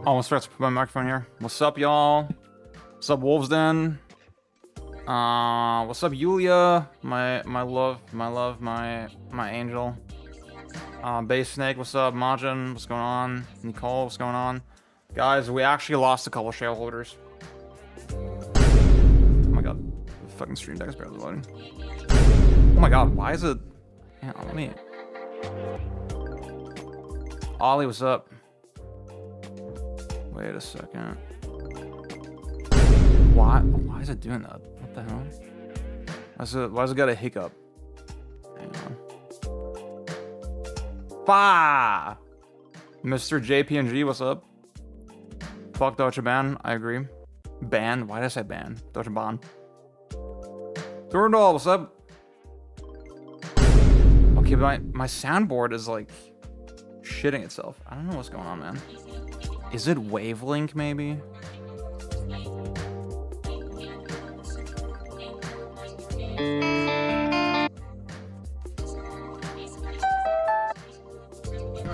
Almost forgot to put my microphone here. What's up, y'all? What's up, Wolves Den? What's up, Yulia? My love, my angel. Base Snake, what's up? Majin, what's going on? Nicole, what's going on? Guys, we actually lost a couple shareholders. Oh my god, the fucking stream deck is barely loading. Oh my god, why is it? Hang on, let me. Ollie, what's up? Wait a second. Why is it doing that? What the hell? Why has it got a hiccup? Hang on. Bah! Mr. JPNG, what's up? Fuck Deutsche Bahn, I agree. Ban? Why did I say ban? Deutsche Bahn. Durandal, what's up? Okay, but my soundboard is like shitting itself. I don't know what's going on, man. Is it wavelength, maybe?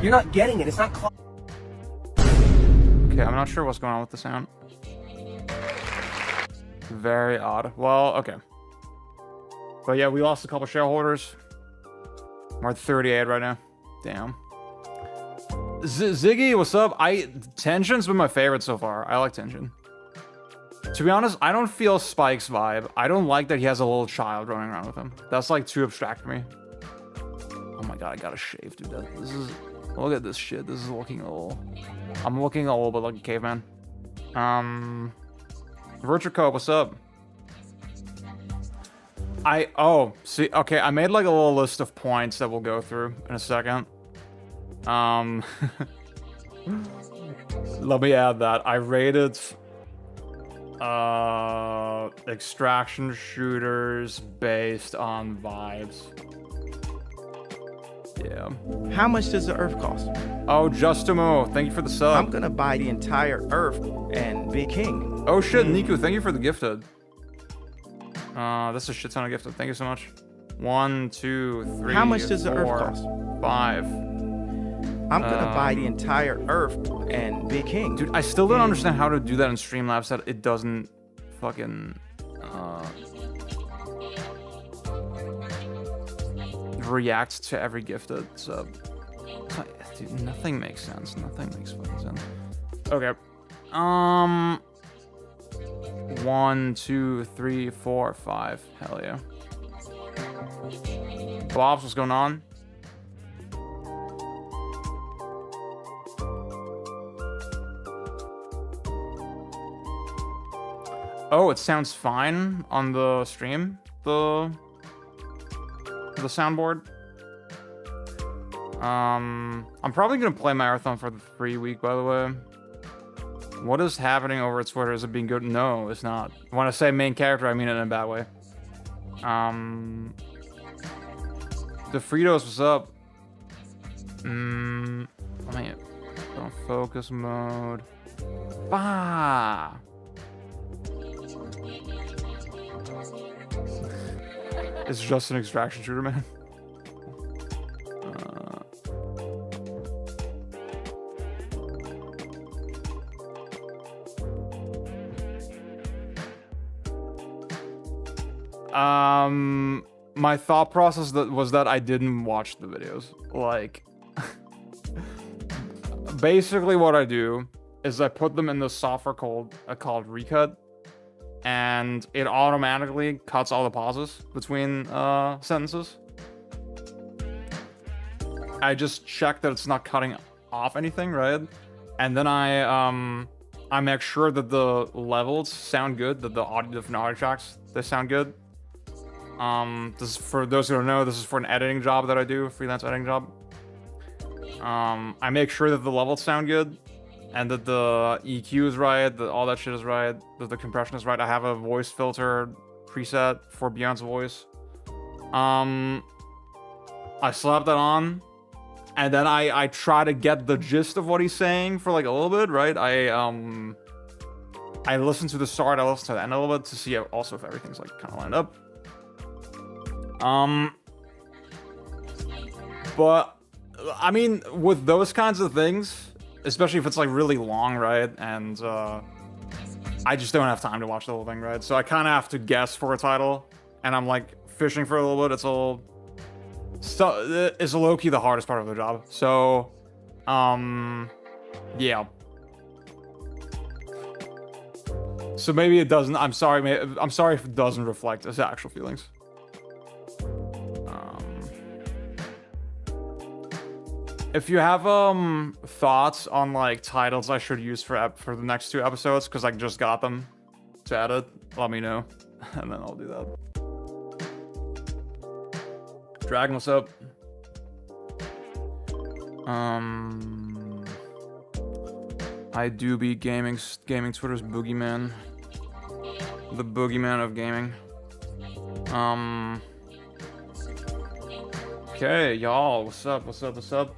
You're not getting it. It's not. Okay, I'm not sure what's going on with the sound. Very odd. Well, okay. But yeah, we lost a couple shareholders. We're at 38 right now. Damn. Ziggy, what's up? Tension's been my favorite so far. I like Tension. To be honest, I don't feel Spike's vibe. I don't like that he has a little child running around with him. That's like too abstract for me. Oh my god, I gotta shave, dude. This is... Look at this shit. This is looking a little... I'm looking a little bit like a caveman. Virtuco, what's up? Oh, see, okay, I made like a little list of points that we'll go through in a second. Let me add that. I rated extraction shooters based on vibes. Yeah. How much does the Earth cost? Oh, Justimo, thank you for the sub. I'm gonna buy the entire Earth and be king. Oh shit, Niku, thank you for the gifted. That's a shit ton of gifted. Thank you so much. 1, 2, 3. How much does the Earth cost? 5. I'm gonna buy the entire Earth and be king. Dude, I still don't understand how to do that in Streamlabs that it doesn't fucking react to every gifted sub. Dude, nothing makes sense. Nothing makes fucking sense. Okay. 1, 2, 3, 4, 5. Hell yeah. Bobs, what's going on? Oh, it sounds fine on the stream. The soundboard. I'm probably gonna play Marathon for the free week, by the way. What is happening over at Twitter? Is it being good? No, it's not. When I say main character, I mean it in a bad way. The Fritos, what's up? Let me put on focus mode. Bah! It's just an extraction shooter, man. My thought process was that I didn't watch the videos. Like, basically what I do is I put them in the software called Recut, and it automatically cuts all the pauses between sentences. I just check that it's not cutting off anything, right? And then I make sure that the levels sound good, that the different audio tracks, they sound good. This is for those who don't know, this is for an editing job that I do, a freelance editing job. I make sure that the levels sound good, and that the EQ is right, that all that shit is right, that the compression is right. I have a voice filter preset for Beyond's voice. I slap that on, and then I try to get the gist of what he's saying for like a little bit, right? I listen to the start, I listen to the end a little bit to see also if everything's like kind of lined up. But I mean, with those kinds of things, especially if it's like really long, right? And I just don't have time to watch the whole thing, right? So I kind of have to guess for a title, and I'm like fishing for a little bit. It's low-key the hardest part of the job. So, yeah. So maybe it doesn't. I'm sorry. I'm sorry if it doesn't reflect his actual feelings. If you have thoughts on like titles I should use for the next 2 episodes, because I just got them to edit, let me know, and then I'll do that. Dragon, what's up? I do be gaming Twitter's boogeyman, the boogeyman of gaming. Okay, y'all, what's up?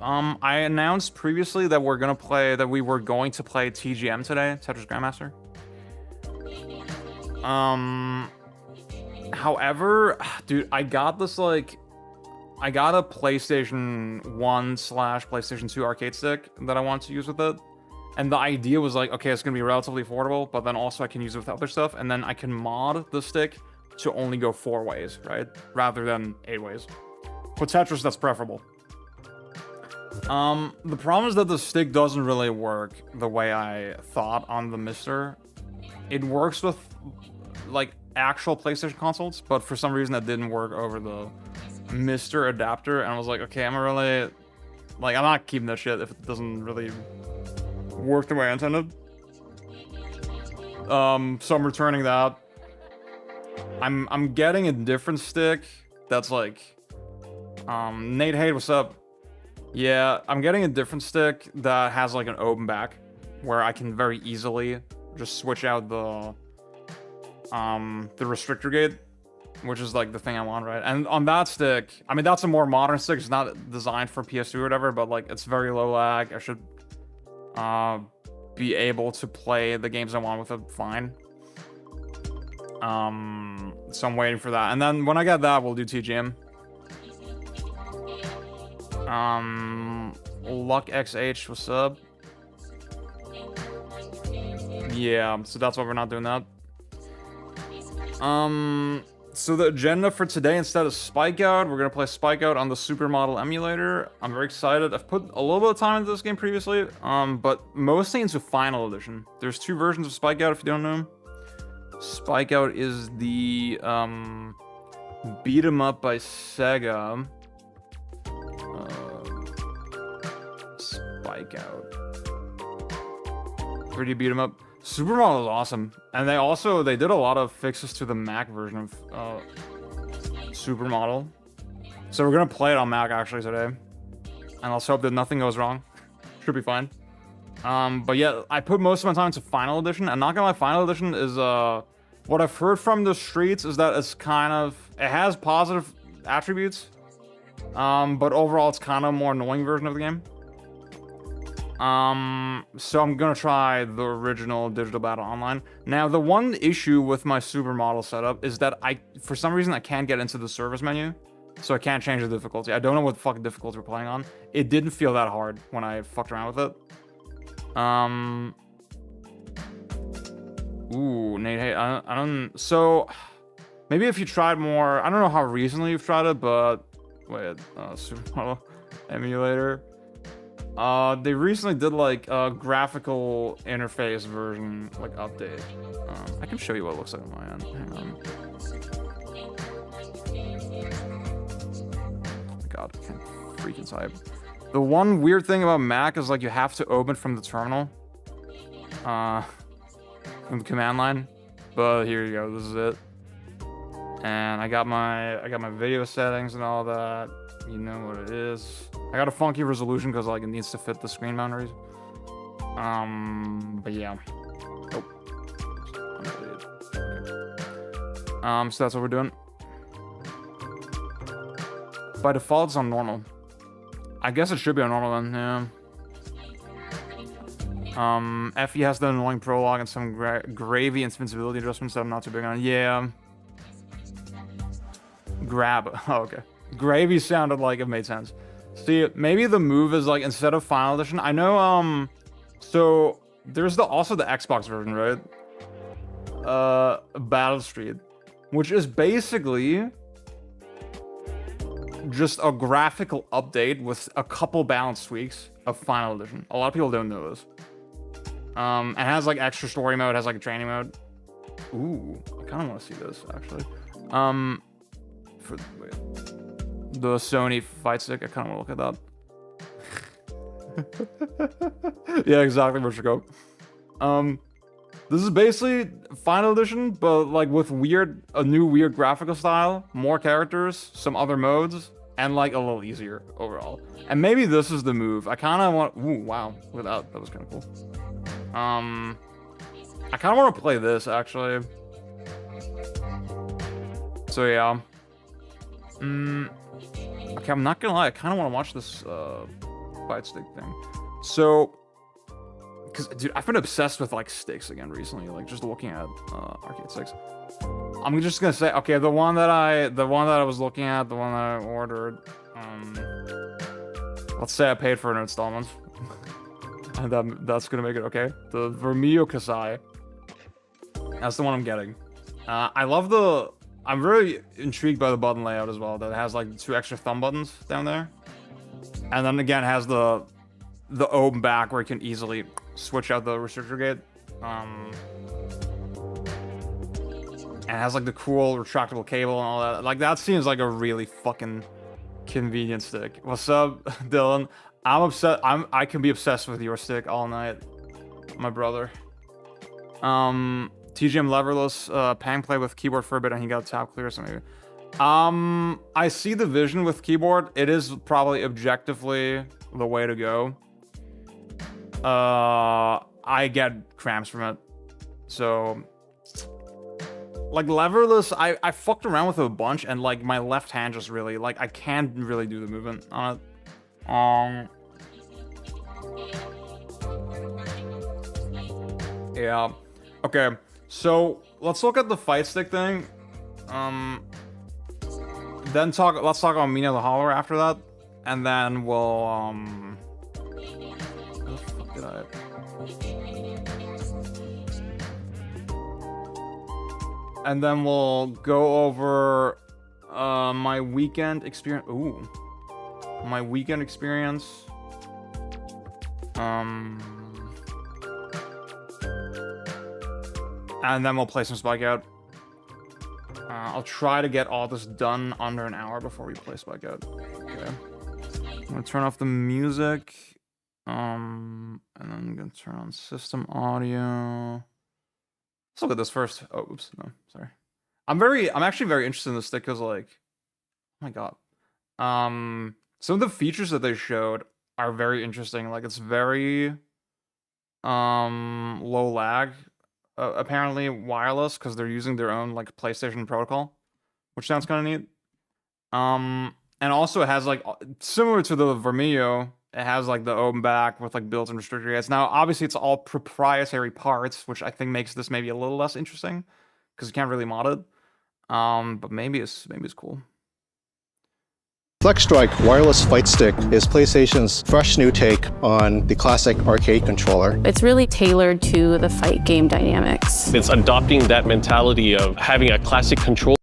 I announced previously that we were going to play TGM today, Tetris Grandmaster. However, dude, I got a PlayStation 1/PlayStation 2 arcade stick that I want to use with it. And the idea was like, okay, it's going to be relatively affordable, but then also I can use it with other stuff, and then I can mod the stick to only go 4 ways, right? Rather than 8 ways. For Tetris, that's preferable. The problem is that the stick doesn't really work the way I thought on the Mister. It works with, like, actual PlayStation consoles, but for some reason that didn't work over the Mister adapter, and I was like, okay, I'm not keeping that shit if it doesn't really work the way I intended. So I'm returning that. I'm getting a different stick that's like, Nate Hate, what's up? Yeah, I'm getting a different stick that has like an open back where I can very easily just switch out the restrictor gate, which is like the thing I want, right? And on that stick, I mean, that's a more modern stick. It's not designed for PS2 or whatever, but like it's very low lag. I should be able to play the games I want with it fine. So I'm waiting for that. And then when I get that, we'll do TGM. Luck XH, what's up? Yeah, so that's why we're not doing that. So the agenda for today, instead of Spikeout, we're gonna play Spikeout on the Supermodel emulator. I'm very excited. I've put a little bit of time into this game previously, but mostly into Final Edition. There's 2 versions of Spikeout if you don't know. Spikeout is the beat 'em up by Sega. Spikeout. 3D beat 'em up. Supermodel is awesome, and they did a lot of fixes to the Mac version of Supermodel. So we're gonna play it on Mac actually today, and let's hope that nothing goes wrong. Should be fine. But yeah, I put most of my time into Final Edition, and not gonna lie, Final Edition is what I've heard from the streets is that it has positive attributes, but overall it's kind of a more annoying version of the game. So I'm gonna try the original Digital Battle Online. Now, the one issue with my Supermodel setup is that for some reason, I can't get into the service menu, so I can't change the difficulty. I don't know what the fucking difficulty we're playing on. It didn't feel that hard when I fucked around with it. Ooh, Nate, hey, I don't. So maybe if you tried more, I don't know how recently you've tried it, but wait, Supermodel emulator. They recently did like a graphical interface version like update. I can show you what it looks like on my end. Hang on. Oh my god, I can't freaking type. The one weird thing about Mac is like you have to open from the terminal. From the command line. But here you go, this is it. And I got my video settings and all that. You know what it is. I got a funky resolution because like it needs to fit the screen boundaries. But yeah. Oh. So that's what we're doing. By default, it's on normal. I guess it should be on normal then, yeah. FE has the annoying prologue and some gravy invincibility adjustments that I'm not too big on. Yeah. Grab. Oh, okay. Gravy sounded like it made sense. See, maybe the move is like instead of Final Edition. I know. So there's also the Xbox version, right? Battle Street, which is basically just a graphical update with a couple balance tweaks of Final Edition. A lot of people don't know this. It has like extra story mode, has like a training mode. Ooh, I kind of want to see this actually. Wait, the Sony fight stick, I kind of want to look at that. Yeah, exactly, Mr. Cope. This is basically Final Edition, but like with a new weird graphical style, more characters, some other modes, and like a little easier overall. And maybe this is the move. I kind of want. Ooh, wow, look at that. That was kind of cool. I kind of want to play this actually. So yeah. Okay, I'm not gonna lie. I kind of want to watch this fight stick thing. So. Because, dude, I've been obsessed with, like, sticks again recently. Like, just looking at arcade sticks. I'm just gonna say, okay, the one that I was looking at, the one that I ordered, let's say I paid for an installment. And that's gonna make it okay. The Vermio Kasai. That's the one I'm getting. I'm very intrigued by the button layout as well. That it has, like, 2 extra thumb buttons down there. And then, again, it has the open back where you can easily switch out the restrictor gate. And it has like the cool retractable cable and all that. Like that seems like a really fucking convenient stick. What's up, Dylan? I'm upset. I can be obsessed with your stick all night, my brother. TGM leverless. Pang play with keyboard for a bit and he got tap clear. So maybe. I see the vision with keyboard. It is probably objectively the way to go. I get cramps from it. So, like, leverless, I fucked around with it a bunch, and, like, my left hand just really, like, I can't really do the movement on it. Yeah. Okay, so, let's look at the fight stick thing. Let's talk about Mina the Holler after that, and then we'll, and then we'll go over my weekend experience. Ooh, my weekend experience. And then we'll play some Spikeout. I'll try to get all this done under an hour before we play Spikeout. Okay. I'm gonna turn off the music. And then I'm gonna turn on system audio. Let's look at this first. Oh, oops, no, sorry. I'm actually very interested in this stick because, like, oh my god. Some of the features that they showed are very interesting. Like, it's very low lag. Apparently wireless because they're using their own like PlayStation protocol, which sounds kind of neat. And also it has like similar to the Vermio. It has like the open back with like built-in restrictor gates. Now, obviously, it's all proprietary parts, which I think makes this maybe a little less interesting because you can't really mod it. But maybe it's cool. FlexStrike wireless fight stick is PlayStation's fresh new take on the classic arcade controller. It's really tailored to the fight game dynamics. It's adopting that mentality of having a classic control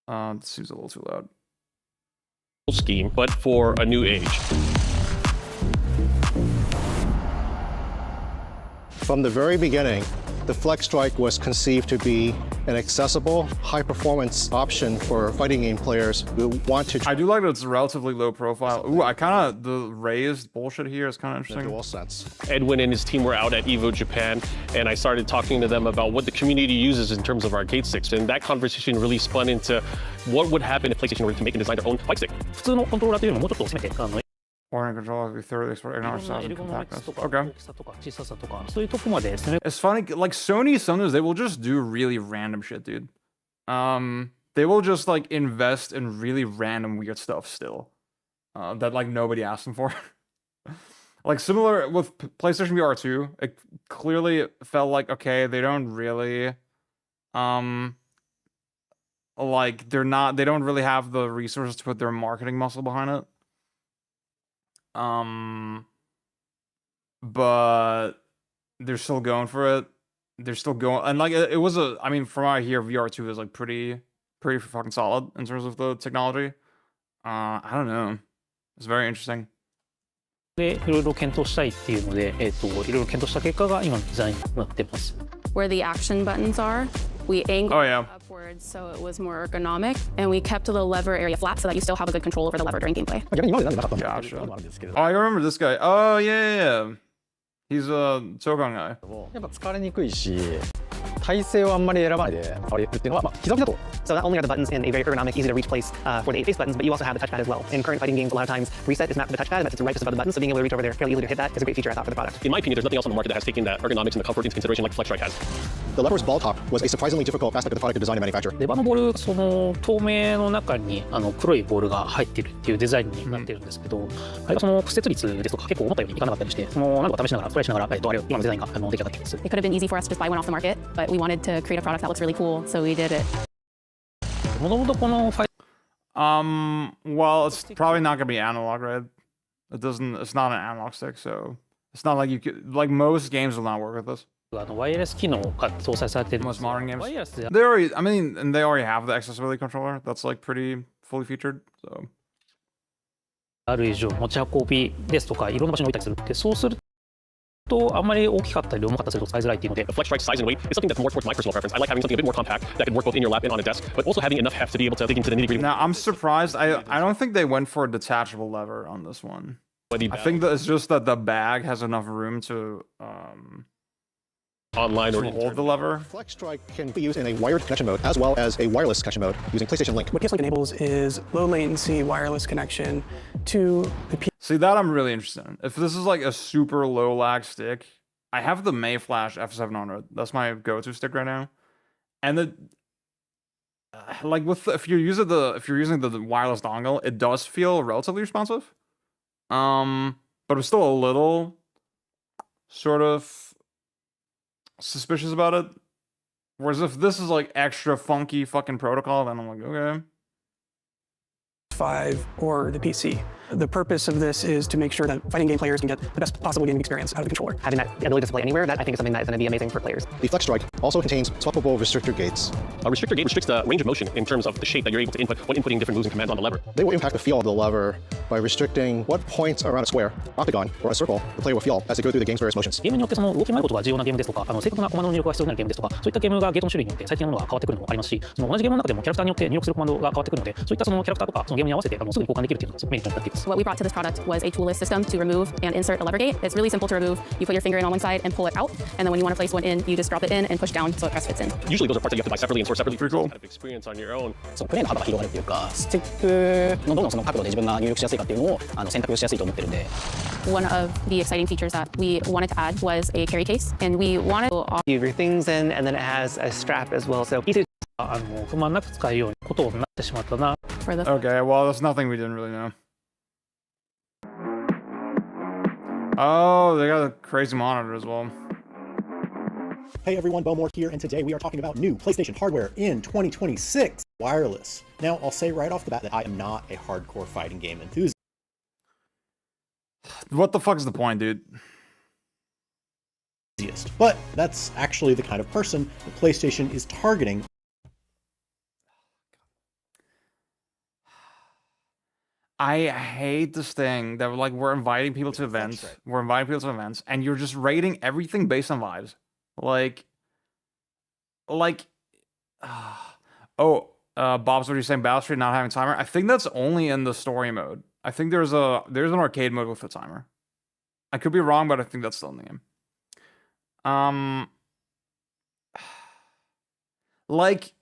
It seems a little too loud. scheme, but for a new age. From the very beginning, the FlexStrike was conceived to be an accessible, high-performance option for fighting game players who want to I do like that it's relatively low profile. Ooh, the raised bullshit here is kind of interesting. DualSense. Edwin and his team were out at EVO Japan, and I started talking to them about what the community uses in terms of arcade sticks, and that conversation really spun into what would happen if PlayStation were to make and design their own fight stick. 普通のコントローラーというよりももうちょっと攻めて Or in control of thoroughly explored いろ ignore んな size エ and ルゴノミクス compactness. とか Okay. 大きさとか小ささとかそういうとこまで攻め It's funny, like Sony sometimes they will just do really random shit, dude. They will just like invest in really random weird stuff still. That like nobody asked them for. Like similar with PlayStation VR 2, it clearly felt like okay, they don't really like they don't really have the resources to put their marketing muscle behind it. But they're still going for it. They're still going, and like it was I mean, from what I hear, VR2 is like pretty fucking solid in terms of the technology. I don't know. It's very interesting. で、いろいろ検討したいっていうので、いろいろ検討した結果が今のデザインになってます。Where the action buttons are, we angled Oh, yeah. upwards so it was more ergonomic, and we kept the lever area flat so that you still have a good control over the lever during gameplay. Gotcha. Oh, I remember this guy. Oh, yeah. He's a Togang guy. やっぱ疲れにくいし、体勢をあんまり選ばないで触れるっていうのは、まあ、膝だと。 So not only are the buttons in a very ergonomic, easy to reach place for the 8-face buttons, but you also have the touchpad as well. In current fighting games, a lot of times reset is mapped to the touchpad, and that's right just above the button, so being able to reach over there fairly easily to hit that is a great feature I thought for the product. In my opinion, there's nothing else on the market that has taken that ergonomics and the comfort into consideration like FlexStrike has. The lever's ball top was a surprisingly difficult aspect of the product to design and manufacture. レバーのボール、その透明の中に黒いボールが入ってるっていうデザインになってるんですけど、あれがその屈折率ですとか結構思ったようにいかなかったりして、そのなんとか試しながらトライしながら、あれ今のデザインが出来上がっています。It could have been easy for us to just buy one off the market, but we wanted to create a product that looks really cool, so we did it. もともとこのファイ Well, it's probably not gonna be analog, right? It's not an analog stick, so it's not like you could, like most games will not work with this. ワイヤレス機能が搭載されてるんです Most よ。 modern games. ワイヤレスで They already, I mean, and they already have the accessibility controller. That's like pretty fully featured, so. ある以上持ち運びですとかいろんな場所に置いたりするって、そうするとあんまり大きかったり重かったりすると使いづらいっていうので、 The FlexStrike size and weight is something that's more towards my personal preference. I like having something a bit more compact that can work both in your lap and on a desk, but also having enough heft to be able to dig into the nitty-gritty. Now, I'm surprised. I don't think they went for a detachable lever on this one. I think that it's just that the bag has enough room to online or hold the lever. FlexStrike can be used in a wired connection mode as well as a wireless connection mode using PlayStation Link. What PlayStation enables is low latency wireless connection to the PC. See, that I'm really interested in. If this is like a super low lag stick, I have the Mayflash F700. That's my go-to stick right now. And the like with if you're using the wireless dongle, it does feel relatively responsive. But I'm still a little sort of suspicious about it. Whereas if this is like extra funky fucking protocol, then I'm like, okay. 5 or the PC. The purpose of this is to make sure that fighting game players can get the best possible gaming experience out of the controller. Having that ability to display anywhere, that I think is something that is going to be amazing for players. The FlexStrike also contains swappable restrictor gates. A restrictor gate restricts the range of motion in terms of the shape that you're able to input when inputting different moves and commands on the lever. They will impact the feel of the lever by restricting what points around a square, octagon, or a circle the player will feel as they go through the game's various motions. ゲームによってその動き回ることが重要なゲームですとか、正確なコマンドの入力が必要になるゲームですとか、そういったゲームがゲートの種類によって最近のものが変わってくるのもありますし、その同じゲームの中でもキャラクターによって入力するコマンドが変わってくるので、そういったそのキャラクターとかそのゲームに合わせてすぐに交換できるというのがすごくメリットになっています。 What we brought to this product was a toolless system to remove and insert a lever gate. It's really simple to remove. You put your finger in on one side and pull it out, and then when you want to place one in, you just drop it in and push down so it press fits in. Usually those are parts that you have to buy separately and store separately. Pretty cool. Kind of experience on your own. そのプレイの幅が広がるっていうか、スティックのどのその角度で自分が入力しやすいかっていうのを選択しやすいと思ってるんで。 One of the exciting features that we wanted to add was a carry case, and we wanted to You have your things in, and then it has a strap as well, so easy. 不満なく使えるようなことになってしまったな。 for the Okay, well, that's nothing we didn't really know. Oh, they got a crazy monitor as well. Hey everyone, Bowmore here, and today we are talking about new PlayStation hardware in 2026, wireless. Now, I'll say right off the bat that I am not a hardcore fighting game enthusiast. What the fuck is the point, dude? But that's actually the kind of person that PlayStation is targeting. I hate this thing that we're inviting people to events. We're inviting people to events, and you're just rating everything based on vibes. Bob's, what are you saying? Battle Street not having timer? I think that's only in the story mode. I think there's an arcade mode with a timer. I could be wrong, but I think that's still in the game.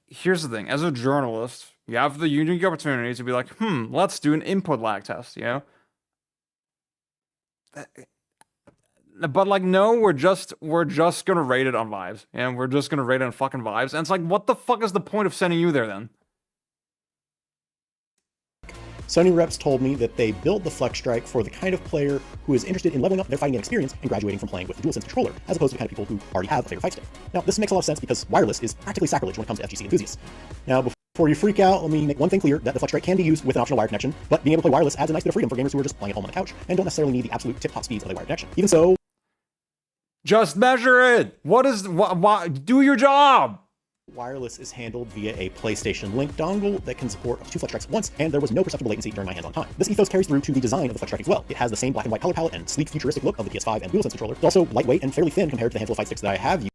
Here's the thing. As a journalist, you have the unique opportunity to be like, let's do an input lag test, you know? But like, no, we're just gonna rate it on vibes, and we're just gonna rate it on fucking vibes. And it's like, what the fuck is the point of sending you there then? Sony reps told me that they built the FlexStrike for the kind of player who is interested in leveling up their fighting game experience and graduating from playing with the DualSense controller, as opposed to the kind of people who already have a favorite fight stick. Now, this makes a lot of sense because wireless is practically sacrilege when it comes to FGC enthusiasts. Now, Before you freak out, let me make one thing clear, that the Flex Strike can be used with an optional wired connection, but being able to play wireless adds a nice bit of freedom for gamers who are just playing at home on the couch and don't necessarily need the absolute tip-top speeds of a wired connection. Even so, just measure it. What? Do your job. wireless is handled via a PlayStation Link dongle that can support up to 2 Flex Strikes at once, and there was no perceptible latency during my hands-on time. This ethos carries through to the design of the Flex Strike as well. It has the same black and white color palette and sleek futuristic look of the PS5 and DualSense controller. It's also lightweight and fairly thin compared to the handful of fight sticks that I have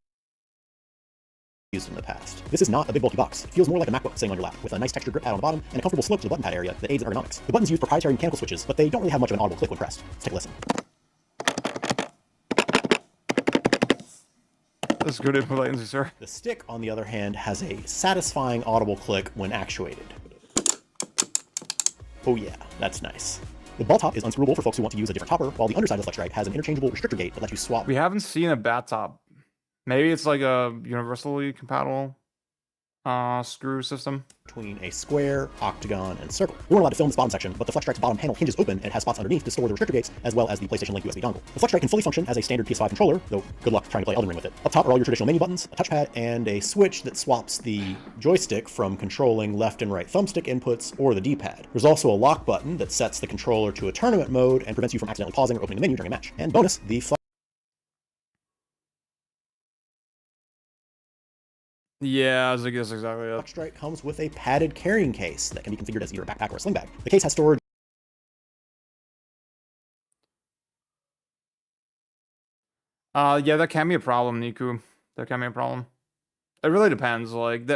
used in the past. This is not a big bulky box. It feels more like a MacBook sitting on your lap, with a nice textured grip pad on the bottom and a comfortable slope to the button pad area that aids in ergonomics. The buttons use proprietary mechanical switches, but they don't really have much of an audible click when pressed. Let's take a listen. That's good input latency, sir. The stick, on the other hand, has a satisfying audible click when actuated. Oh yeah, that's nice. The ball top is unscrewable for folks who want to use a different topper, while the underside of the Flex Strike has an interchangeable restrictor gate that lets you swap. We haven't seen a bat top. Maybe it's like a universally compatible screw system. Between a square, octagon, and circle. We weren't allowed to film this bottom section, but the Flex Strike's bottom panel hinges open and it has spots underneath to store the restrictor gates, as well as the PlayStation Link USB dongle. The Flex Strike can fully function as a standard PS5 controller, though good luck trying to play Elden Ring with it. Up top are all your traditional menu buttons, a touchpad, and a switch that swaps the joystick from controlling left and right thumbstick inputs or the D-pad. There's also a lock button that sets the controller to a tournament mode and prevents you from accidentally pausing or opening the menu during a match. And bonus, the Yeah, I guess exactly it. Flex Strike comes with a padded carrying case that can be configured as either a backpack or a sling bag. The case has storage. Yeah, that can be a problem, Niku. That can be a problem. It really depends. Like,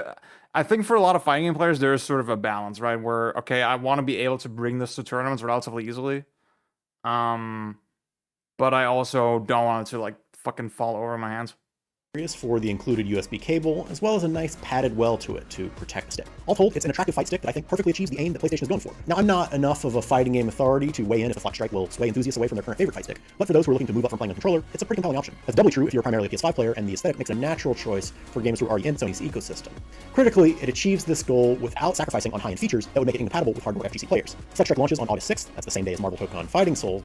I think for a lot of fighting game players, there is sort of a balance, right? Where, okay, I want to be able to bring this to tournaments relatively easily. But I also don't want it to, like, fucking fall over my hands. For the included USB cable, as well as a nice padded well to it to protect the stick. All told, it's an attractive fight stick that I think perfectly achieves the aim that PlayStation is going for. Now, I'm not enough of a fighting game authority to weigh in if the Flex Strike will sway enthusiasts away from their current favorite fight stick, but for those who are looking to move up from playing a controller, it's a pretty compelling option. That's doubly true if you're primarily a PS5 player, and the aesthetic makes a natural choice for gamers who are already in Sony's ecosystem. Critically, it achieves this goal without sacrificing on high-end features that would make it incompatible with hardcore FGC players. Flex Strike launches on August 6th, that's the same day as Marvel Pokemon Fighting Souls.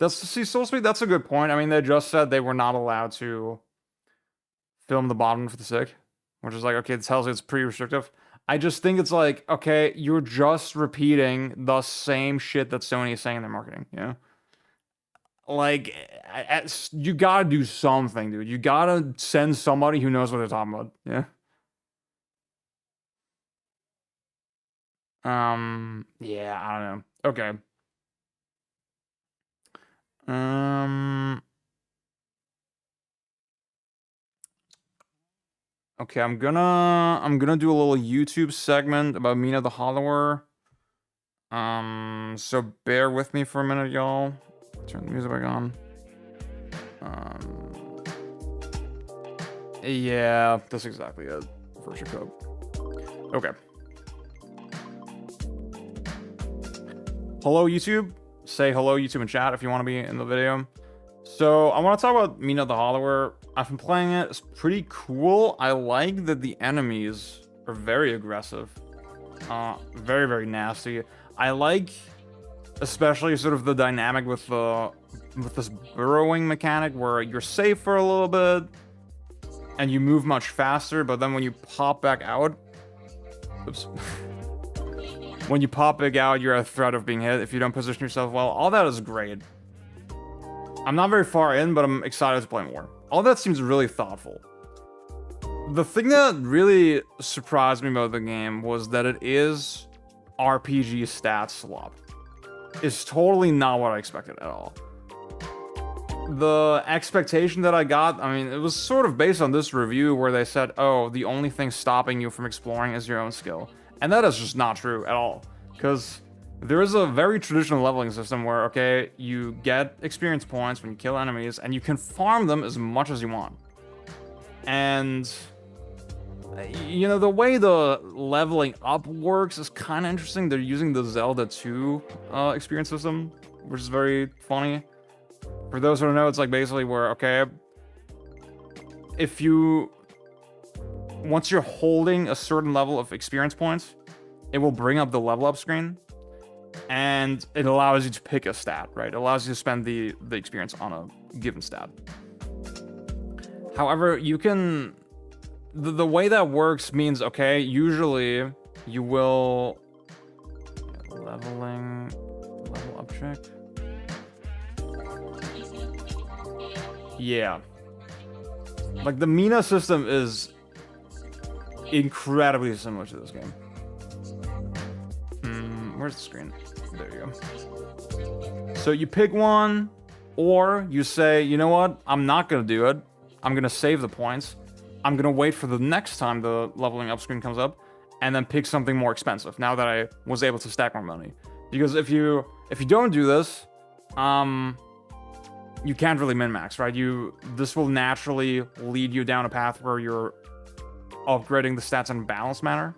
Soul Speed, that's a good point. I mean, they just said they were not allowed to film the bottom of the stick, which is like, okay, it tells you it's pretty restrictive. I just think it's like, okay, you're just repeating the same shit that Sony is saying in their marketing, you know? Like, you gotta do something, dude. You gotta send somebody who knows what they're talking about, yeah? Yeah, I don't know. Okay. Okay, I'm gonna do a little YouTube segment about Mina the Hollower. So bear with me for a minute, y'all. Turn the music back on. Yeah, that's exactly it. Virtual code. Okay. Hello, YouTube. Say hello, YouTube, in chat if you want to be in the video. So I want to talk about Mina the Hollower. I've been playing it. It's pretty cool. I like that the enemies are very aggressive. Very, very nasty. I like especially sort of the dynamic with this burrowing mechanic where you're safe for a little bit and you move much faster, but then when you pop back out, oops. When you pop back out, you're at threat of being hit if you don't position yourself well. All that is great. I'm not very far in, but I'm excited to play more. All that seems really thoughtful. The thing that really surprised me about the game was that it is RPG stats slop. It's totally not what I expected at all. The expectation that I got, I mean, it was sort of based on this review where they said, oh, the only thing stopping you from exploring is your own skill. And that is just not true at all. Because there is a very traditional leveling system where, okay, you get experience points when you kill enemies, and you can farm them as much as you want. And, you know, the way the leveling up works is kind of interesting. They're using the Zelda 2 experience system, which is very funny. For those who don't know, it's like basically where, okay, if you... Once you're holding a certain level of experience points, it will bring up the level up screen, and it allows you to pick a stat, right? It allows you to spend the experience on a given stat. However, you can the way that works means, okay, usually you will level up check. Yeah. Like the Mina system is incredibly similar to this game. Where's the screen? There you go. So you pick one, or you say, you know what? I'm not gonna do it. I'm gonna save the points. I'm gonna wait for the next time the leveling up screen comes up, and then pick something more expensive. Now that I was able to stack more money, because if you don't do this, you can't really min-max, right? This will naturally lead you down a path where you're upgrading the stats in a balanced manner.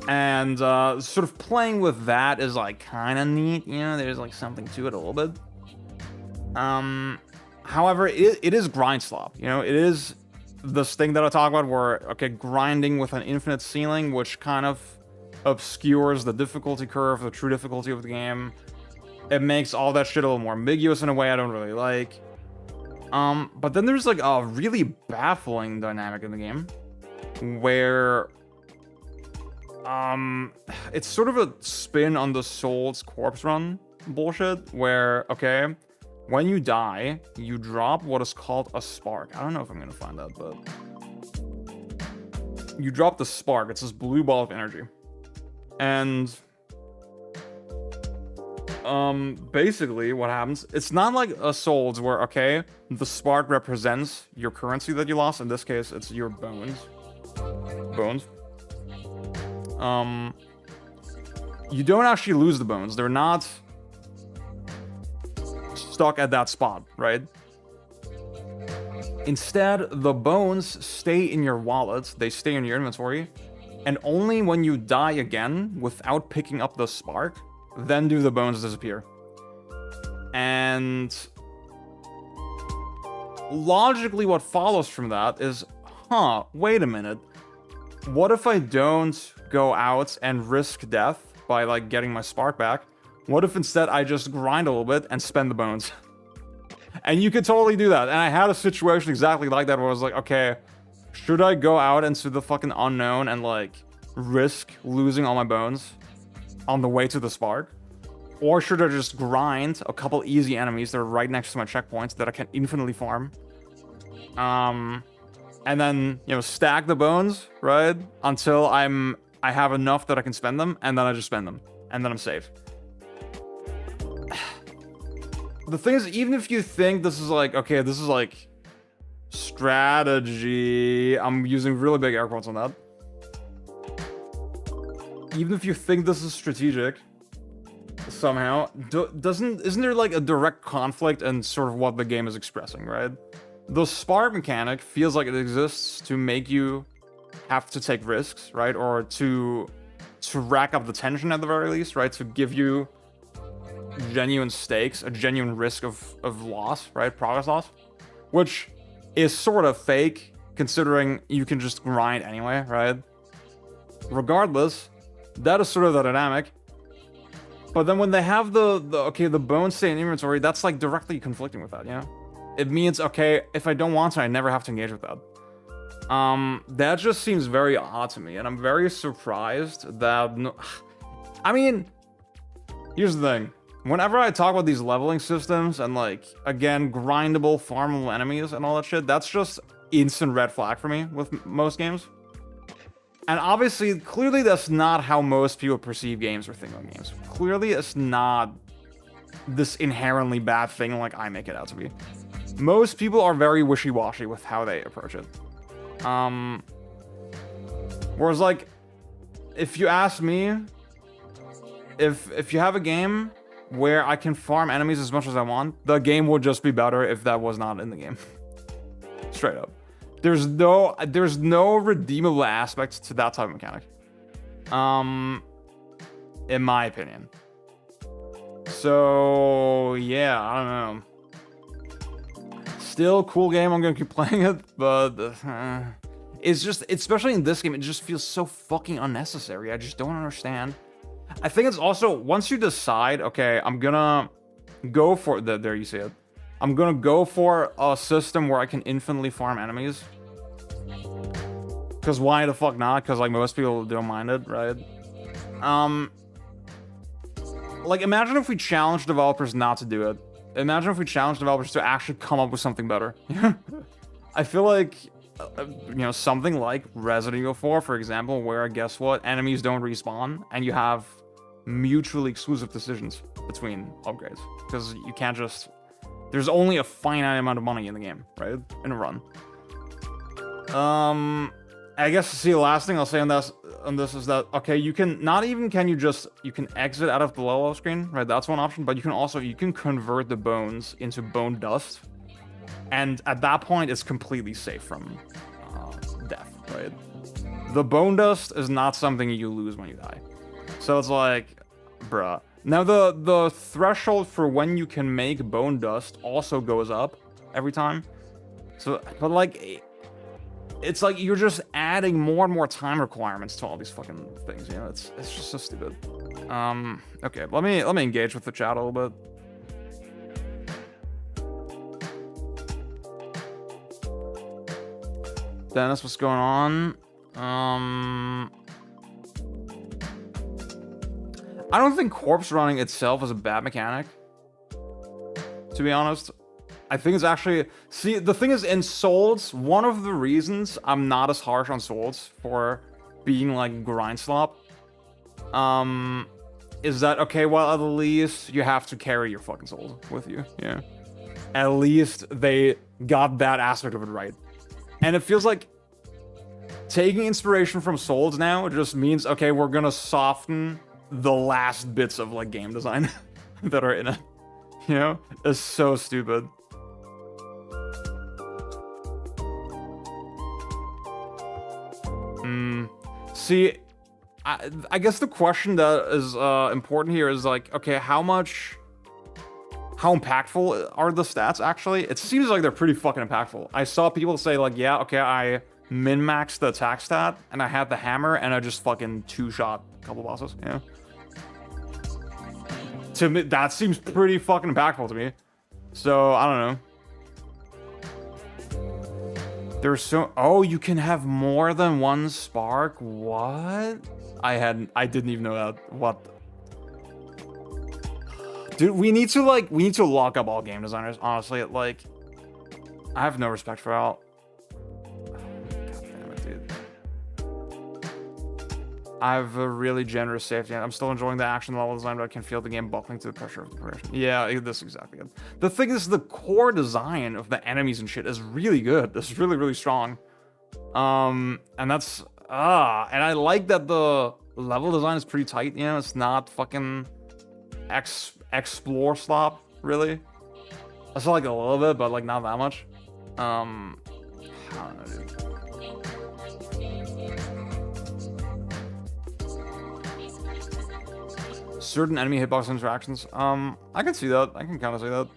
And sort of playing with that is like kind of neat, you know, there's like something to it a little bit. However, it is grind slop, you know, it is this thing that I talk about where, okay, grinding with an infinite ceiling, which kind of obscures the difficulty curve, the true difficulty of the game. It makes all that shit a little more ambiguous in a way I don't really like. But then there's like a really baffling dynamic in the game where it's sort of a spin on the Souls corpse run bullshit where, okay, when you die, you drop what is called a spark. I don't know if I'm gonna find that, but you drop the spark. It's this blue ball of energy. And basically what happens, it's not like a Souls where, okay, the spark represents your currency that you lost. In this case, it's your bones. You don't actually lose the bones. They're not stuck at that spot, right? Instead, the bones stay in your wallet. They stay in your inventory. And only when you die again without picking up the spark, then do the bones disappear. And logically what follows from that is, wait a minute. What if I don't go out and risk death by like getting my spark back? What if instead I just grind a little bit and spend the bones? And you could totally do that. And I had a situation exactly like that where I was like, okay, should I go out into the fucking unknown and like risk losing all my bones on the way to the spark? Or should I just grind a couple easy enemies that are right next to my checkpoints that I can infinitely farm? And then, you know, stack the bones, right? Until I have enough that I can spend them, and then I just spend them. And then I'm safe. The thing is, even if you think this is like, okay, this is like strategy, I'm using really big air quotes on that. Even if you think this is strategic, somehow, isn't there like a direct conflict in sort of what the game is expressing, right? The spark mechanic feels like it exists to make you have to take risks, right? Or to rack up the tension at the very least, right? To give you genuine stakes, a genuine risk of loss, right? Progress loss, which is sort of fake considering you can just grind anyway, right? Regardless, that is sort of the dynamic. But then when they have the bones stay in inventory, that's like directly conflicting with that, you know? It means, okay, if I don't want to, I never have to engage with that. That just seems very odd to me, and I'm very surprised that... I mean, here's the thing. Whenever I talk about these leveling systems and, like, again, grindable, farmable enemies and all that shit, that's just instant red flag for me with most games. And obviously, clearly that's not how most people perceive games or think of games. Clearly it's not this inherently bad thing like I make it out to be. Most people are very wishy-washy with how they approach it. Whereas, like, if you ask me, if you have a game where I can farm enemies as much as I want, the game would just be better if that was not in the game. Straight up. There's no redeemable aspect to that type of mechanic. In my opinion. So, yeah, I don't know. Still cool game, I'm gonna keep playing it, but it's just, especially in this game, it just feels so fucking unnecessary. I just don't understand. I think it's also, once you decide, okay, I'm gonna go for there you see it. I'm gonna go for a system where I can infinitely farm enemies. Because why the fuck not? Because, like, most people don't mind it, right? Like, imagine if we challenge developers not to do it. Imagine if we challenge developers to actually come up with something better. I feel like, you know, something like Resident Evil 4, for example, where, guess what? Enemies don't respawn, and you have mutually exclusive decisions between upgrades. Because you can't just... There's only a finite amount of money in the game, right? In a run. I guess, see, the last thing I'll say on this is that, okay, you can, not even can you just, you can exit out of the level up screen, right? That's one option, but you can also, you can convert the bones into bone dust. And at that point, it's completely safe from death, right? The bone dust is not something you lose when you die. So it's like, bruh. Now, the threshold for when you can make bone dust also goes up every time. So, but like, it's like you're just adding more and more time requirements to all these fucking things, you know? It's just so stupid. Okay, let me engage with the chat a little bit. Dennis, what's going on? I don't think corpse running itself is a bad mechanic, to be honest. I think it's actually... See, the thing is, in Souls, one of the reasons I'm not as harsh on Souls for being, like, grind slop, is that, okay, well, at least you have to carry your fucking souls with you, yeah. At least they got that aspect of it right. And it feels like taking inspiration from Souls now just means, okay, we're gonna soften the last bits of, like, game design that are in it. You know? It's so stupid. See, I guess the question that is important here is, like, okay, how impactful are the stats, actually? It seems like they're pretty fucking impactful. I saw people say, like, yeah, okay, I min-maxed the attack stat, and I had the hammer, and I just fucking two-shot a couple bosses, you know? To me, that seems pretty fucking impactful to me. So, I don't know. There's so... Oh, you can have more than one spark? What? I didn't even know that. What? Dude, we need to lock up all game designers, honestly. Like, I have no respect for all. God damn it, dude. I have a really generous safety. I'm still enjoying the action level design, but I can feel the game buckling to the pressure of the progression. Yeah, this is exactly it. The thing is, the core design of the enemies and shit is really good. It's really, really strong. And that's... and I like that the level design is pretty tight, you know? It's not fucking explore slop, really. I saw, like, a little bit, but, like, not that much. I don't know, dude. Certain enemy hitbox interactions. I can see that. I can kind of see that.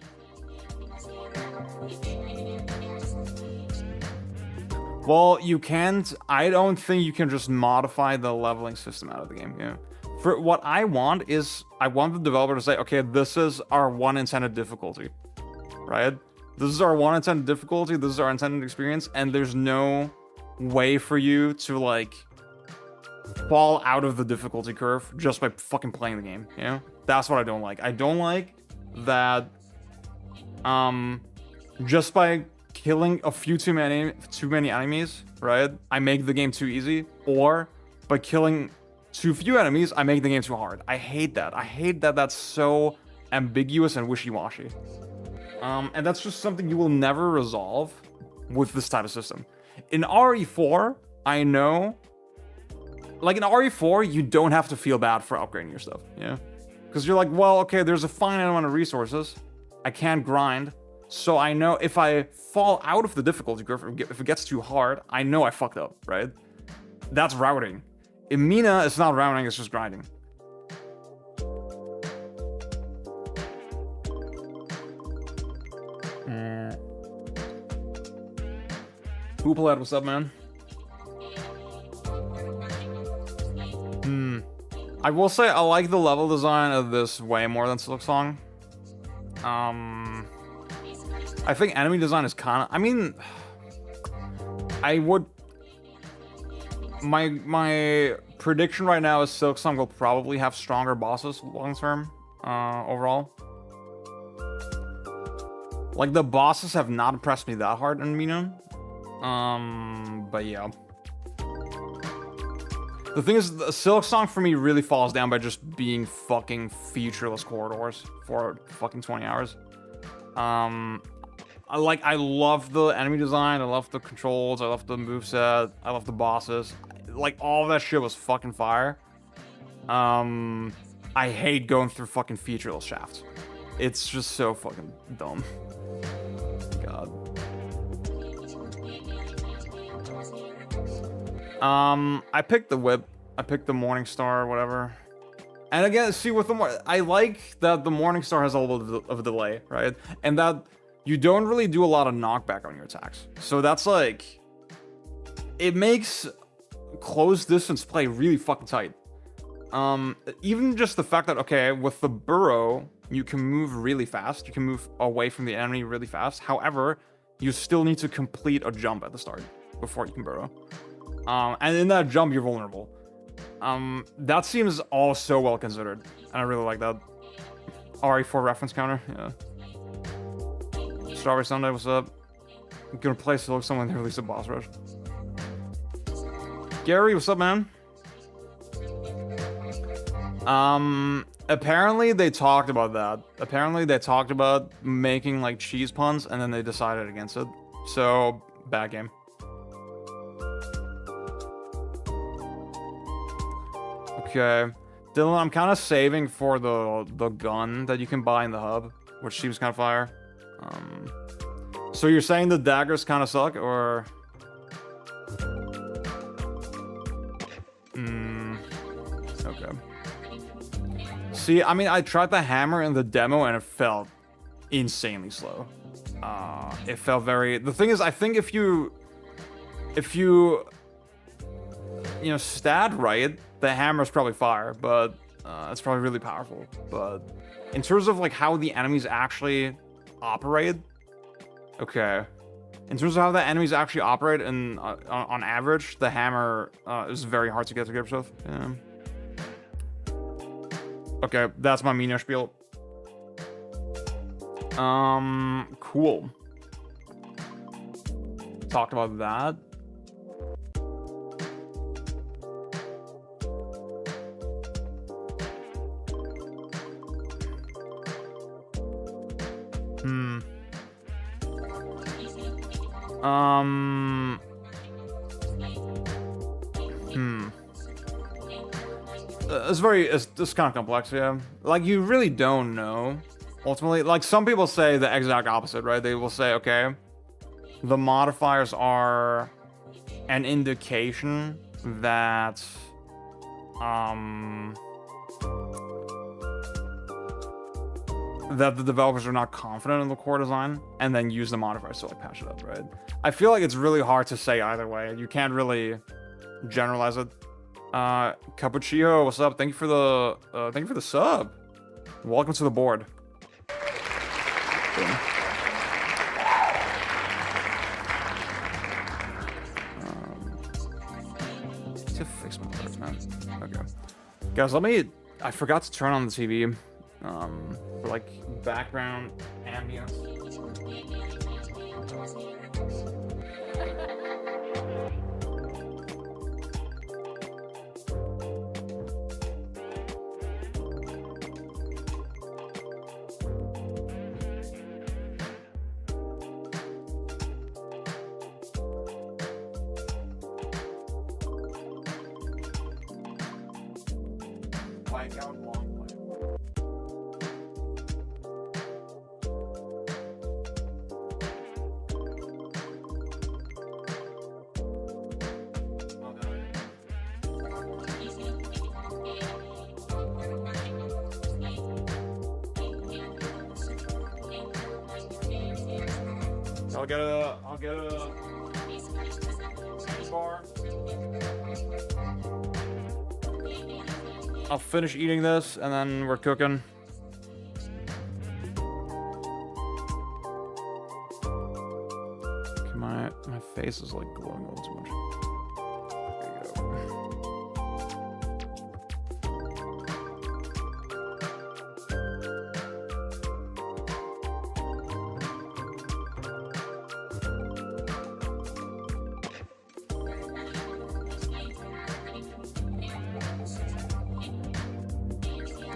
Well, you can't. I don't think you can just modify the leveling system out of the game. Yeah. For what I want is, I want the developer to say, okay, this is our one intended difficulty, right? This is our one intended difficulty. This is our intended experience, and there's no way for you to, like, fall out of the difficulty curve just by fucking playing the game, you know? That's what I don't like. I don't like that just by killing a few too many enemies, right? I make the game too easy, or by killing too few enemies, I make the game too hard. I hate that. I hate that that's so ambiguous and wishy-washy. And that's just something you will never resolve with this type of system. In RE4, I know, like, in RE4, you don't have to feel bad for upgrading your stuff, yeah? Because you're like, well, okay, there's a finite amount of resources. I can't grind. So I know if I fall out of the difficulty curve, if it gets too hard, I know I fucked up, right? That's routing. In Mina, it's not routing, it's just grinding. Hooplehead, what's up, man? I will say I like the level design of this way more than Silksong. I think enemy design is kind of. I mean, I would. My prediction right now is Silksong will probably have stronger bosses long term, overall. Like the bosses have not impressed me that hard in Mina. But yeah. The thing is, the Silksong for me really falls down by just being fucking featureless corridors for fucking 20 hours. I love the enemy design, I love the controls, I love the moveset, I love the bosses. Like, all that shit was fucking fire. I hate going through fucking featureless shafts. It's just so fucking dumb. God. I picked the whip. I picked the Morningstar, whatever. And again, see, with the I like that the Morningstar has a little bit of a delay, right? And that you don't really do a lot of knockback on your attacks. So that's like, it makes close distance play really fucking tight. Even just the fact that, okay, with the burrow, you can move really fast. You can move away from the enemy really fast. However, you still need to complete a jump at the start before you can burrow. And in that jump, you're vulnerable. That seems all so well considered. And I really like that. RE4 reference counter, yeah. Strawberry Sunday, what's up? I'm gonna play Silksong when they release a boss rush. Gary, what's up, man? Apparently they talked about that. Apparently they talked about making like cheese puns and then they decided against it. So, bad game. Okay. Dylan, I'm kind of saving for the gun that you can buy in the hub, which seems kind of fire. So you're saying the daggers kind of suck, or? Okay. See, I mean, I tried the hammer in the demo and it felt insanely slow. It felt very... The thing is, I think if you stat right, the hammer's probably fire, but it's probably really powerful. But in terms of like how the enemies actually operate, okay. In terms of how the enemies actually operate, and on average, the hammer is very hard to get to grips with. Yeah. Okay, that's my Mina spiel. Cool. Talked about that. It's kind of complex, yeah. Like, you really don't know, ultimately. Like, some people say the exact opposite, right? They will say, okay, the modifiers are an indication that, that the developers are not confident in the core design, and then use the modifiers to like patch it up, right? I feel like it's really hard to say either way. You can't really generalize it. Cappuccino, what's up? Thank you for the sub. Welcome to the board. To fix my words, man. Okay, guys, I forgot to turn on the TV. For like background ambience. Spikeout long play. I'll get a bar. I'll finish eating this and then we're cooking. My face is like glowing a little too much. There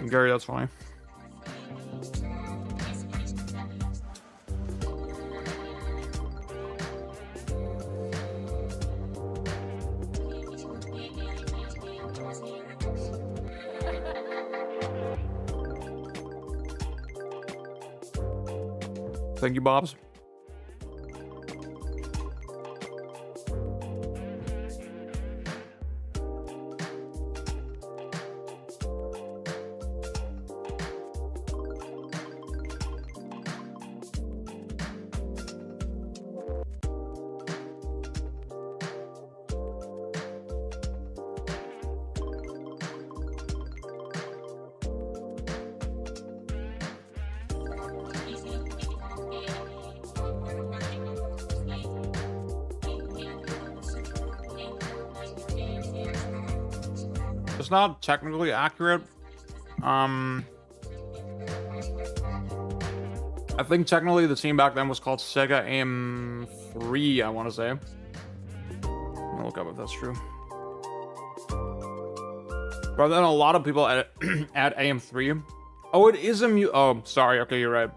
you go. Gary, that's funny. Thank you, Bobs. It's not technically accurate. I think technically the team back then was called Sega AM3, I want to say. I'll look up if that's true. But then a lot of people at AM3. Oh, it is a oh, sorry. Okay, you're right.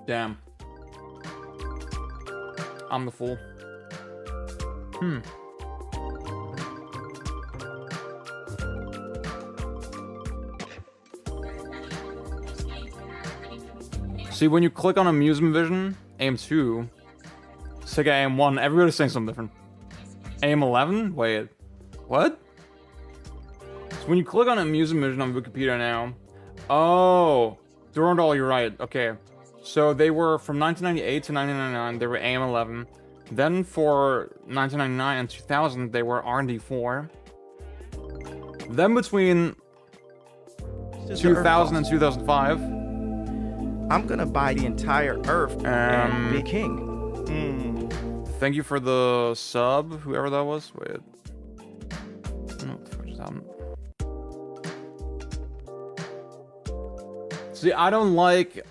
Damn. I'm the fool. See, when you click on Amusement Vision, AM2, Sega AM1, everybody's saying something different. AM11? Wait, what? So when you click on Amusement Vision on Wikipedia now, oh, Durandal, you're right. Okay, so they were from 1998 to 1999, they were AM11. Then for 1999 and 2000, they were R&D4. Then between 2000 and 2005, I'm gonna buy the entire Earth and be king. Thank you for the sub, whoever that was. Wait. No, what the fuck just happened? See, I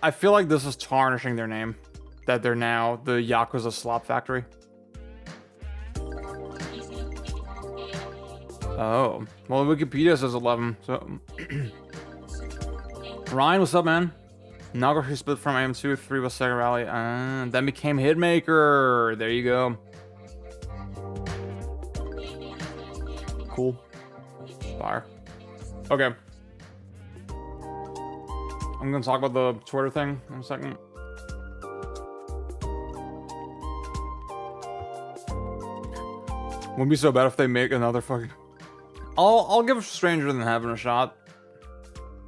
feel like this is tarnishing their name. That they're now the Yakuza Slop Factory. Oh. Well, Wikipedia says 11, so... Ryan, what's up, man? Nagashi split from AM2, 3 was Sega Rally, and then became Hitmaker. There you go. Cool. Fire. Okay. I'm gonna talk about the Twitter thing in a second. Wouldn't be so bad if they make another fucking... I'll give Stranger Than Heaven a shot.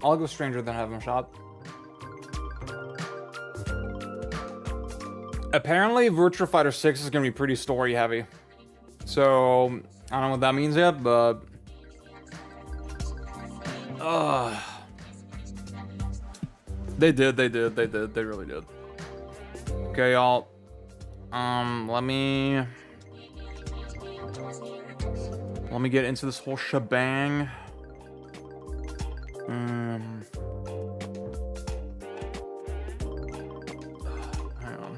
I'll give Stranger Than Heaven a shot. Apparently, Virtua Fighter 6 is gonna be pretty story heavy. So, I don't know what that means yet, but... They really did. Okay, y'all. Let me get into this whole shebang. Hang on.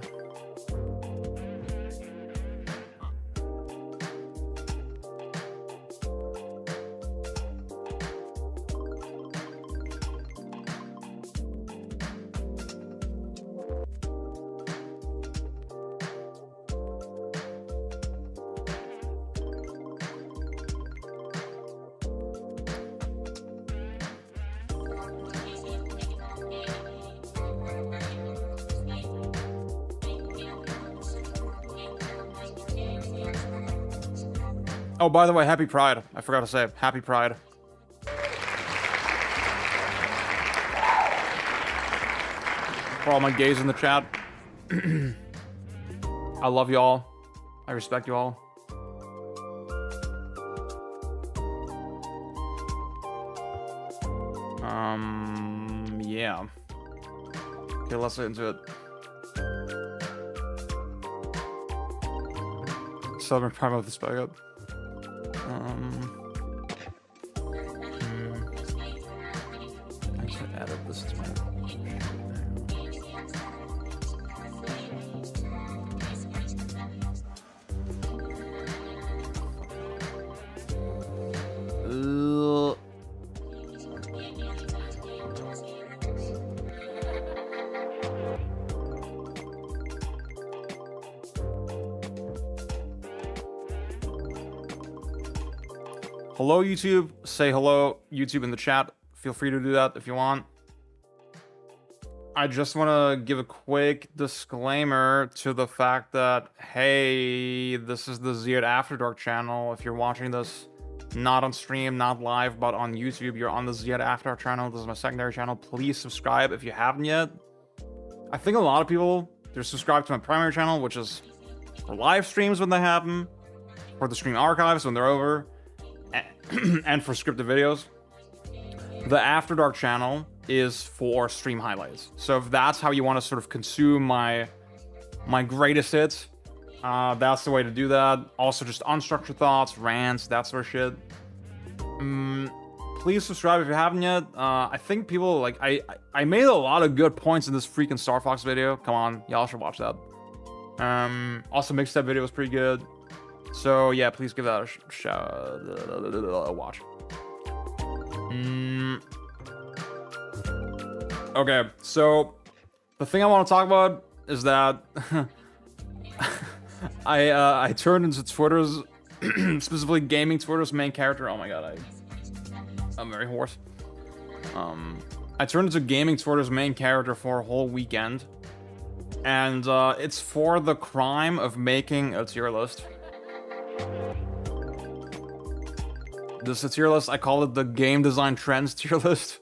Oh, by the way, happy Pride. I forgot to say, happy Pride. For all my gays in the chat. I love y'all. I respect y'all. Yeah. Okay, let's get into it. Southern Prime of the Spikeout. I should add this to my. Hello, YouTube. Say hello, YouTube, in the chat. Feel free to do that if you want. I just want to give a quick disclaimer to the fact that, hey, this is the Zed After Dark channel. If you're watching this not on stream, not live, but on YouTube, you're on the Zed After Dark channel. This is my secondary channel. Please subscribe if you haven't yet. I think a lot of people, they're subscribed to my primary channel, which is for live streams when they happen, for the stream archives when they're over, and for scripted videos. The After Dark channel is for stream highlights. So if that's how you want to sort of consume my greatest hits, that's the way to do that. Also just unstructured thoughts, rants, that sort of shit. Please subscribe if you haven't yet. I think people, like, I made a lot of good points in this freaking Star Fox video. Come on, y'all should watch that. Also mixtape video was pretty good. So yeah, please give that a watch. Okay, so the thing I want to talk about is that I turned into Twitter's, specifically gaming Twitter's main character. Oh my god, I'm very hoarse. I turned into gaming Twitter's main character for a whole weekend, and it's for the crime of making a tier list. This is a tier list. I call it the game design trends tier list.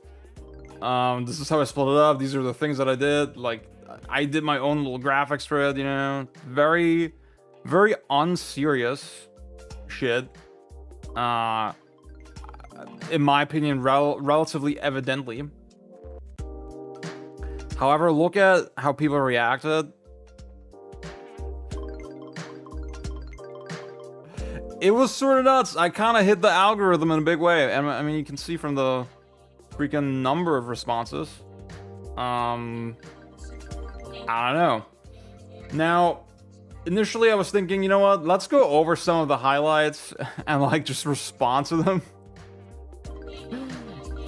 This is how I split it up. These are the things that I did. Like, I did my own little graphics for it, you know. Very, very unserious shit. In my opinion, relatively evidently. However, look at how people reacted. It was sort of nuts. I kind of hit the algorithm in a big way. And I mean, you can see from the freaking number of responses. I don't know. Now, initially I was thinking, you know what? Let's go over some of the highlights and like just respond to them.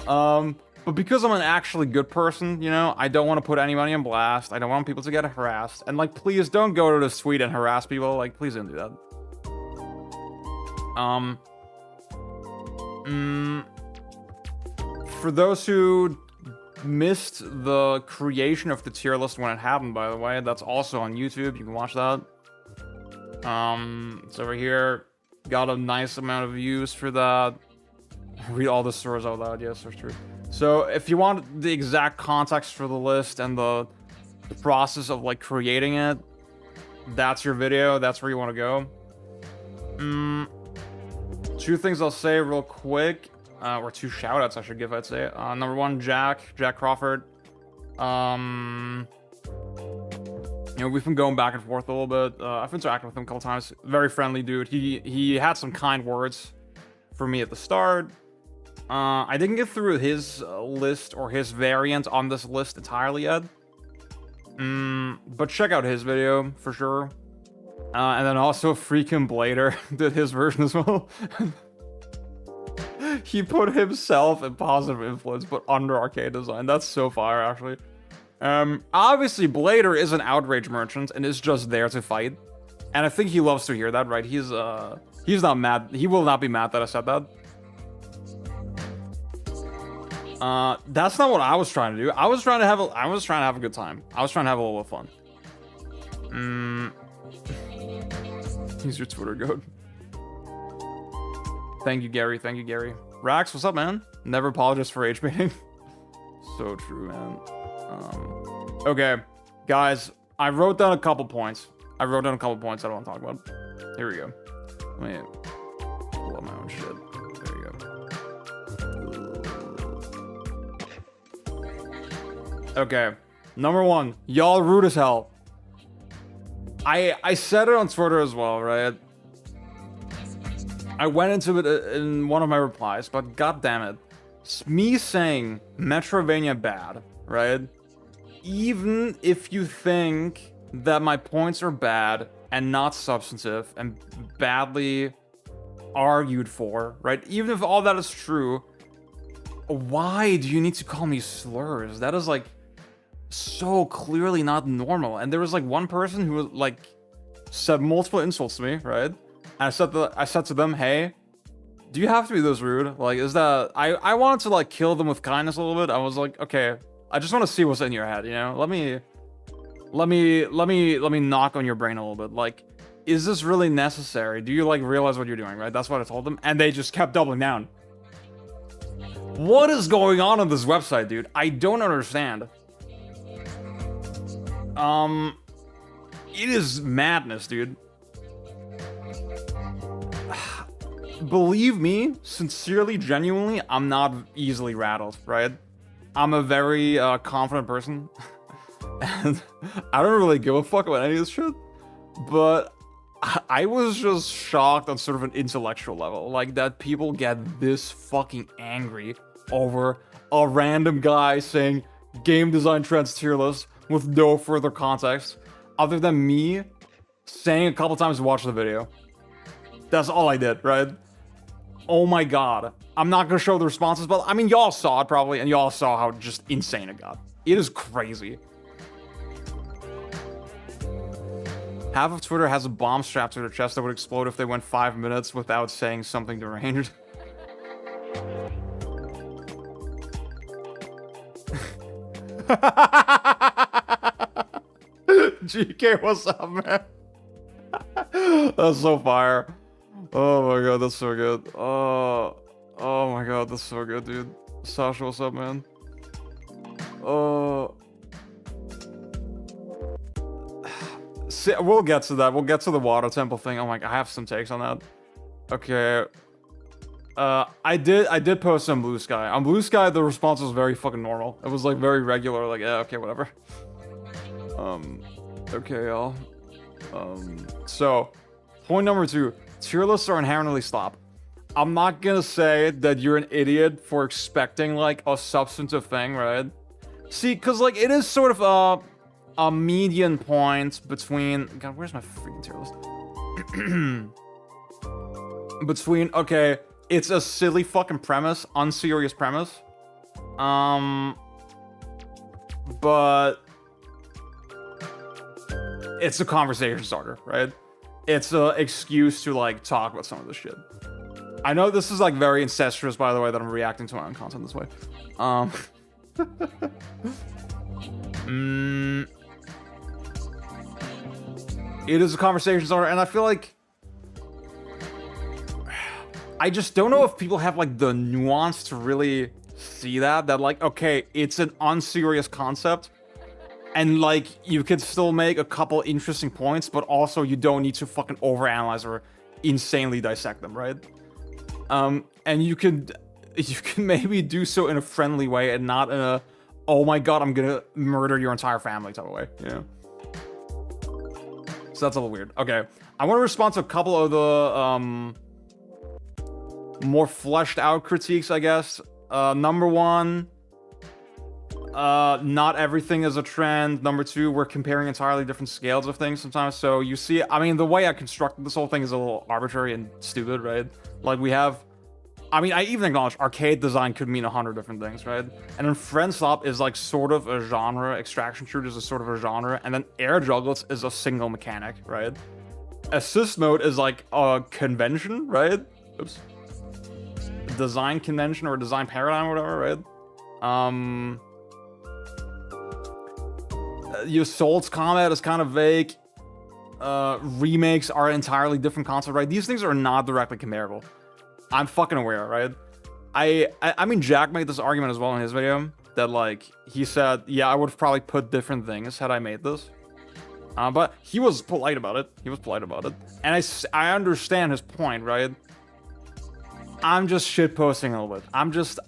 But because I'm an actually good person, you know, I don't want to put anybody on blast. I don't want people to get harassed. And like, please don't go to this tweet and harass people. Like, please don't do that. For those who missed the creation of the tier list when it happened, by the way, that's also on YouTube. You can watch that. It's over here. Got a nice amount of views for that. Read all the stories out loud. Yes, that's true. So if you want the exact context for the list and the process of like creating it, that's your video. That's where you want to go. Two things I'll say real quick, or two shoutouts I should give, I'd say. Number one, Jack Crawford. You know, we've been going back and forth a little bit. I've interacted with him a couple times. Very friendly dude. He had some kind words for me at the start. I didn't get through his list or his variant on this list entirely yet. But check out his video for sure. And then also freaking Blader did his version as well. He put himself in positive influence, but under arcade design. That's so fire, actually. Obviously, Blader is an outrage merchant and is just there to fight. And I think he loves to hear that, right? He's not mad. He will not be mad that I said that. That's not what I was trying to do. I was trying to have a good time. I was trying to have a little fun. He's your Twitter goat. Thank you, Gary. Thank you, Gary. Rax, what's up, man? Never apologize for rage baiting. So true, man. Okay, guys, I wrote down a couple points. I don't want to talk about. Here we go. Let me pull up my own shit. There you go. Okay, number one, y'all rude as hell. I said it on Twitter as well, right? I went into it in one of my replies, but god damn it. Me saying Metrovania bad, right? Even if you think that my points are bad and not substantive and badly argued for, right? Even if all that is true, why do you need to call me slurs? That is like so clearly not normal. And there was like one person who like said multiple insults to me, right? And I said to them, hey, do you have to be this rude? Like, is that I wanted to like kill them with kindness a little bit. I was like, okay, I just want to see what's in your head, you know? Let me knock on your brain a little bit. Like, is this really necessary? Do you like realize what you're doing, right? That's what I told them, and they just kept doubling down. What is going on this website, dude? I don't understand. It is madness, dude. Believe me, sincerely, genuinely, I'm not easily rattled, right? I'm a very confident person. And I don't really give a fuck about any of this shit. But I was just shocked on sort of an intellectual level. Like, that people get this fucking angry over a random guy saying game design trends tier list with no further context other than me saying a couple times to watch the video. That's all I did, right? Oh my god. I'm not gonna show the responses, but I mean, y'all saw it probably, and y'all saw how just insane it got. It is crazy. Half of Twitter has a bomb strapped to their chest that would explode if they went 5 minutes without saying something deranged. GK, what's up, man? That's so fire. Oh my god, that's so good. Oh my god, that's so good, dude. Sasha, what's up, man? See, we'll get to that. We'll get to the water temple thing. Oh my god, I have some takes on that. Okay. I did post on Blue Sky. On Blue Sky, the response was very fucking normal. It was like very regular, like, yeah, okay, whatever. Okay, y'all. So, point number 2. Tier lists are inherently slop. I'm not gonna say that you're an idiot for expecting, like, a substantive thing, right? See, because, like, it is sort of a median point between... God, where's my freaking tier list? Between, okay, it's a silly fucking premise, unserious premise. But... it's a conversation starter, right? It's an excuse to, like, talk about some of this shit. I know this is, like, very incestuous, by the way, that I'm reacting to my own content this way. It is a conversation starter, and I feel like... I just don't know if people have, like, the nuance to really see that, like, okay, it's an unserious concept, and, like, you could still make a couple interesting points, but also you don't need to fucking overanalyze or insanely dissect them, right? And you can maybe do so in a friendly way and not in a, oh my god, I'm gonna murder your entire family type of way, you know? So that's a little weird. Okay, I want to respond to a couple of the, more fleshed out critiques, I guess. Number 1... not everything is a trend. Number 2, we're comparing entirely different scales of things sometimes. So you see, I mean, the way I constructed this whole thing is a little arbitrary and stupid, right? Like, we have, I mean, I even acknowledge arcade design could mean 100 different things, right? And then friend swap is like sort of a genre. Extraction shooters is sort of a genre. And then air jugglets is a single mechanic, right? Assist mode is like a convention, right? Oops. Design convention or design paradigm or whatever, right? Your Souls combat is kind of vague. Remakes are an entirely different concept, right? These things are not directly comparable. I'm fucking aware, right? I mean, Jack made this argument as well in his video that, like, he said, yeah, I would have probably put different things had I made this. But he was polite about it. And I understand his point, right? I'm just shitposting a little bit. I'm just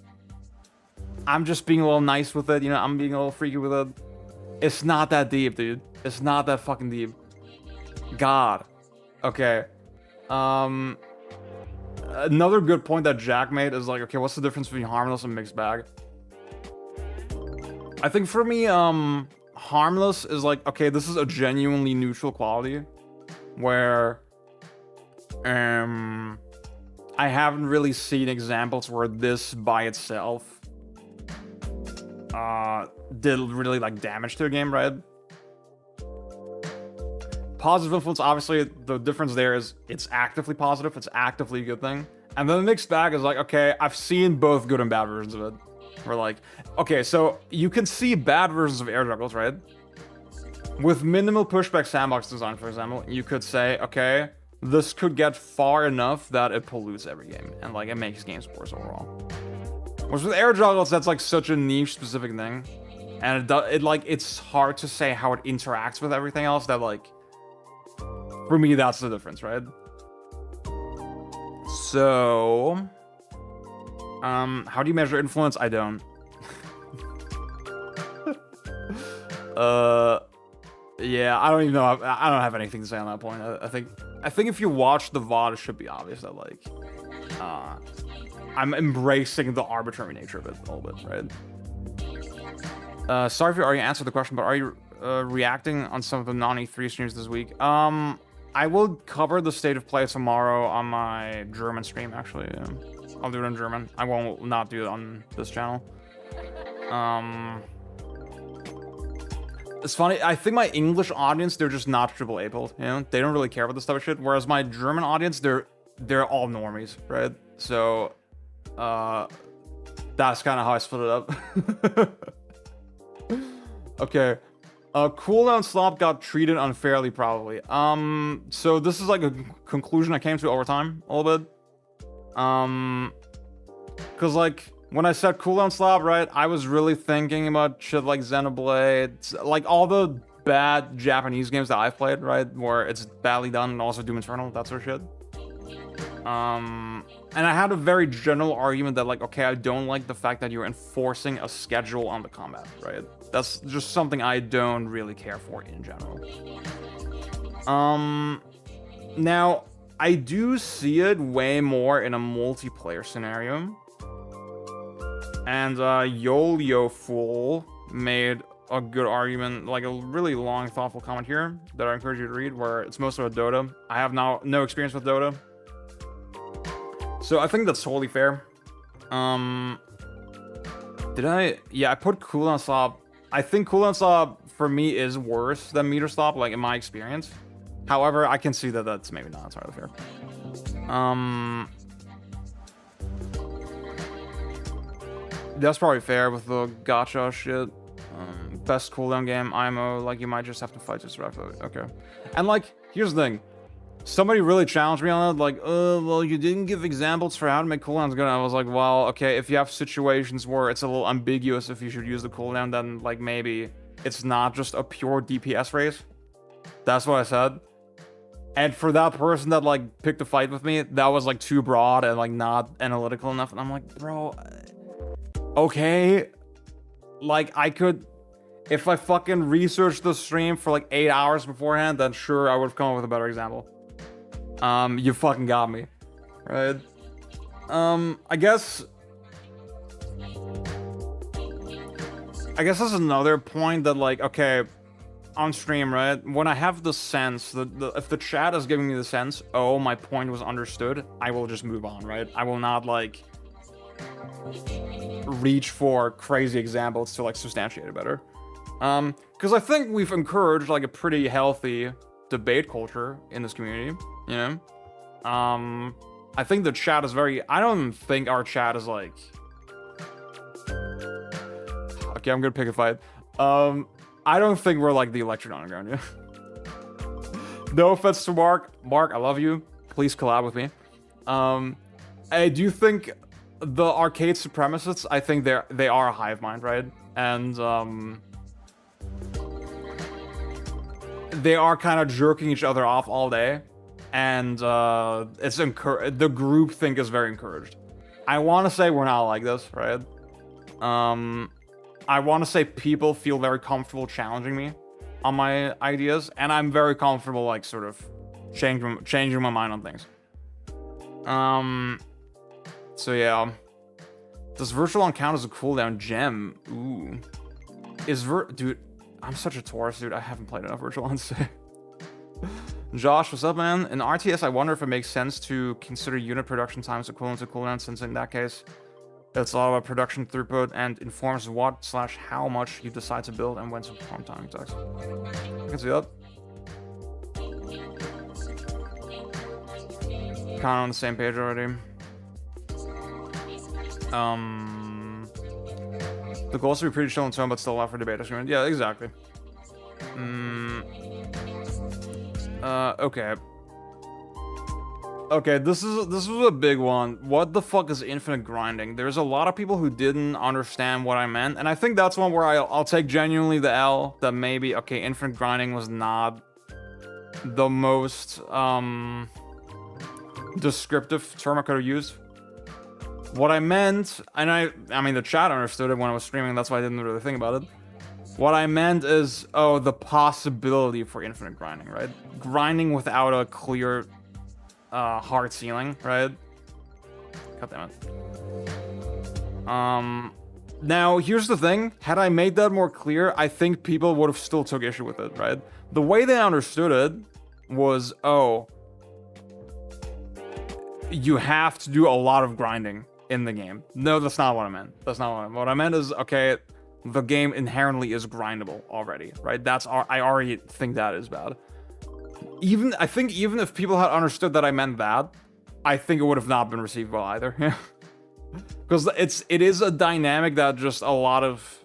being a little nice with it, you know? I'm being a little freaky with it. It's not that deep, dude. It's not that fucking deep. God. Okay. another good point that Jack made is like, okay, what's the difference between harmless and mixed bag? I think for me, harmless is like, okay, this is a genuinely neutral quality where I haven't really seen examples where this by itself did really like damage to a game, right? Positive influence, obviously, the difference there is it's actively positive, it's actively a good thing. And then the mixed bag is like, okay, I've seen both good and bad versions of it. We're like, okay, so you can see bad versions of air juggles, right? With minimal pushback sandbox design, for example, you could say, okay, this could get far enough that it pollutes every game and like it makes games worse overall. Whereas with air juggles, that's like such a niche specific thing, and it's hard to say how it interacts with everything else. That like, for me, that's the difference, right? So, how do you measure influence? I don't. Yeah, I don't even know. I don't have anything to say on that point. I think if you watch the VOD, it should be obvious that like, I'm embracing the arbitrary nature of it a little bit, right? Sorry if you already answered the question, but are you reacting on some of the non-E3 streams this week? I will cover the state of play tomorrow on my German stream, actually. I'll do it in German. I won't not do it on this channel. It's funny, I think my English audience, they're just not AAA built, you know? They don't really care about this type of shit, whereas my German audience, they're all normies, right? So, that's kind of how I split it up. Okay. Cooldown slop got treated unfairly, probably. So this is like a conclusion I came to over time, a little bit. Cause like, when I said cooldown slop, right, I was really thinking about shit like Xenoblade, like all the bad Japanese games that I've played, right, where it's badly done, and also Doom Eternal, that sort of shit. And I had a very general argument that like, okay, I don't like the fact that you're enforcing a schedule on the combat, right? That's just something I don't really care for in general. Now, I do see it way more in a multiplayer scenario. And Yo-Yo Fool made a good argument, like a really long, thoughtful comment here that I encourage you to read, where it's mostly about Dota. I have now no experience with Dota, so I think that's totally fair. Did I? Yeah, I put cooldown slop. I think cooldown slop for me is worse than meter slop, like in my experience. However, I can see that that's maybe not entirely fair. That's probably fair with the gacha shit. Best cooldown game, IMO, like you might just have to fight to survive. Okay. And like, here's the thing. Somebody really challenged me on it, like, well, you didn't give examples for how to make cooldowns good. And I was like, well, okay, if you have situations where it's a little ambiguous if you should use the cooldown, then like maybe it's not just a pure DPS race. That's what I said. And for that person that like picked a fight with me, that was like too broad and like not analytical enough. And I'm like, bro, okay, like I could, if I fucking researched the stream for like 8 hours beforehand, then sure, I would have come up with a better example. You fucking got me, right? I guess that's another point that like, okay, on stream, right? When I have the sense that if the chat is giving me the sense, oh, my point was understood, I will just move on, right? I will not like reach for crazy examples to like substantiate it better. Because I think we've encouraged like a pretty healthy debate culture in this community, you know? I think the chat is very, I don't think our chat is like, okay, I'm gonna pick a fight. I don't think we're like the Electric Underground, yeah? No offense to Mark. Mark, I love you. Please collab with me. I do think the arcade supremacists, I think they are a hive mind, right? And they are kind of jerking each other off all day, and it's the groupthink is very encouraged. I want to say we're not like this, right? I want to say people feel very comfortable challenging me on my ideas, and I'm very comfortable like sort of changing my mind on things. So yeah. Does virtual on count as a cooldown gem? Ooh. Dude, I'm such a Taurus, dude. I haven't played enough virtual on today. Josh, what's up, man? In RTS, I wonder if it makes sense to consider unit production times equivalent to cooldown, since in that case, it's all about production throughput and informs what/how much you decide to build and when to perform time attacks. I can see that. Kind of on the same page already. The goal is to be pretty chill and tone, but still allow for debate. Yeah, exactly. Okay. Okay, this was a big one. What the fuck is infinite grinding? There's a lot of people who didn't understand what I meant, and I think that's one where I'll take genuinely the L, that maybe, okay, infinite grinding was not the most descriptive term I could have used. What I meant, and I mean the chat understood it when I was streaming, that's why I didn't really think about it. What I meant is, oh, the possibility for infinite grinding, right? Grinding without a clear hard ceiling, right? God damn it. Now, here's the thing. Had I made that more clear, I think people would have still took issue with it, right? The way they understood it was, oh, you have to do a lot of grinding in the game. No, that's not what I meant. That's not what I meant. What I meant is, okay, the game inherently is grindable already, right? I already think that is bad. I think even if people had understood that I meant that, I think it would have not been received well either. Because it is a dynamic that just a lot of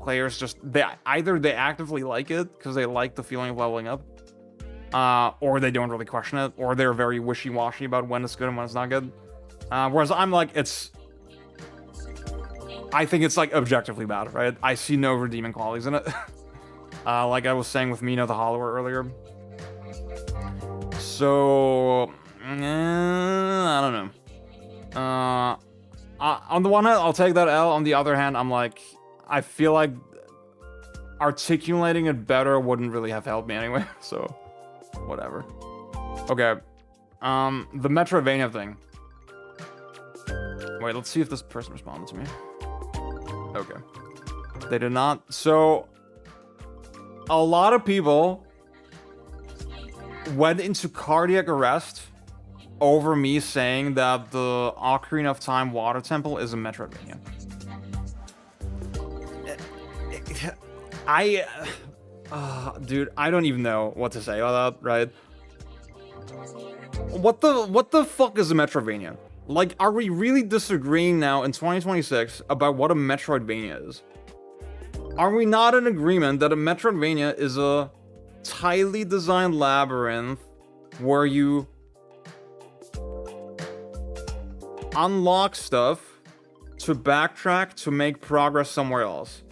players they actively like it because they like the feeling of leveling up, or they don't really question it, or they're very wishy-washy about when it's good and when it's not good. Whereas I'm like, I think it's like objectively bad, right? I see no redeeming qualities in it. Like I was saying with Mina the Hollower earlier. So, I don't know. On the one hand, I'll take that L. On the other hand, I'm like, I feel like articulating it better wouldn't really have helped me anyway. So, whatever. Okay. The Metroidvania thing. Wait, let's see if this person responded to me. Okay. They did not. So, a lot of people went into cardiac arrest over me saying that the Ocarina of Time Water Temple is a Metroidvania. Dude, I don't even know what to say about that, right? What the fuck is a Metroidvania? Like, are we really disagreeing now in 2026 about what a Metroidvania is? Are we not in agreement that a Metroidvania is a tightly designed labyrinth where you unlock stuff to backtrack to make progress somewhere else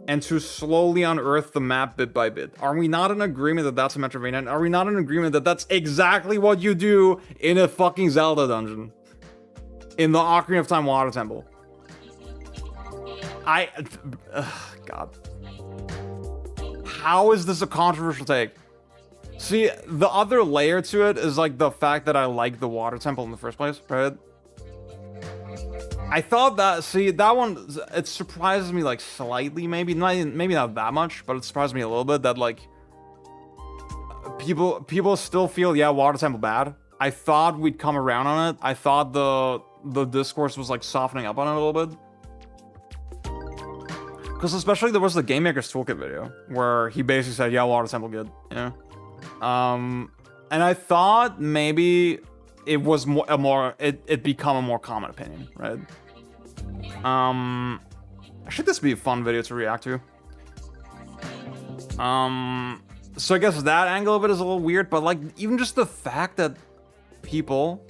and to slowly unearth the map bit by bit? Are we not in agreement that that's a Metroidvania? And are we not in agreement that that's exactly what you do in a fucking Zelda dungeon? In the Ocarina of Time Water Temple. God. How is this a controversial take? See, the other layer to it is like the fact that I like the Water Temple in the first place, right? I thought that, see, that one, it surprises me like slightly, maybe not that much, but it surprised me a little bit that like people still feel, yeah, Water Temple bad. I thought we'd come around on it. I thought the discourse was like softening up on it a little bit. Because especially there was the Game Maker's Toolkit video where he basically said, yeah, Water Temple good, yeah. And I thought maybe it was it become a more common opinion, right? Should this be a fun video to react to? So I guess that angle of it is a little weird, but like even just the fact that people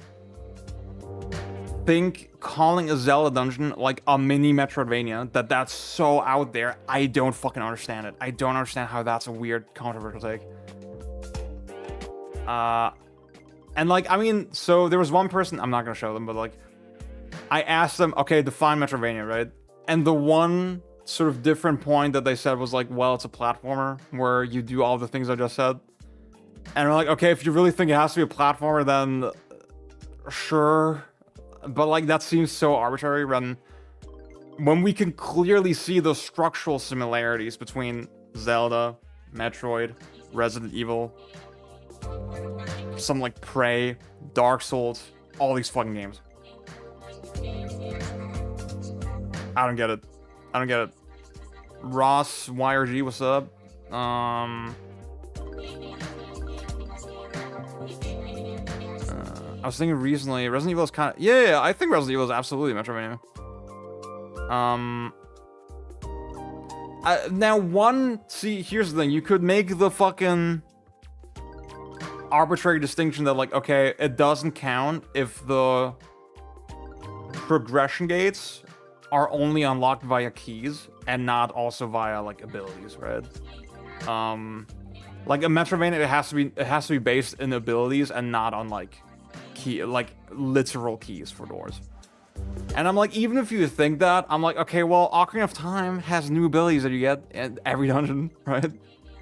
think calling a Zelda dungeon like a mini Metroidvania, that's so out there, I don't fucking understand it. I don't understand how that's a weird, controversial take. And like, I mean, so there was one person, I'm not gonna show them, but like, I asked them, okay, define Metroidvania, right? And the one sort of different point that they said was like, well, it's a platformer where you do all the things I just said. And we're like, okay, if you really think it has to be a platformer, then sure, but like that seems so arbitrary when we can clearly see the structural similarities between Zelda, Metroid, Resident Evil, some like Prey, Dark Souls, all these fucking games. I don't get it. I don't get it. Ross YRG, what's up? I was thinking recently, Resident Evil is kind of... Yeah, I think Resident Evil is absolutely Metroidvania. See, here's the thing. You could make the fucking arbitrary distinction that, like, okay, it doesn't count if the progression gates are only unlocked via keys and not also via, like, abilities, right? Like, a Metroidvania, it has to be based in abilities and not on, like, literal keys for doors. And I'm like, even if you think that, I'm like, okay, well, Ocarina of Time has new abilities that you get in every dungeon, right?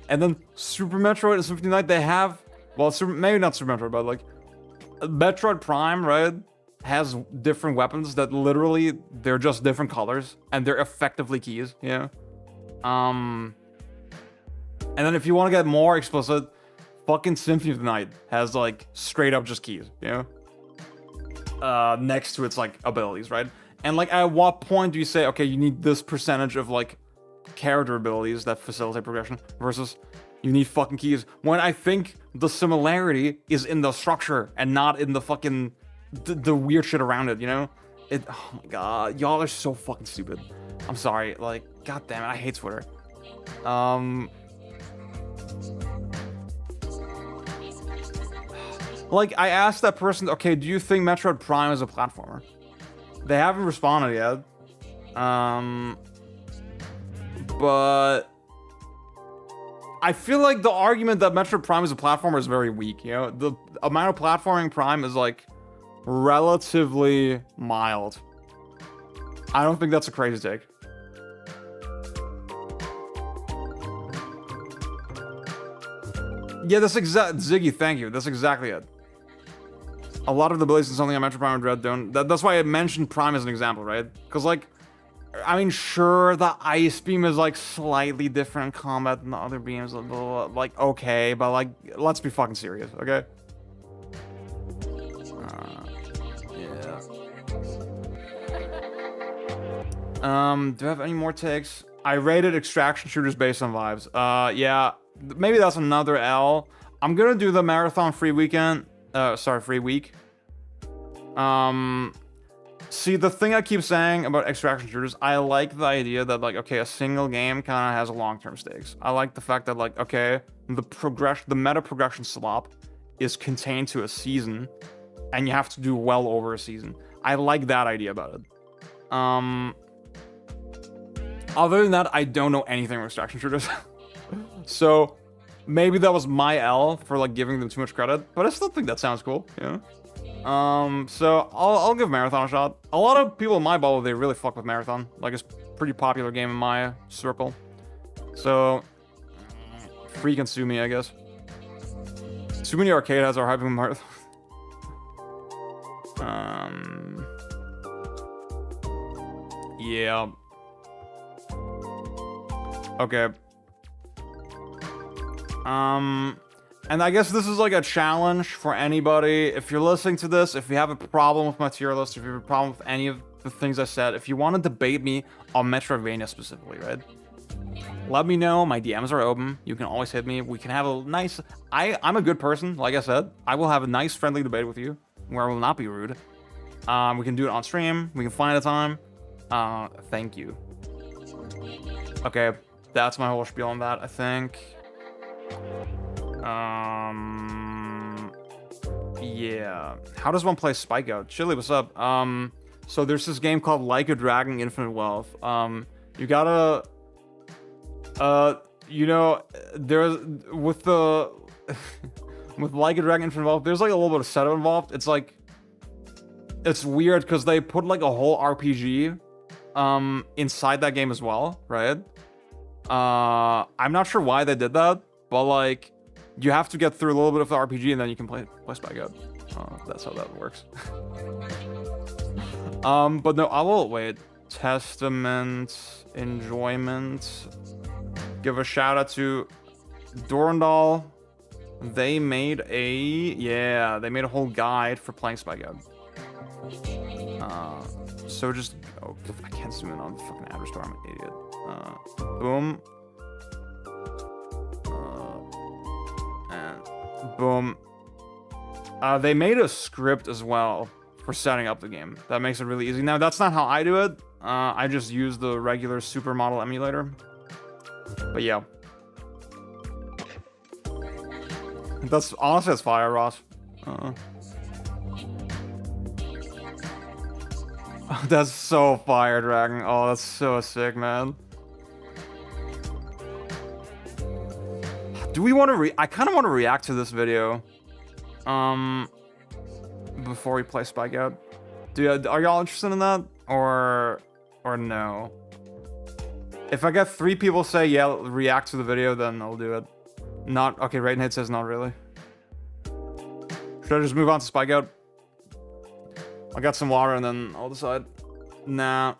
And then Super Metroid and Symphony Night, they have, well, maybe not Super Metroid, but like, Metroid Prime, right, has different weapons that literally, they're just different colors, and they're effectively keys, yeah? And then if you want to get more explicit, fucking Symphony of the Night has, like, straight up just keys, you know? Next to its, like, abilities, right? And, like, at what point do you say, okay, you need this percentage of, like, character abilities that facilitate progression versus you need fucking keys, when I think the similarity is in the structure and not in the fucking, the weird shit around it, you know? Oh my god, y'all are so fucking stupid. I'm sorry, like, god damn it, I hate Twitter. Like, I asked that person, okay, do you think Metroid Prime is a platformer? They haven't responded yet. But I feel like the argument that Metroid Prime is a platformer is very weak, you know? The amount of platforming Prime is, like, relatively mild. I don't think that's a crazy take. Yeah, that's Ziggy, thank you. That's exactly it. A lot of the abilities in something like Metroid Prime and Dread don't... That's why I mentioned Prime as an example, right? Because, like, I mean, sure, the Ice Beam is, like, slightly different in combat than the other beams. Like, okay, but, like, let's be fucking serious, okay? Yeah. Do I have any more takes? I rated extraction shooters based on vibes. Yeah, maybe that's another L. I'm gonna do the marathon free weekend. Free week. See, the thing I keep saying about extraction shooters, I like the idea that, like, okay, a single game kind of has long-term stakes. I like the fact that, like, okay, the meta progression slop is contained to a season, and you have to do well over a season. I like that idea about it. Other than that, I don't know anything about extraction shooters. So maybe that was my L for, like, giving them too much credit, but I still think that sounds cool, you know? So I'll give Marathon a shot. A lot of people in my bubble, they really fuck with Marathon. Like, it's a pretty popular game in my circle. So, freaking sue me, I guess. Too many arcade has our hyping Marathon. Yeah. Okay. And I guess this is like a challenge for anybody. If you're listening to this, if you have a problem with my tier list, if you have a problem with any of the things I said, if you want to debate me on Metroidvania specifically, right? Let me know. My DMs are open. You can always hit me. We can have a nice... I'm a good person, like I said. I will have a nice, friendly debate with you, where I will not be rude. We can do it on stream. We can find a time. Thank you. Okay, that's my whole spiel on that, I think. Yeah. How does one play Spikeout? Chili, what's up? So there's this game called Like a Dragon Infinite Wealth. You gotta... you know, there's... With the... with Like a Dragon Infinite Wealth, there's like a little bit of setup involved. It's like... It's weird because they put like a whole RPG inside that game as well, right? I'm not sure why they did that, but like... You have to get through a little bit of the RPG and then you can play Spikeout. That's how that works. But no, I will wait. Testament, enjoyment. Give a shout out to Dorndal. They made they made a whole guide for playing Spikeout. So just, oh, I can't zoom in on the fucking address store, I'm an idiot. Boom. And boom. They made a script as well for setting up the game. That makes it really easy. Now, that's not how I do it. I just use the regular supermodel emulator. But yeah. That's honestly, that's fire, Ross. That's so fire, Dragon. Oh, that's so sick, man. Do we want to I kind of want to react to this video. Before we play Spikeout. Are y'all interested in that? Or no? If I get 3 people say, yeah, react to the video, then I'll do it. Not, okay, Raiden Hit says not really. Should I just move on to Spikeout? I'll get some water and then I'll decide. Nah.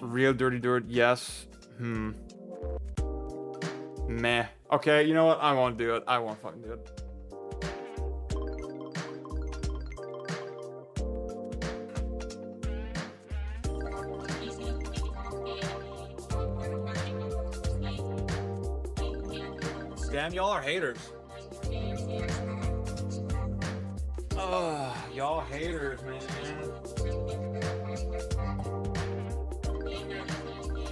Real Dirty Dirt, yes. Meh. Okay, you know what? I won't do it. I won't fucking do it. Damn, y'all are haters. Y'all haters, man.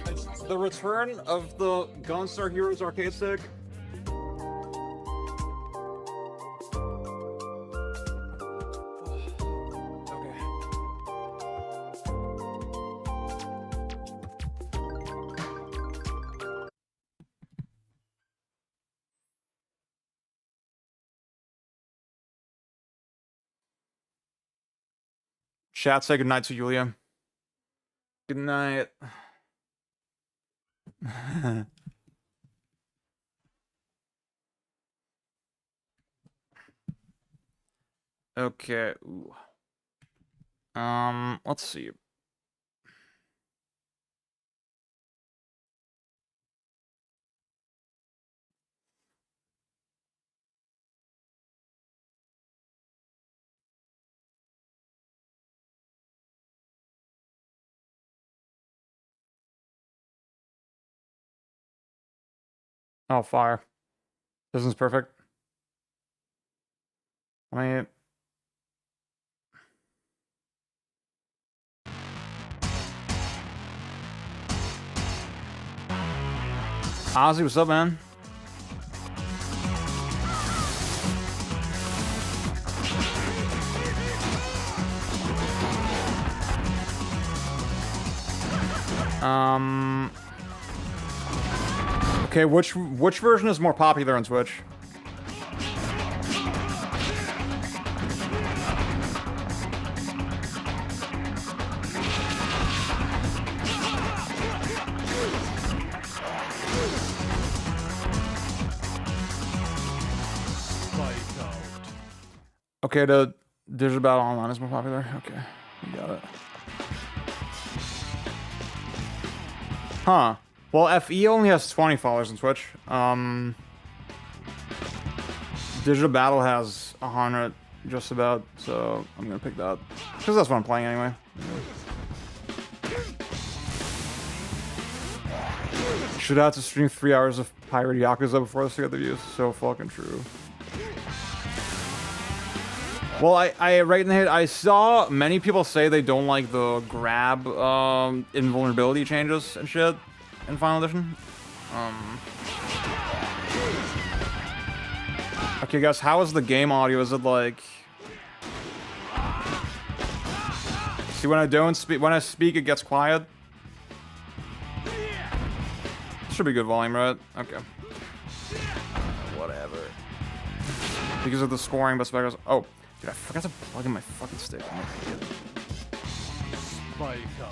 It's the return of the Gunstar Heroes arcade stick. Chat, say goodnight to Yulia. Good night. Okay. Ooh. Let's see. Oh, fire. This is perfect. I Ozzy, what's up, man? Okay, which version is more popular on Twitch? Okay, the Digital Battle Online is more popular. Okay, we got it. Huh. Well, FE only has 20 followers on Twitch. Digital Battle has 100, just about. So I'm gonna pick that because that's what I'm playing anyway. Should have to stream 3 hours of Pirate Yakuza before this to get the views. So fucking true. Well, I right in the head, I saw many people say they don't like the grab invulnerability changes and shit in Final Edition. Okay, guys, how is the game audio? Is it like? See, when I don't speak, when I speak, it gets quiet. Should be good volume, right? Okay. Whatever. Because of the scoring, but Spikeout. Oh. Dude, I forgot to plug in my fucking stick. Spikeout.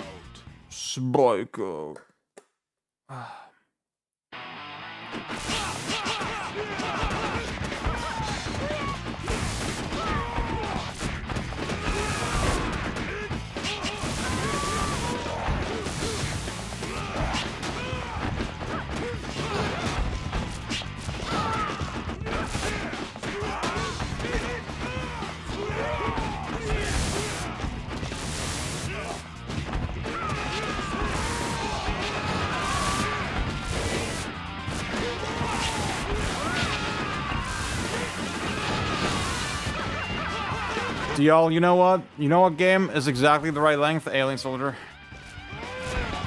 DL, you know what? You know what game is exactly the right length? Alien Soldier.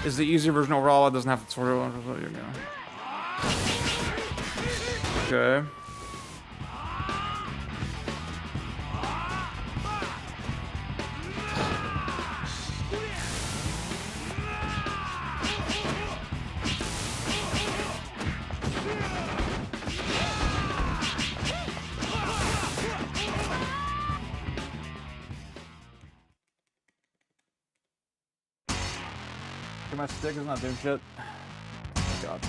Is the easier version overall. It doesn't have the tutorial. Okay. My stick is not doing shit. God.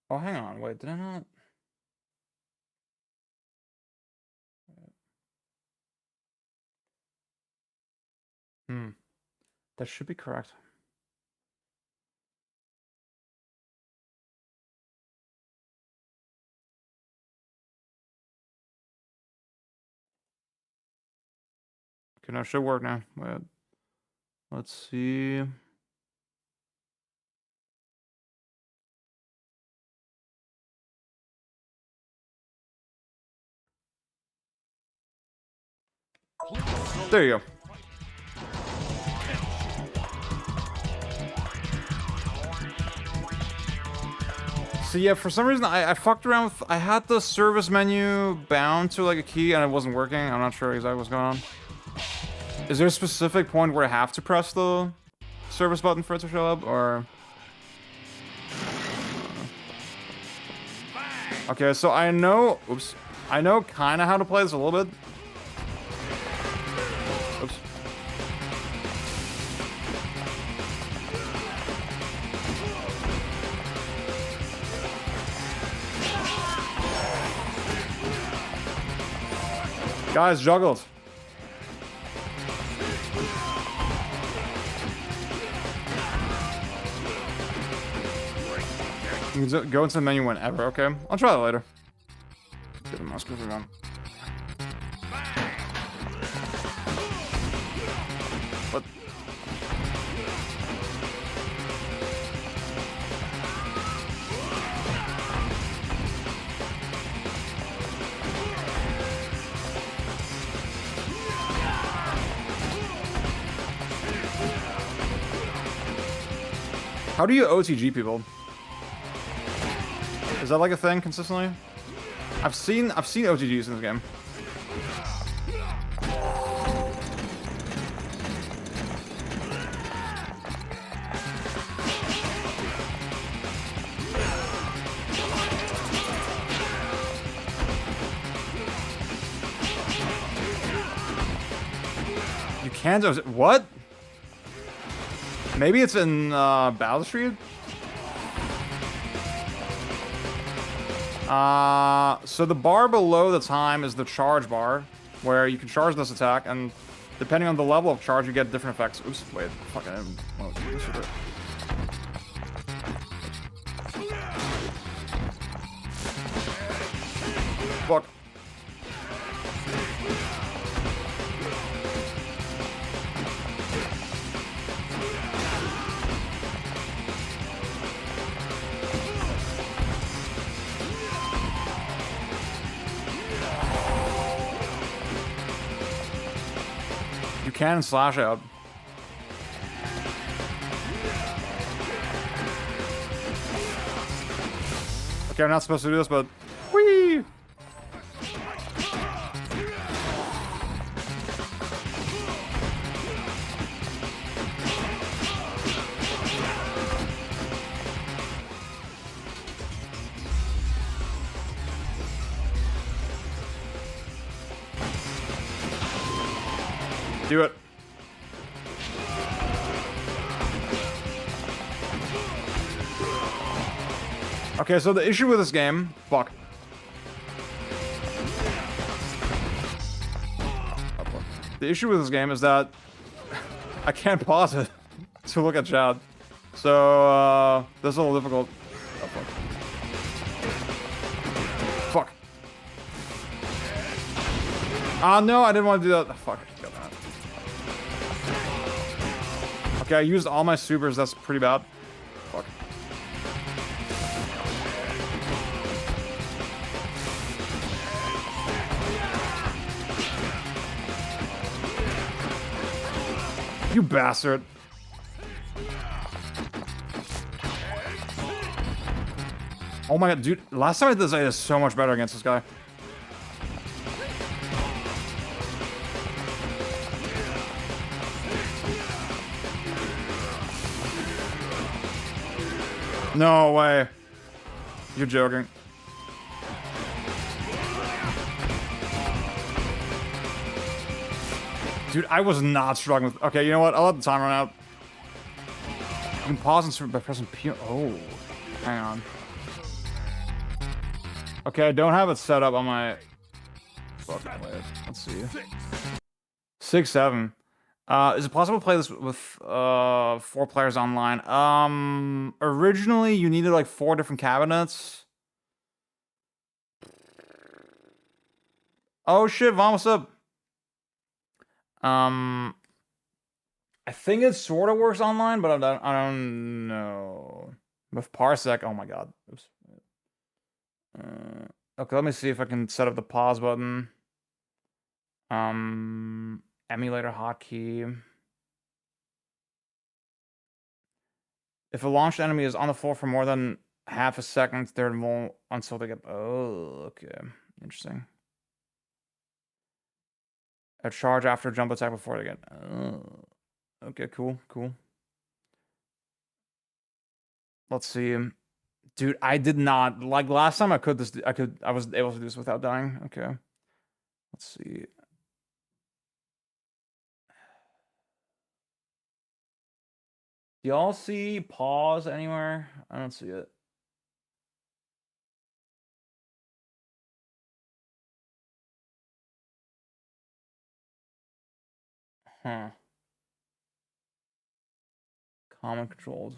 Oh, hang on. Wait, did I not? That should be correct. Okay, now it should work now. Wait. Let's see. There you go. So yeah, for some reason I fucked around with, I had the service menu bound to like a key and it wasn't working. I'm not sure exactly what's going on. Is there a specific point where I have to press the service button for it to show up, or? Okay, so I know, oops. I know kind of how to play this a little bit. Oops. Guys, juggled. You can go into the menu whenever, okay? I'll try that later. Get the mouse clicker down. What? How do you OTG people? Is that like a thing consistently? I've seen OTGs in this game. You can't what? Maybe it's in Battle Street? So the bar below the time is the charge bar, where you can charge this attack, and depending on the level of charge, you get different effects. Oops, wait, fuck, I didn't want to do this with it. Fuck. Can slash out. Okay, I'm not supposed to do this, but whee! Do it. Okay, so the issue with this game, fuck. The issue with this game is that I can't pause it to look at chat. So, this is a little difficult. Oh, fuck. Fuck. Ah, no, I didn't want to do that. Oh, fuck. Got that. Okay, I used all my supers. That's pretty bad. Fuck. You bastard. Oh my god, dude. Last time I did this, I did so much better against this guy. No way. You're joking. Dude, I was not struggling with... Okay, you know what? I'll let the time run out. You can pause and by pressing P... Oh. Hang on. Okay, I don't have it set up on my... Fucking wait. Let's see. 6-7. Is it possible to play this with 4 players online? Originally you needed like 4 different cabinets. Oh shit, Vaughn, what's up? I think it sort of works online, but I don't know. With Parsec, oh my god. Oops. Okay, let me see if I can set up the pause button. Emulator hotkey. If a launched enemy is on the floor for more than half a second, they're more until they get... Oh, okay. Interesting. A charge after a jump attack before they get... Oh. Okay, cool, cool. Let's see. Dude, I did not... Like, last time I was able to do this without dying. Okay. Let's see. Do y'all see pause anywhere? I don't see it. Huh. Common controls.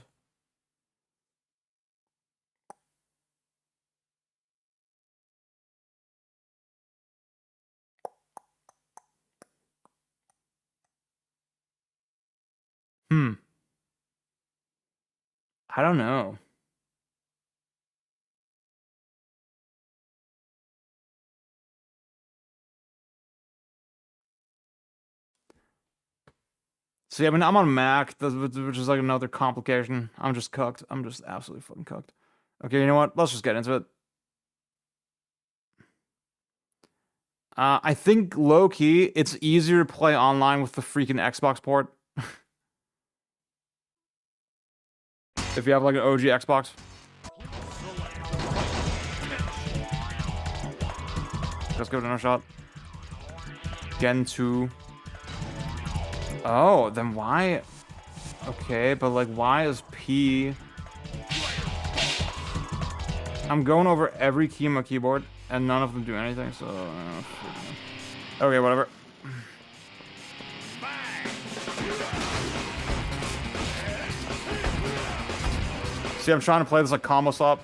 I don't know. See, I mean, I'm on Mac, which is like another complication. I'm just cooked. I'm just absolutely fucking cooked. Okay, you know what? Let's just get into it. I think low-key, it's easier to play online with the freaking Xbox port. If you have like an OG Xbox. Let's go to another shot. Gen 2. Oh, then why? Okay, but like, why is P? I'm going over every key on my keyboard, and none of them do anything, so... okay, whatever. See, I'm trying to play this like combo swap.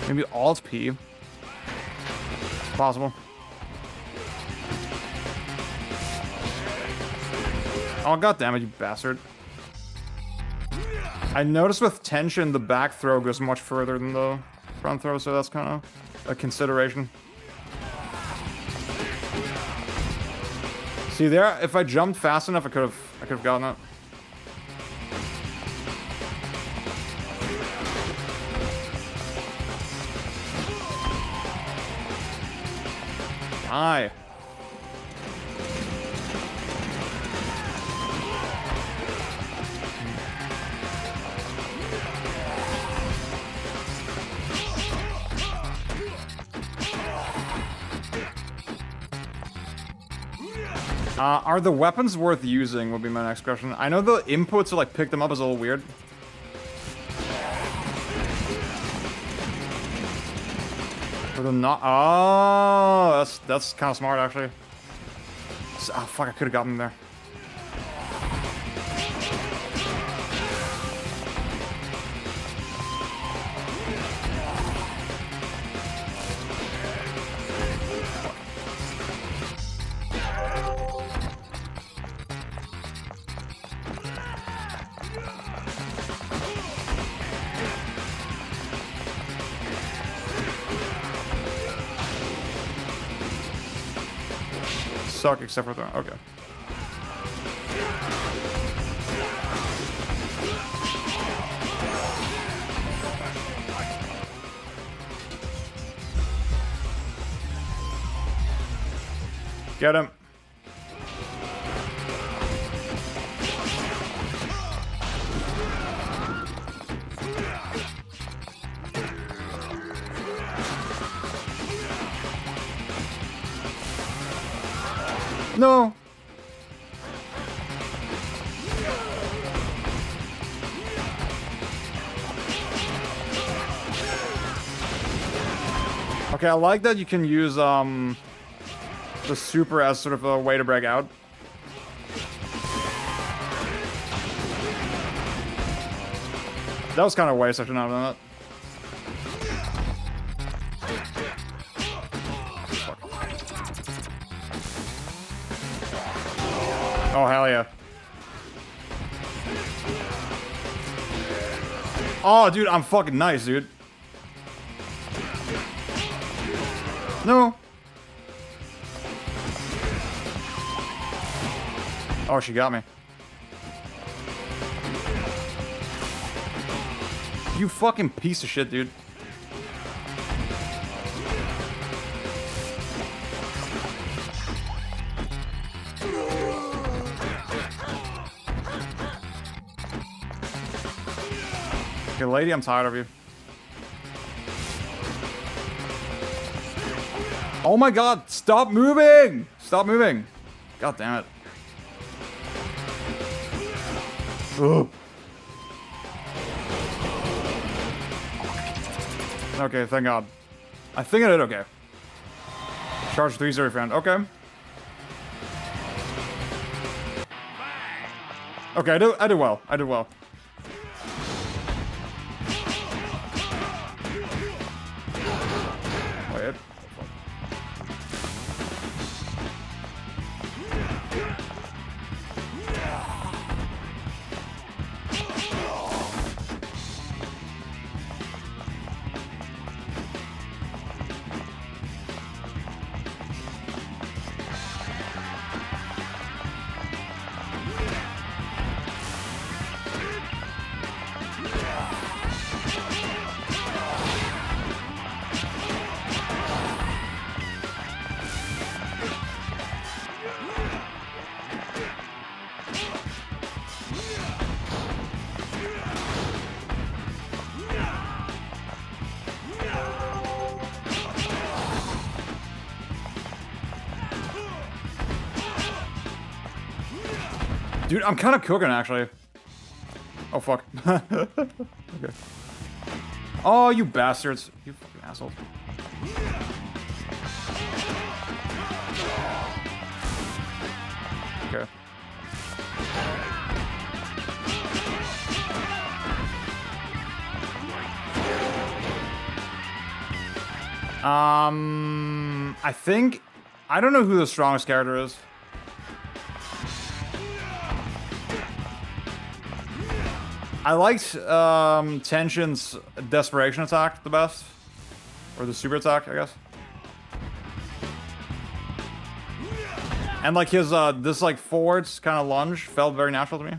Maybe Alt P. It's possible. Oh, goddammit, you bastard. I noticed with tension, the back throw goes much further than the front throw, so that's kind of a consideration. See there, if I jumped fast enough, I could have gotten it. Die. Are the weapons worth using would be my next question. I know the input to like pick them up is a little weird. For the not. Oh, that's kind of smart actually. Oh fuck! I could have gotten him there. Suck except for the okay. Get him. No. Okay, I like that you can use the super as sort of a way to break out. That was kind of a waste. I should not have done that. Oh, hell yeah. Oh, dude, I'm fucking nice, dude. No. Oh, she got me. You fucking piece of shit, dude. Okay, lady, I'm tired of you. Oh my god, stop moving! Stop moving! God damn it. Ugh. Okay, thank god. I think I did okay. Charge 3-0 friend. Okay. Okay, I did well. I did well. Wait. Dude, I'm kind of cooking, actually. Oh, fuck. Okay. Oh, you bastards. You fucking assholes. Okay. I think... I don't know who the strongest character is. I liked Tenshin's desperation attack the best. Or the super attack, I guess. And like his, this like forwards kind of lunge felt very natural to me.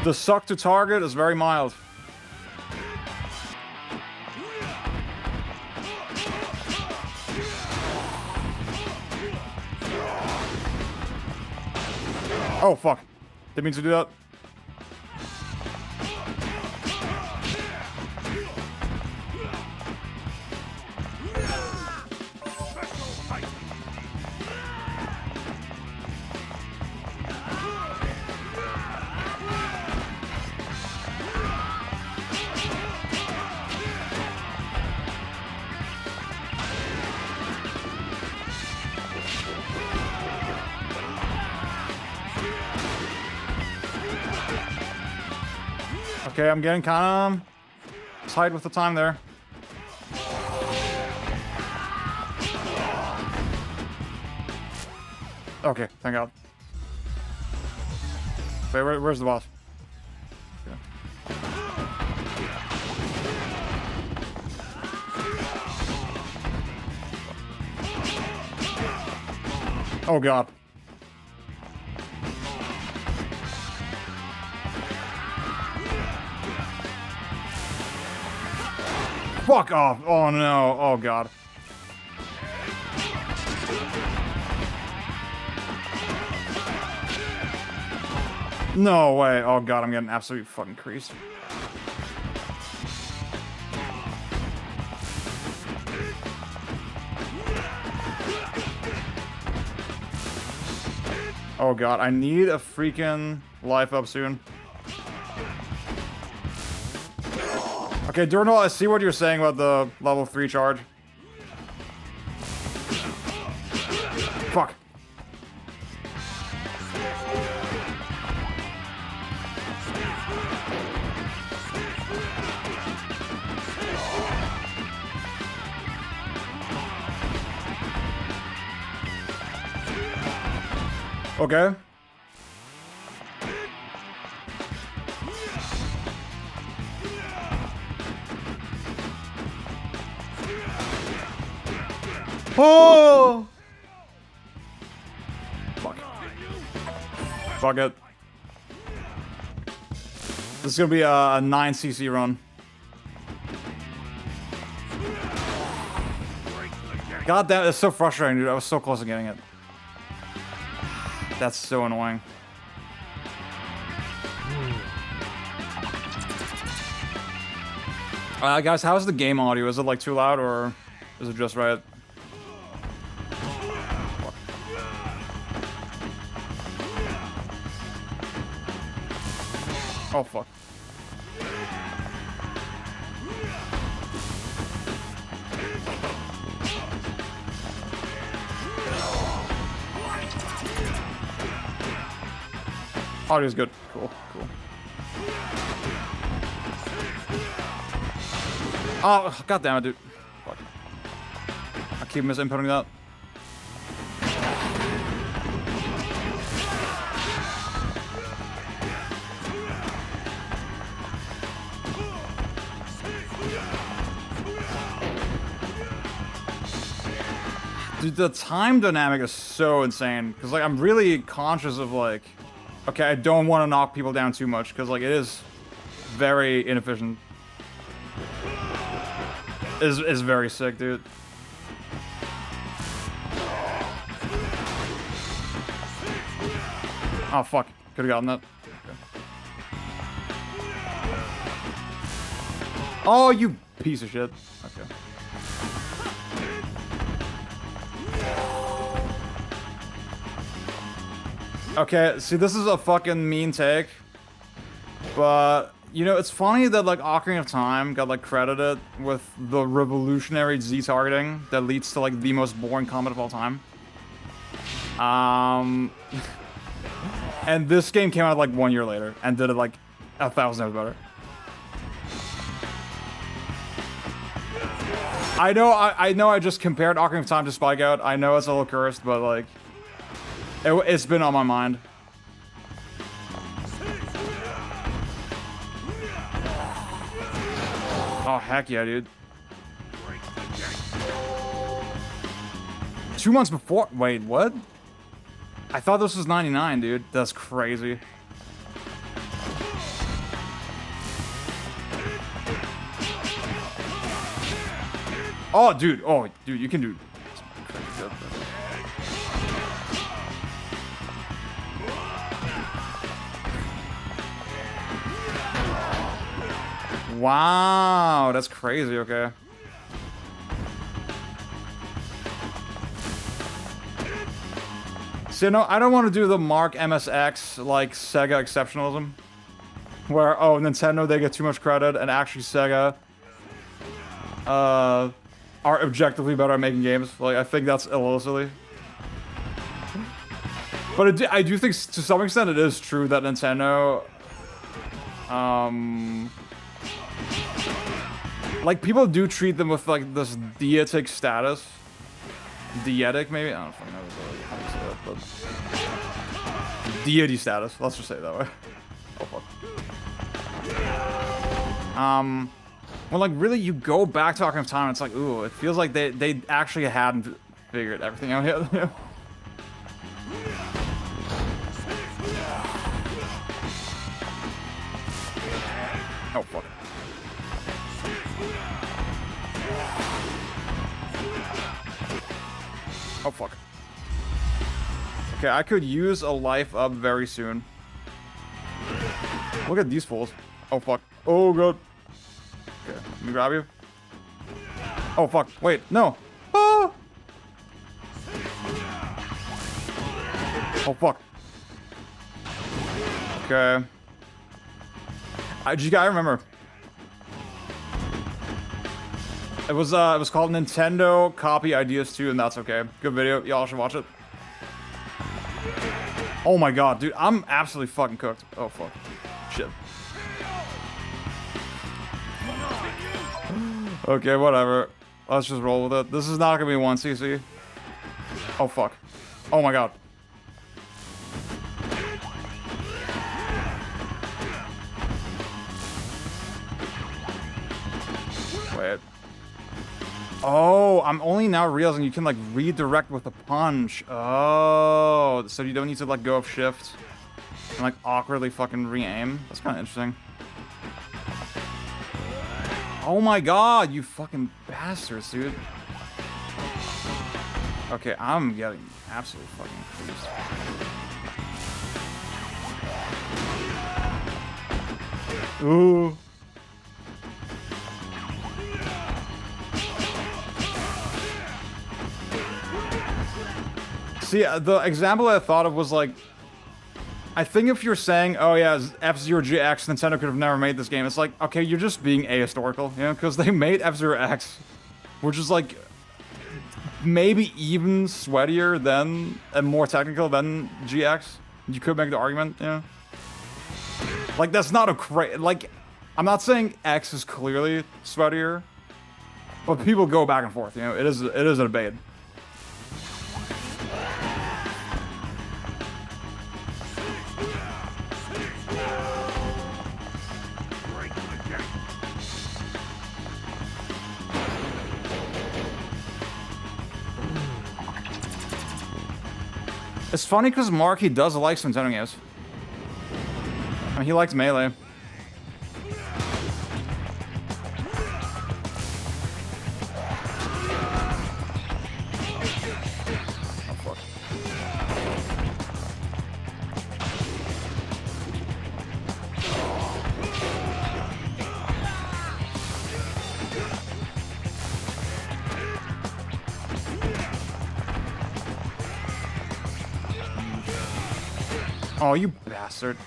The suck to target is very mild. Oh, fuck. Didn't mean to do that. Okay, I'm getting kind of tight with the time there. Okay, thank God. Wait, where's the boss? Okay. Oh God. Fuck off. Oh no. Oh God. No way. Oh God, I'm getting absolutely fucking creased. Oh God, I need a freaking life up soon. Okay, Durnal, I see what you're saying about the level 3 charge. Fuck. Okay. Oh! Fuck. Fuck it. This is gonna be a 9cc run. God damn, it's so frustrating, dude. I was so close to getting it. That's so annoying. Guys, how's the game audio? Is it like too loud or is it just right? Oh fuck. Audio's good. Cool, cool. Oh, god damn it, dude. Fuck. I keep misinputting that. Dude, the time dynamic is so insane. Because, like, I'm really conscious of, like... Okay, I don't want to knock people down too much, because, like, it is very inefficient. Is very sick, dude. Oh, fuck. Could've gotten that. Okay. Oh, you piece of shit. Okay. Okay, see, this is a fucking mean take. But, you know, it's funny that, like, Ocarina of Time got, like, credited with the revolutionary Z targeting that leads to, like, the most boring combat of all time. And this game came out, like, 1 year later and did it, like, 1,000 times better. I know I just compared Ocarina of Time to Spikeout. I know it's a little cursed, but, like... It's been on my mind. Oh, heck yeah, dude. 2 months before? Wait, what? I thought this was 99, dude. That's crazy. Oh, dude. Oh, dude, you can do... Wow, that's crazy, okay. So, no, I don't want to do the Mark MSX, like, Sega exceptionalism. Where, oh, Nintendo, they get too much credit, and actually Sega are objectively better at making games. Like, I think that's a little silly. But I do think to some extent it is true that Nintendo, like people do treat them with like this dietic status. Dietic, maybe? I don't fucking know how to say that, but deity status. Let's just say it that way. Oh fuck. Well, like really, you go back to Ocarina of Time, and it's like, ooh, it feels like they actually hadn't figured everything out yet. Oh fuck. Oh fuck. Okay, I could use a life up very soon. Look at these fools. Oh fuck. Oh god. Okay, let me grab you. Oh fuck. Wait, no. Ah! Oh fuck. Okay. I just gotta remember. It was called Nintendo Copy Ideas 2, and that's okay. Good video. Y'all should watch it. Oh my god, dude. I'm absolutely fucking cooked. Oh fuck. Shit. Okay, whatever. Let's just roll with it. This is not gonna be 1cc. Oh fuck. Oh my god. Wait. Oh, I'm only now realizing you can like redirect with a punch. Oh, so you don't need to let go of shift and like awkwardly fucking re-aim. That's kind of interesting. Oh my god, you fucking bastards, dude. Okay, I'm getting absolutely fucking confused. Ooh. See, the example I thought of was like, I think if you're saying, oh yeah, F-Zero GX, Nintendo could have never made this game, it's like, okay, you're just being ahistorical, you know, because they made F-Zero X, which is like, maybe even sweatier than, and more technical than GX. You could make the argument, you know. Like, that's not a like, I'm not saying X is clearly sweatier, but people go back and forth, you know, it is a debate. It's funny because Mark, he does like some Nintendo games. I mean, he likes Melee. Oh, fuck. Oh, you bastard.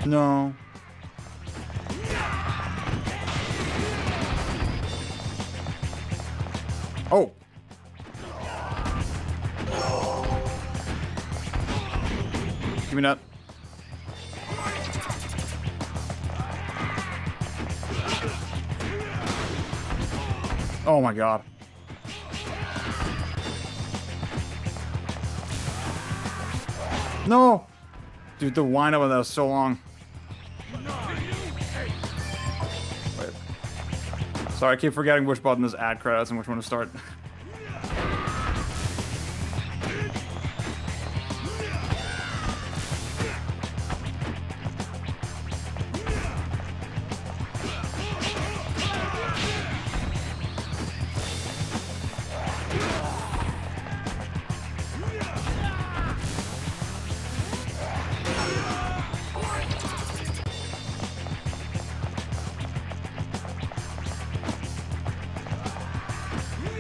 No. Oh. Give me that. Oh my god. No! Dude, the wind-up of that was so long. Wait. Sorry, I keep forgetting which button is add credits and which one to start.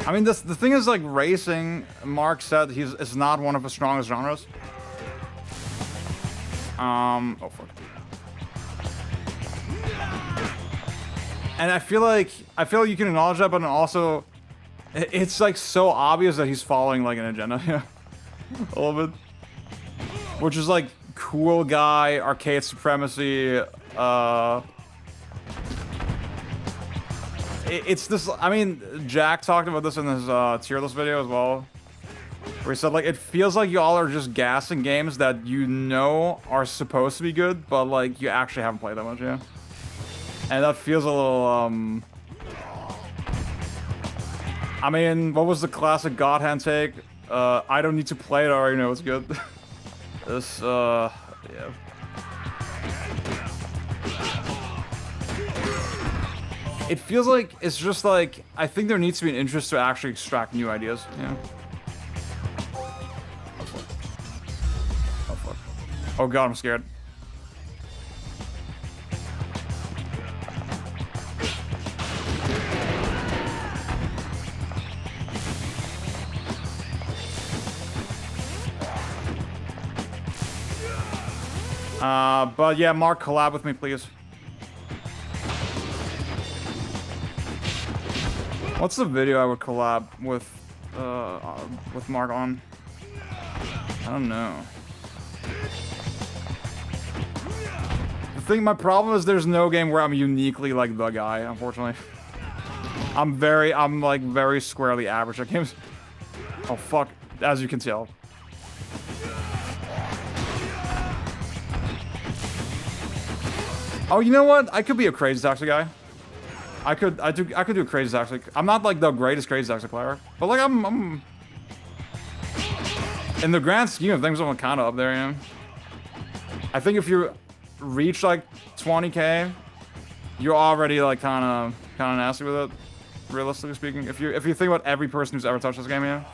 I mean, the thing is, like, racing, Mark said it's not one of the strongest genres. Oh, fuck. And I feel like you can acknowledge that, but also, It's like so obvious that he's following like an agenda. Yeah, a little bit. Which is like cool guy, arcade supremacy. It's this. I mean, Jack talked about this in his tier list video as well, where he said like it feels like y'all are just gassing games that you know are supposed to be good, but like you actually haven't played that much, yeah. And that feels a little I mean, what was the classic God Hand take? I don't need to play it, I already know it's good. This, yeah. It feels like it's just like, I think there needs to be an interest to actually extract new ideas, yeah. Oh, fuck. Oh god, I'm scared. But yeah, Mark, collab with me, please. What's the video I would collab with Mark on? I don't know. The thing, my problem is there's no game where I'm uniquely like the guy, unfortunately. I'm like very squarely average at games. Oh fuck, as you can tell. Oh, you know what? I could be a crazy toxic guy. I could do a crazy toxic. I'm not like the greatest crazy toxic player, but like I'm in the grand scheme of things, I'm kind of up there, you know? I think if you reach like 20k, you're already like kind of nasty with it, realistically speaking. If you think about every person who's ever touched this game, yeah.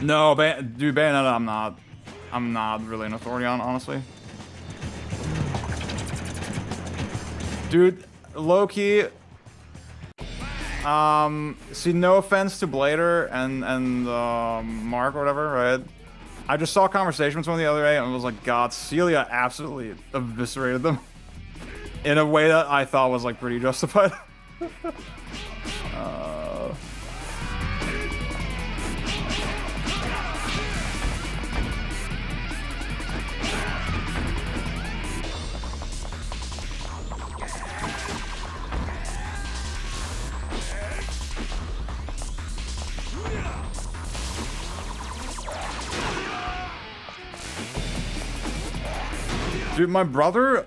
No, dude, Bayonetta, I'm not really an authority on, honestly. Dude, low-key, see, no offense to Blader and Mark or whatever, right? I just saw a conversation with someone the other day and was like, God, Celia absolutely eviscerated them in a way that I thought was like pretty justified. Dude, my brother,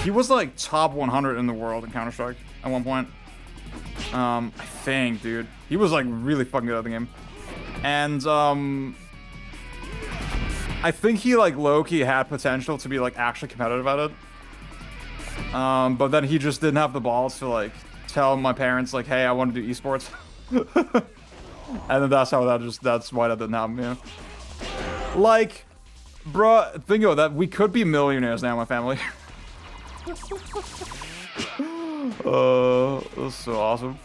he was like top 100 in the world in Counter-Strike at one point. I think, dude. He was like really fucking good at the game. And I think he like low-key had potential to be like actually competitive at it. But then he just didn't have the balls to like tell my parents like, hey, I want to do esports. And then that's why that didn't happen, yeah. Like, bruh, think about that. We could be millionaires now, my family. That's so awesome.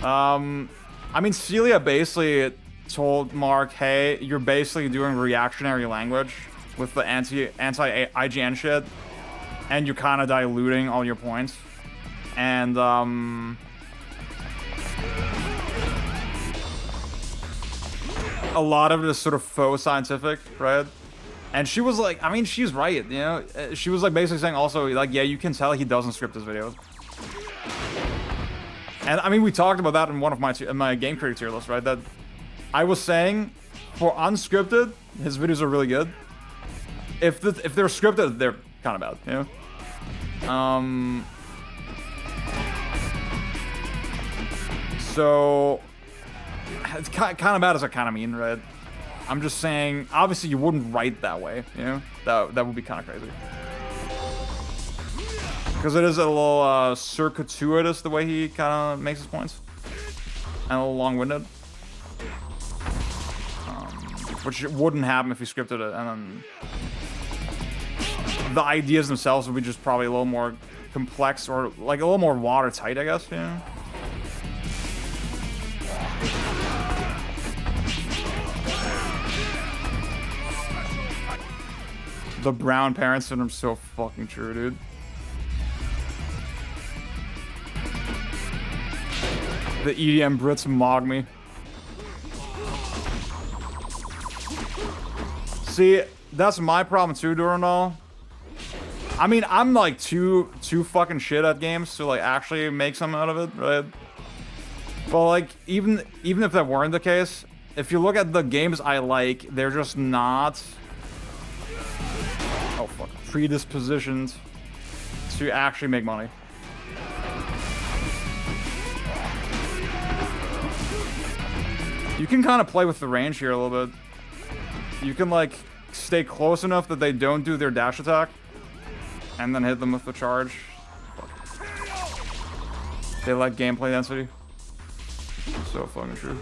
I mean, Celia basically told Mark, hey, you're basically doing reactionary language with the anti-IGN shit, and you're kind of diluting all your points. And, a lot of it is sort of faux scientific, right? And she was like, I mean, she's right, you know? She was like basically saying also, like, yeah, you can tell he doesn't script his videos. And I mean, we talked about that in one of my game critic tier list, right? That I was saying, for unscripted, his videos are really good. If they're scripted, they're kind of bad, you know? So it's kind of bad as I kind of mean, right? I'm just saying, obviously you wouldn't write that way, you know? That would be kind of crazy. Because it is a little circuitous the way he kind of makes his points. And a little long-winded. Which wouldn't happen if he scripted it, and then the ideas themselves would be just probably a little more complex, or like a little more watertight, I guess, you know? The brown parent syndrome's so fucking true, dude. The EDM Brits mog me. See, that's my problem too, Durandal. I mean, I'm like too fucking shit at games to like actually make something out of it, right? But like, even if that weren't the case, if you look at the games I like, they're just not, oh fuck, predispositioned to actually make money. You can kind of play with the range here a little bit. You can like stay close enough that they don't do their dash attack, and then hit them with the charge. They like gameplay density. So fucking true.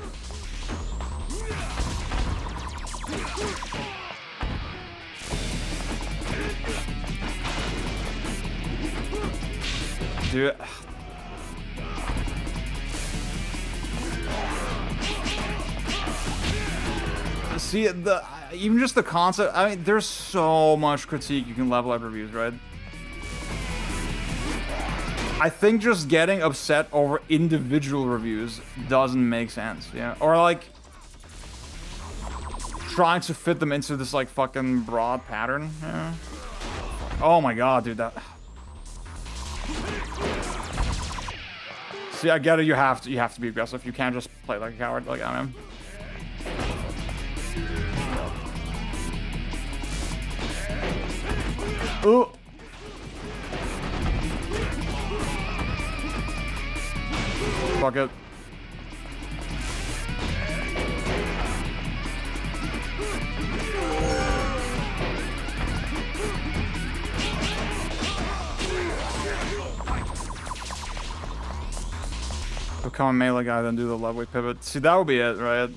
Dude. See, even just the concept, I mean, there's so much critique you can level up reviews, right? I think just getting upset over individual reviews doesn't make sense, yeah? Or like, trying to fit them into this like fucking broad pattern, yeah? Oh my god, dude, that... See, I get it, you have to be aggressive. You can't just play like a coward like I am. Ooh. Fuck it. Become a melee guy, then do the love weight pivot. See, that would be it, right?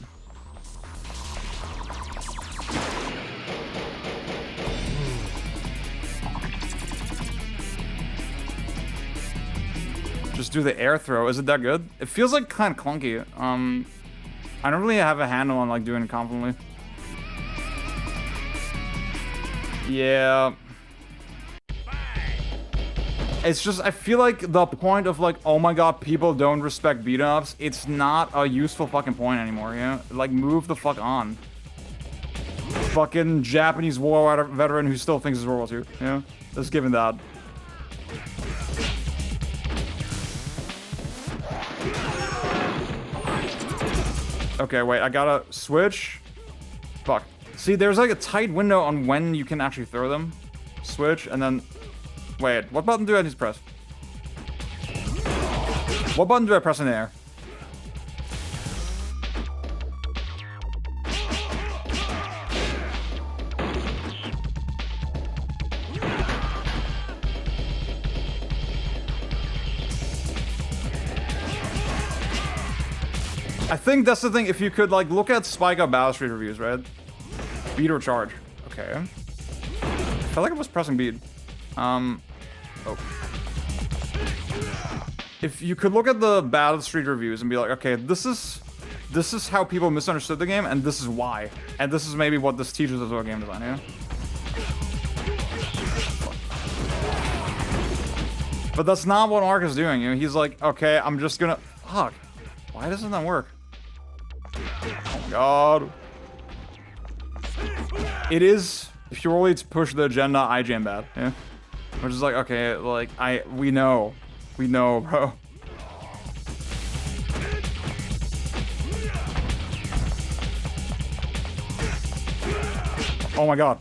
Just do the air throw. Is it that good? It feels like kind of clunky. I don't really have a handle on like doing it confidently. Yeah. It's just, I feel like the point of like, oh my god, people don't respect beat-ups, it's not a useful fucking point anymore, you know? Like, move the fuck on. Fucking Japanese war veteran who still thinks it's World War II, you know? Just given that. Okay, wait, I gotta switch. Fuck. See, there's like a tight window on when you can actually throw them. Switch, and then... Wait, what button do I need to press? What button do I press in the air? I think that's the thing, if you could like look at Spikeout Battle Street reviews, right? Beat or charge. Okay. I felt like I was pressing beat. Oh. If you could look at the Battle Street reviews and be like, okay, this is how people misunderstood the game, and this is why. And this is maybe what this teaches us about game design, yeah? But that's not what Mark is doing, you know? He's like, okay, I'm just gonna... Fuck. Why doesn't that work? Oh my god. It is purely to push the agenda I jam bad, yeah? Which is like, okay, like, we know, bro. Oh my god.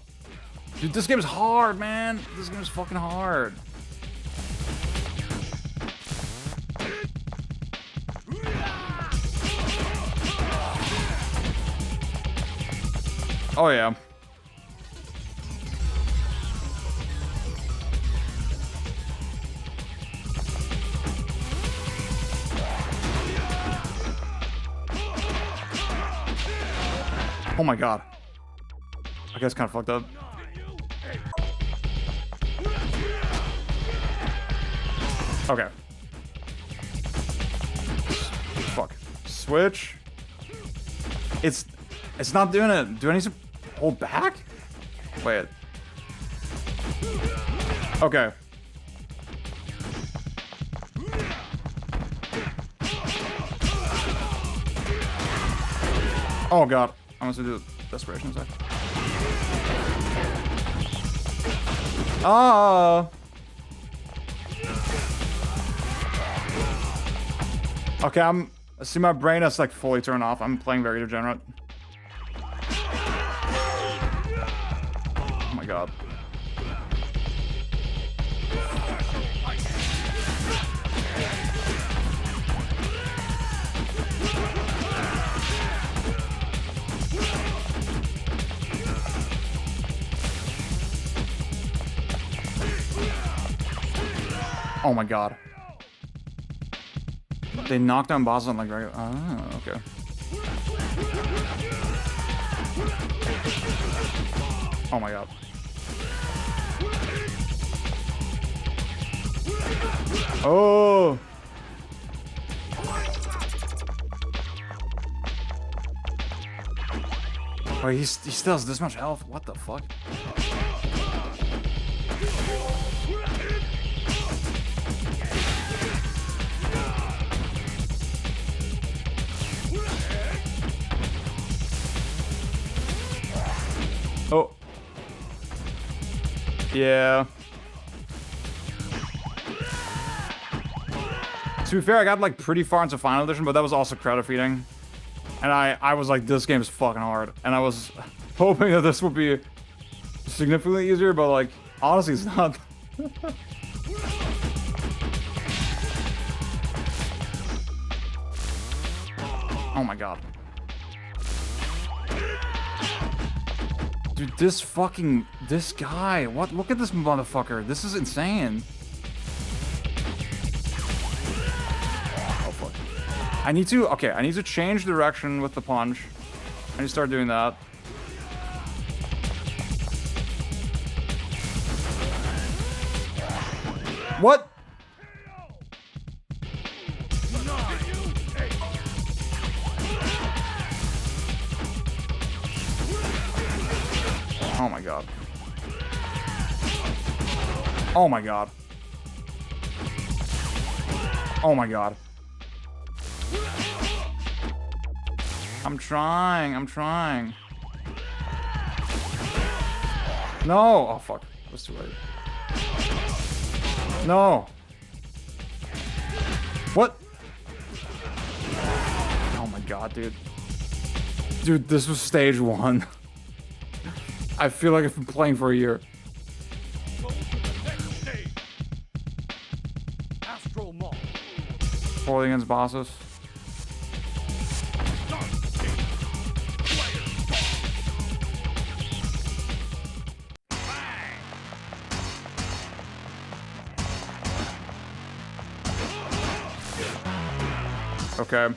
Dude, this game is hard, man. This game is fucking hard. Oh yeah. Oh my god. I guess kind of fucked up. Okay. Fuck. Switch. It's not doing it. Do I need to hold back? Wait. Okay. Oh god. I must do desperation attack. Ah. Okay, I see my brain is like fully turned off. I'm playing very degenerate. Oh my god. Oh my god. They knock down bosses on like regular. Oh, okay. Oh my god. Oh. Wait, he still has this much health? What the fuck? Oh. Yeah. To be fair, I got like pretty far into Final Edition, but that was also credit feeding. And I was like, this game is fucking hard. And I was hoping that this would be significantly easier, but like, honestly, it's not. Oh my god. Dude, this guy, what? Look at this motherfucker. This is insane. Oh, fuck. I need to change direction with the punch. I need to start doing that. What? Oh my god. Oh my god. Oh my god. I'm trying. No! Oh fuck. That was too late. No! What? Oh my god, dude. Dude, this was stage 1. I feel like I've been playing for a year. Holding against bosses. Okay.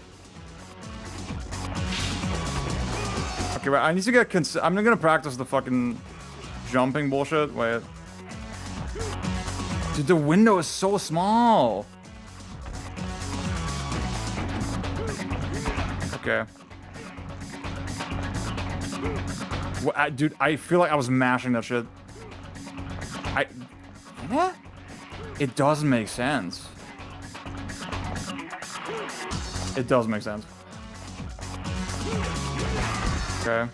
Okay, wait, I need to get I'm gonna practice the fucking jumping bullshit. Wait. Dude, the window is so small. Okay. What, dude, I feel like I was mashing that shit. What? It doesn't make sense. It does make sense. Okay.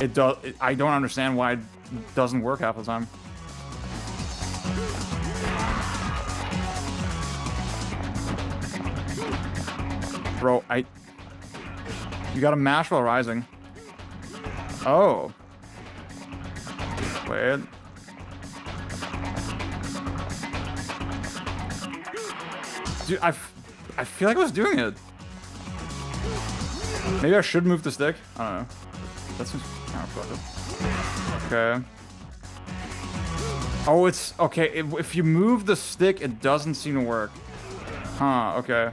It does. I don't understand why it doesn't work half the time. Bro, you gotta mash while rising. Oh. Wait. Dude, I feel like I was doing it. Maybe I should move the stick. I don't know. That seems counterproductive. Okay. Oh, it's okay. If you move the stick, it doesn't seem to work. Huh. Okay.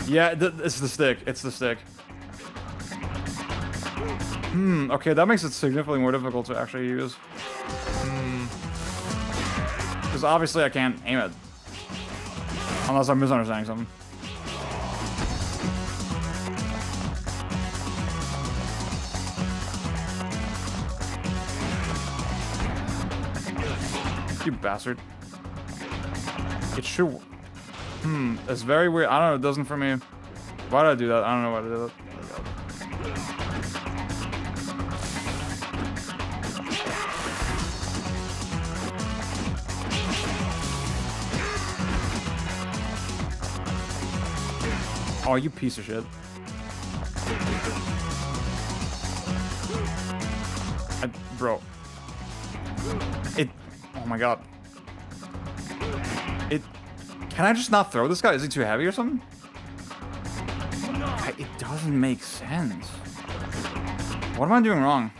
Yeah, it's the stick. It's the stick. Okay, that makes it significantly more difficult to actually use. Because obviously I can't aim it. Unless I'm misunderstanding something. You bastard. It should... It's very weird. I don't know, it doesn't for me. Why did I do that? I don't know why I did that. Oh, you piece of shit. Bro. Oh my god. Can I just not throw this guy? Is he too heavy or something? It doesn't make sense. What am I doing wrong?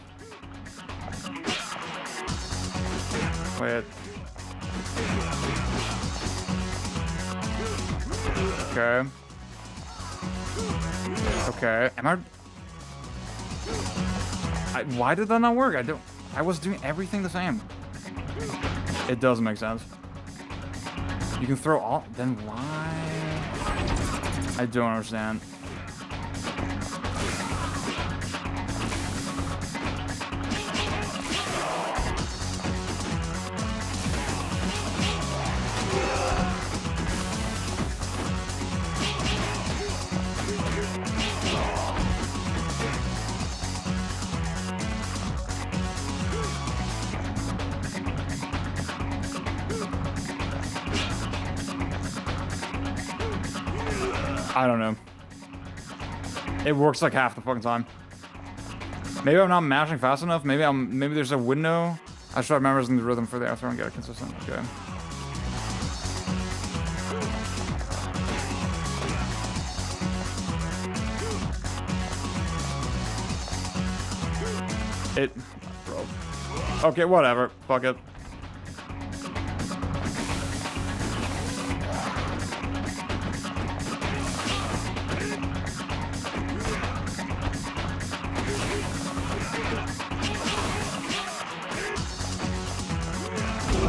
Wait. Okay. Okay. Why did that not work? I was doing everything the same. It doesn't make sense. You can throw all... Then why? I don't understand. I don't know. It works like half the fucking time. Maybe I'm not mashing fast enough. Maybe there's a window. I should remember the rhythm for the after and get it consistent. Okay. Bro. Okay, whatever. Fuck it.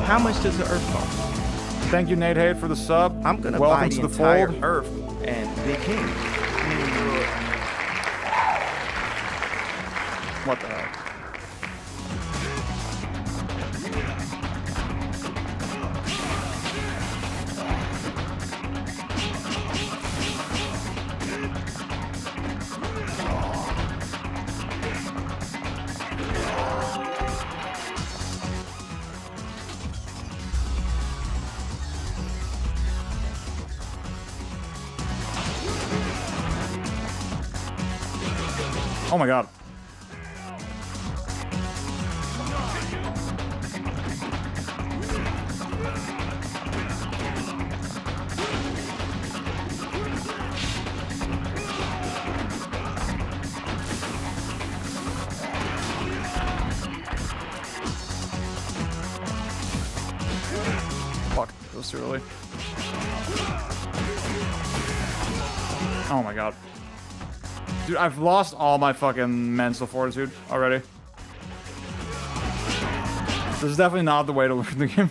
How much does the earth cost? Thank you, Nate Hate, for the sub. I'm gonna Welcome buy to the the entire fold. earth and be king. What the hell? Oh my god. Fuck, that was too early. Oh my god. Dude, I've lost all my fucking mental fortitude already. This is definitely not the way to learn the game.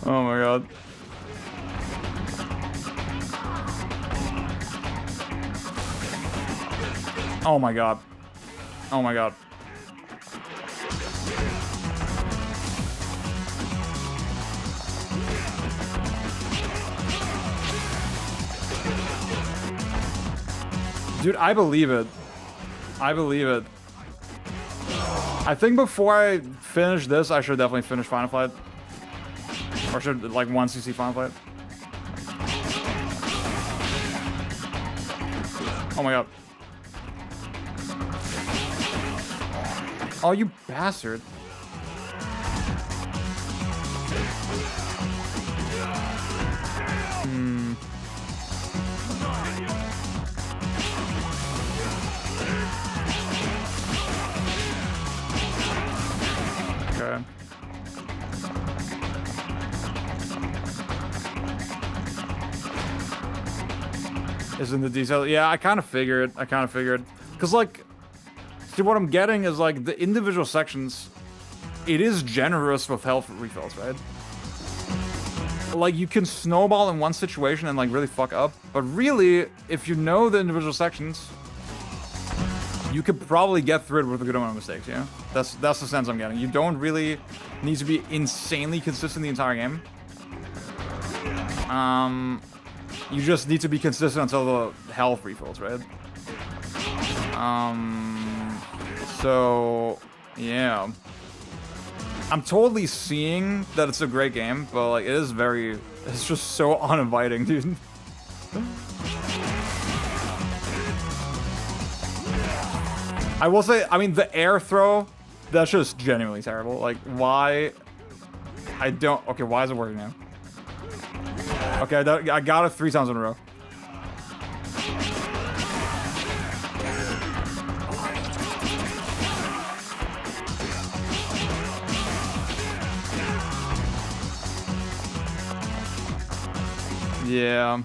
Oh my god. Oh my god. Oh my god. Dude, I believe it. I believe it. I think before I finish this, I should definitely finish Final Flight. Or should, like, 1cc Final Flight. Oh my god. Oh, you bastard. Okay. Is in the detail. Yeah, I kind of figured. Because, like, see, what I'm getting is, like, the individual sections, it is generous with health refills, right? Like, you can snowball in one situation and, like, really fuck up. But really, if you know the individual sections, you could probably get through it with a good amount of mistakes, yeah? That's the sense I'm getting. You don't really need to be insanely consistent the entire game. You just need to be consistent until the health refills, right? So, yeah. I'm totally seeing that it's a great game, but like, it's just so uninviting, dude. I will say, I mean, the air throw, that's just genuinely terrible. Like, why? Okay, why is it working now? Okay, I got it 3 times in a row. Yeah.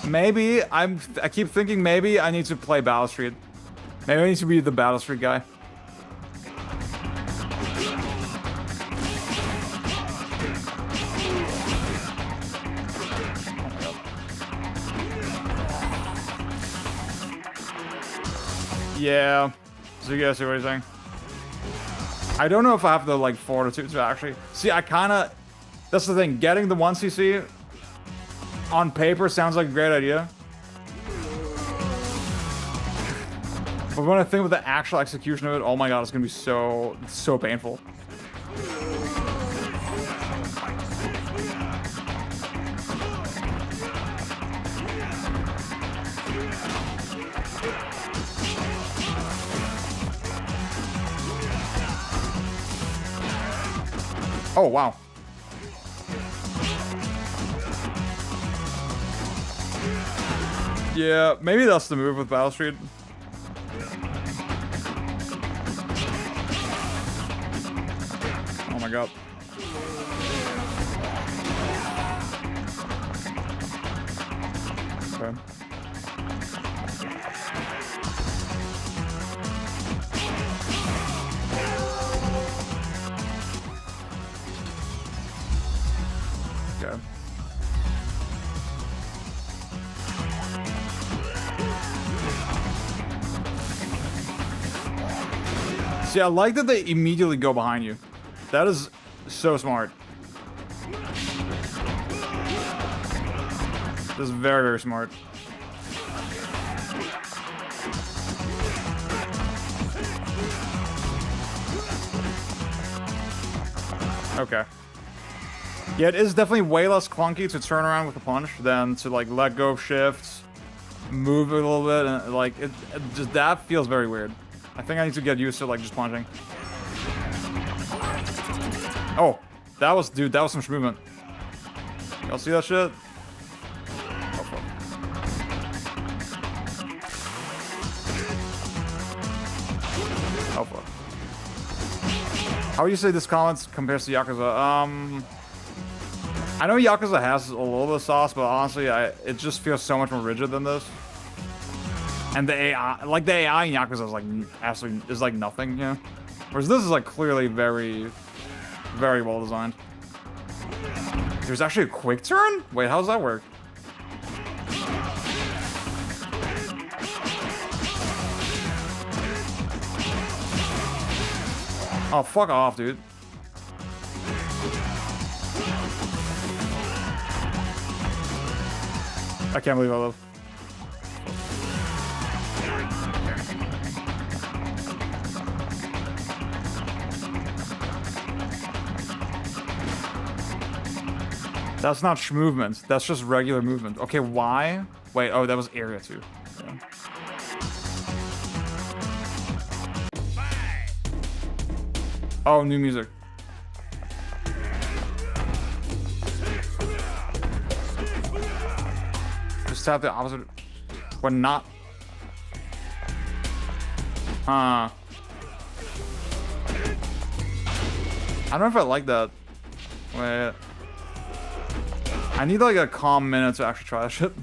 Maybe I keep thinking maybe I need to play Battle Street. Maybe I need to be the Battle Street guy. Yeah. So you guys see what he's saying? I don't know if I have the like fortitude to actually see. That's the thing. Getting the 1cc on paper sounds like a great idea, but when I think of the actual execution of it, oh my god, it's gonna be so painful. Oh, wow. Yeah, maybe that's the move with Battle Street. Oh my god. Okay. Okay. See, I like that they immediately go behind you. That is so smart. This is very, very smart. Okay. Yeah, it is definitely way less clunky to turn around with a punch than to like let go of shifts, move a little bit, and like it just that feels very weird. I think I need to get used to like just punching. Oh, that was some movement. Y'all see that shit? Oh, fuck. Oh, fuck. How would you say this comment compares to Yakuza? I know Yakuza has a little bit of sauce, but honestly, it just feels so much more rigid than this. And the AI, like the AI in Yakuza is like absolutely is like nothing, yeah. Whereas this is like clearly very, very well designed. There's actually a quick turn? Wait, how does that work? Oh, fuck off, dude. I can't believe I live. That's not movement. That's just regular movement. Okay, why? Wait, oh, that was area 2. Yeah. Oh, new music. Just tap the opposite. What, not? Huh. I don't know if I like that. Wait. I need like a calm minute to actually try that shit.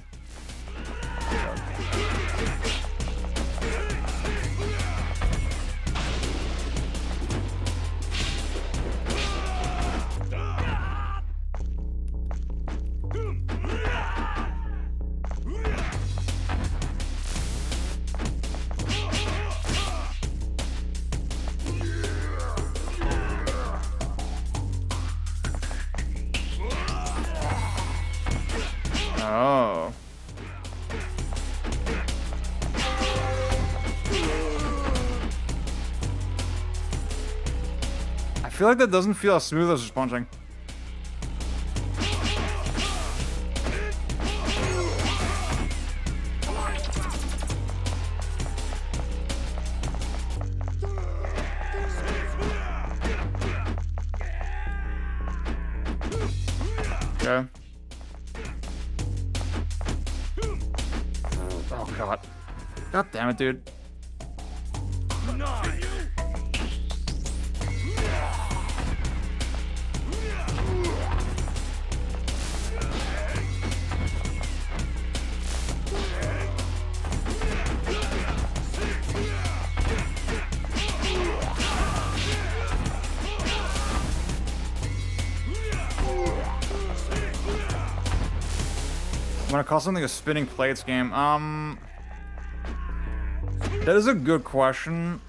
feel like that doesn't feel as smooth as just punching. Okay. Oh god. God damn it, dude. I'm gonna call something a spinning plates game. That is a good question.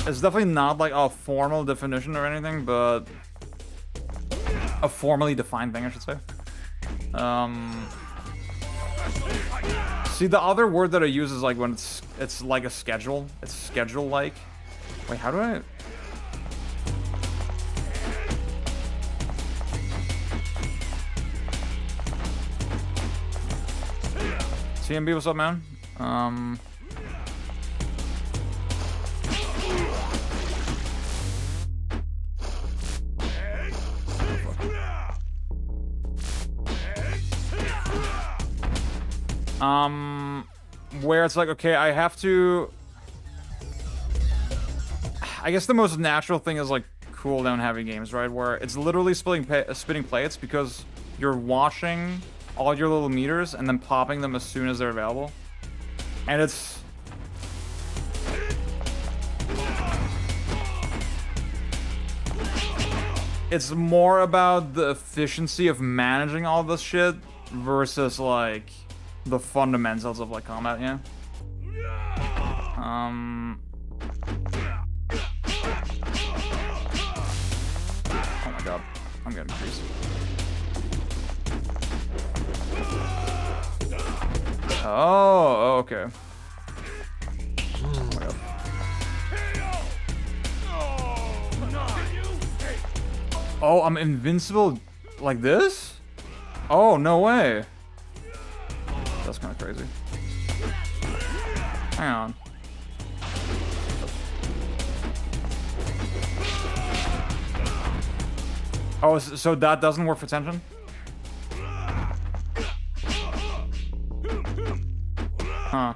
It's definitely not like a formal definition or anything, but a formally defined thing, I should say. See, the other word that I use is like when it's like a schedule. It's schedule-like. Wait, how do I? TMB, what's up, man? Where it's like, okay, I have to... I guess the most natural thing is like cooldown heavy games, right? Where it's literally spinning plates because you're watching all your little meters and then popping them as soon as they're available. And it's more about the efficiency of managing all this shit versus like the fundamentals of like combat, yeah. Oh my god, I'm getting crazy. Oh, okay. Oh my god. Oh, I'm invincible like this? Oh, no way. That's kind of crazy. Hang on. Oh, so that doesn't work for tension? Huh.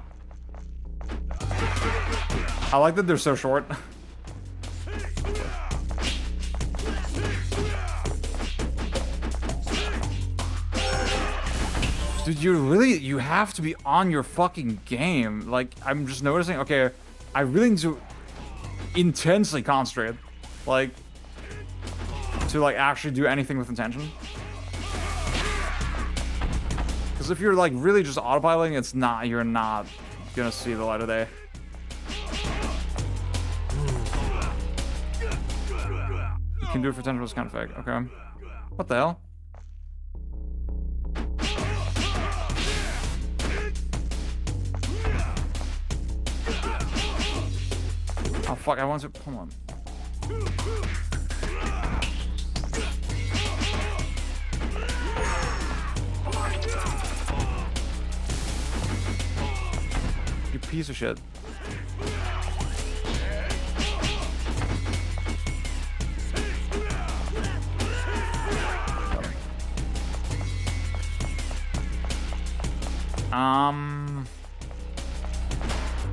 I like that they're so short. Dude, you have to be on your fucking game. Like, I'm just noticing, okay, I really need to intensely concentrate. Like, to like actually do anything with intention. Because if you're like really just autopiloting, you're not gonna see the light of day. You can do it for tension, it's kind of fake. Okay. What the hell? Oh fuck, I want to... Hold on. You piece of shit.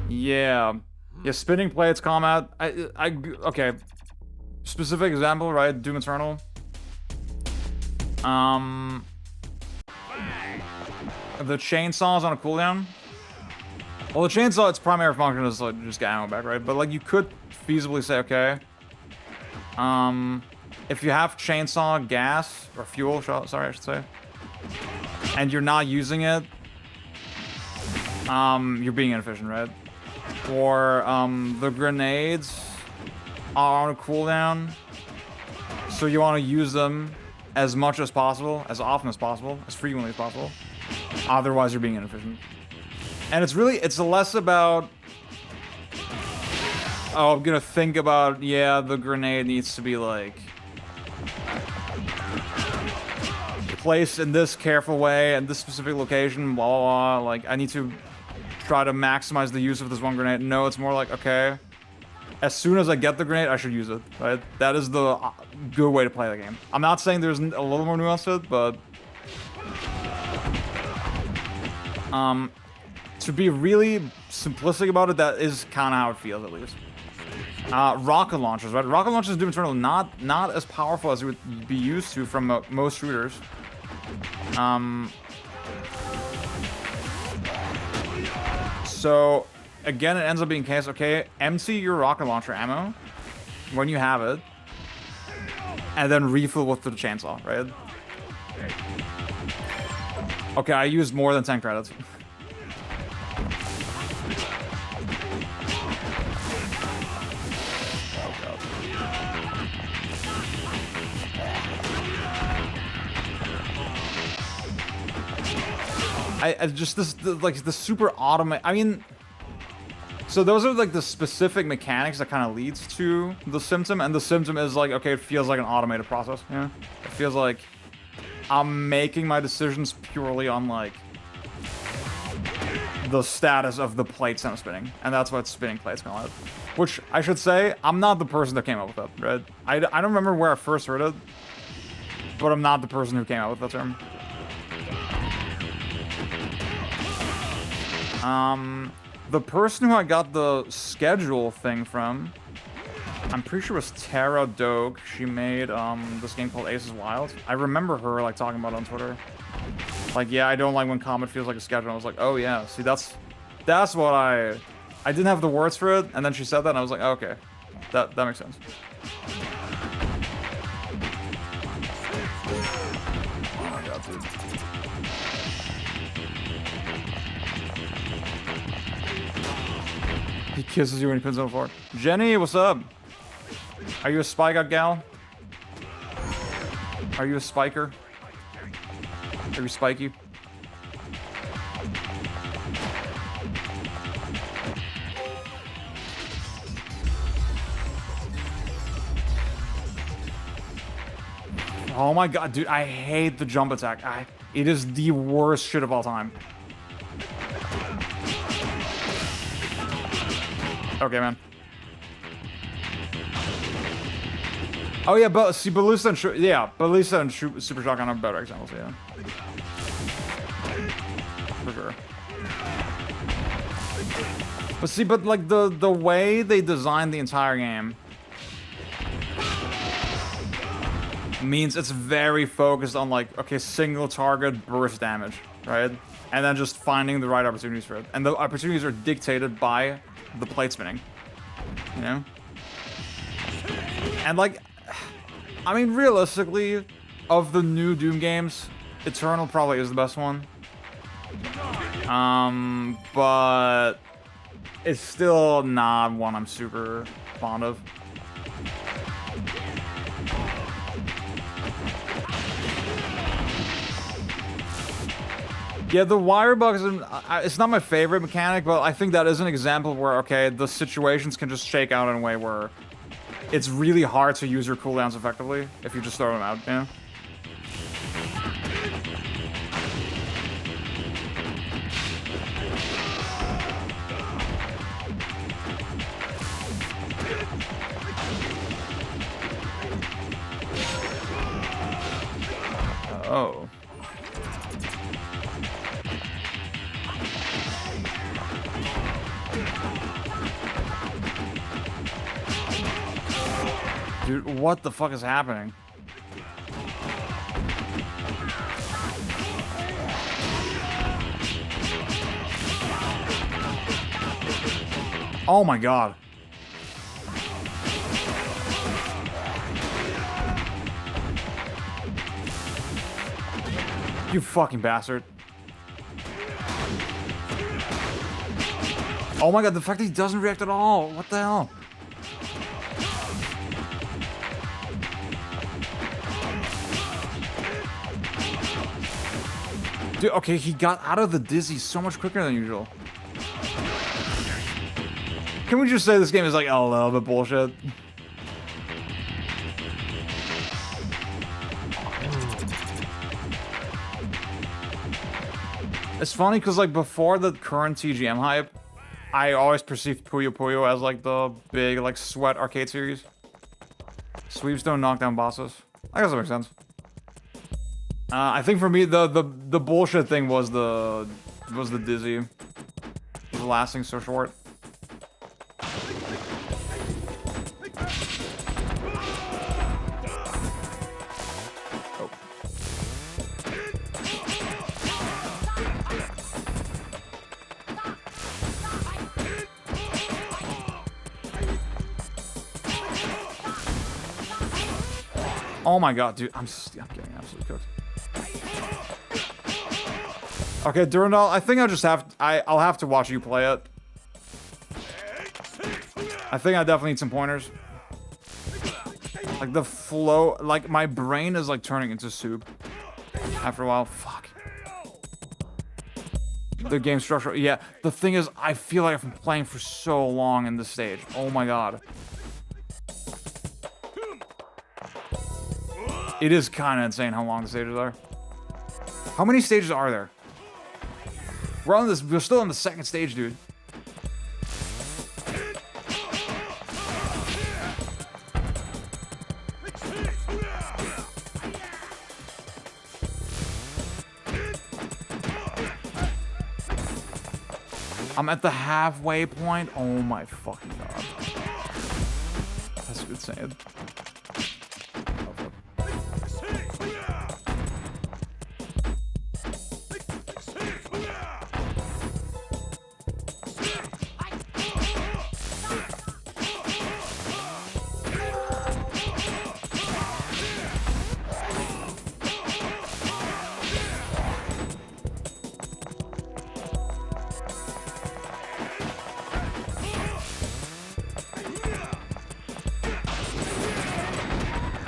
Yeah. Yeah, spinning plates, combat. Okay. Specific example, right? Doom Eternal. The chainsaws on a cooldown. Well, the chainsaw, its primary function is like just get ammo back, right? But like you could feasibly say, okay, if you have chainsaw gas or fuel, sorry, I should say, and you're not using it, you're being inefficient, right? Or the grenades are on a cooldown, so you want to use them as much as possible, as often as possible, as frequently as possible. Otherwise, you're being inefficient. And it's less about Oh, I'm gonna think about, yeah, the grenade needs to be like placed in this careful way and this specific location, blah, blah, blah. Like, I need to try to maximize the use of this one grenade. No, it's more like, okay, as soon as I get the grenade, I should use it, right? That is the good way to play the game. I'm not saying there's a little more nuance to it, but to be really simplistic about it, that is kind of how it feels, at least. Rocket launchers, right? Rocket launchers do internal not as powerful as you would be used to from most shooters. So again, it ends up being case, okay, empty your rocket launcher ammo when you have it, and then refill with the chainsaw, right? Okay, I used more than 10 credits. I just like the super automate. I mean, so those are like the specific mechanics that kind of leads to the symptom, and the symptom is like, okay, it feels like an automated process. Yeah, it feels like I'm making my decisions purely on like the status of the plates I'm spinning, and that's what spinning plates call it. Which I should say, I'm not the person that came up with that. Right? I don't remember where I first heard it, but I'm not the person who came up with that term. The person who I got the schedule thing from, I'm pretty sure it was Tara Dogue. She made this game called Aces Wild. I remember her like talking about it on Twitter. Like, yeah, I don't like when Comet feels like a schedule. I was like, oh yeah, see, that's what I didn't have the words for it, and then she said that, and I was like, oh, okay, that makes sense. Oh my god, dude. He kisses you when he pins on the floor. Jenny, what's up? Are you a Spikeout gal? Are you a spiker? Are you spiky? Oh my god, dude, I hate the jump attack. It is the worst shit of all time. Okay, man. Oh yeah, but see, Ballista and Ballista and Super Shotgun are better examples, yeah. For sure. But see, but like the way they designed the entire game means it's very focused on like, okay, single target burst damage, right? And then just finding the right opportunities for it. And the opportunities are dictated by the plate spinning, you know? And like, I mean, realistically, of the new Doom games, Eternal probably is the best one. But it's still not one I'm super fond of. Yeah, the wire bugs, it's not my favorite mechanic, but I think that is an example where, okay, the situations can just shake out in a way where it's really hard to use your cooldowns effectively if you just throw them out, yeah? Oh. Dude, what the fuck is happening? Oh my god. You fucking bastard. Oh my god, the fact that he doesn't react at all. What the hell? Dude, okay, he got out of the dizzy so much quicker than usual. Can we just say this game is like a little bit bullshit? It's funny because like before the current TGM hype, I always perceived Puyo Puyo as like the big like sweat arcade series. Sweeps don't knock down bosses. I guess that makes sense. I think for me the bullshit thing was the dizzy. The lasting so short. Oh my god, dude, I'm getting absolutely cooked. Okay, Durandal, I think I'll have to watch you play it. I think I definitely need some pointers. Like the flow, like my brain is like turning into soup after a while. Fuck. The game structure, yeah. The thing is, I feel like I've been playing for so long in this stage. Oh my god. It is kind of insane how long the stages are. How many stages are there? We're still on the second stage, dude. I'm at the halfway point. Oh my fucking god. That's insane.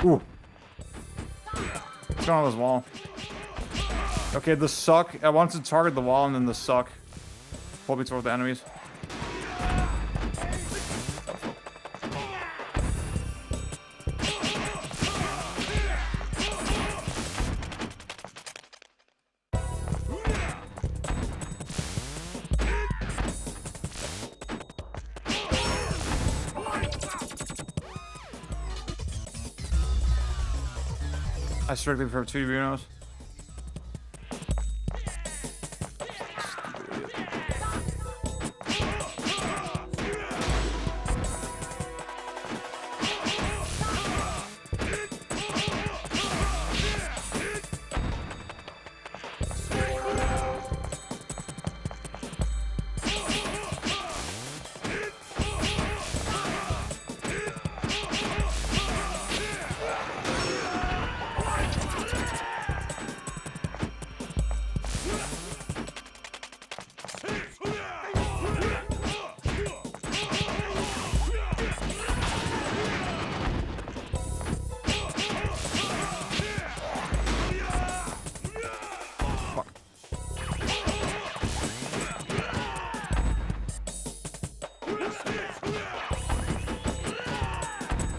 Ooh. What's going on with this wall? Okay, the suck. I want to target the wall and then the suck. Pull me toward the enemies. I strictly prefer 2D Brunos.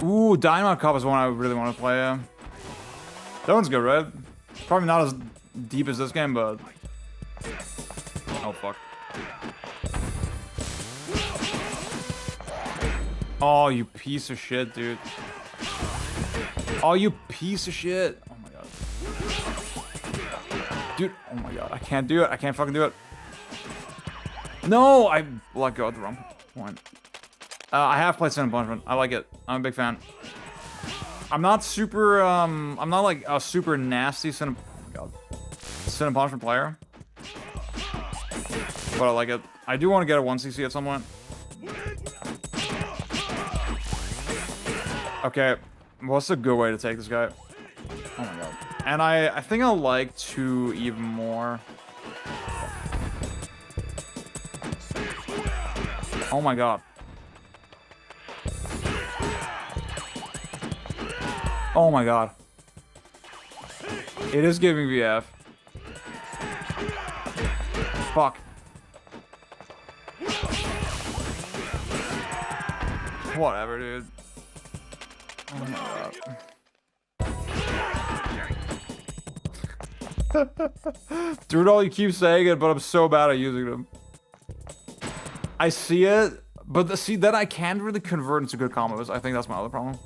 Ooh, Dynamite Cup is one I really want to play. That one's good, right? Probably not as deep as this game, but... Oh, fuck. Oh, you piece of shit, dude. Oh, you piece of shit. Oh, my God. Dude, oh, my God. I can't do it. I can't fucking do it. No! I let go at the wrong point. I have played Sin and Punishment. I like it. I'm a big fan. I'm not super, I'm not like a super nasty Sin and Punishment player. But I like it. I do want to get a 1cc at some point. Okay, what's a good way to take this guy? Oh my god. And I think I'll like 2 even more. Oh my god. Oh my god. It is giving VF. Fuck. Whatever, dude. Oh my god. Dude, all you keep saying it, but I'm so bad at using them. I see it, but see, then I can't really convert into good combos. I think that's my other problem.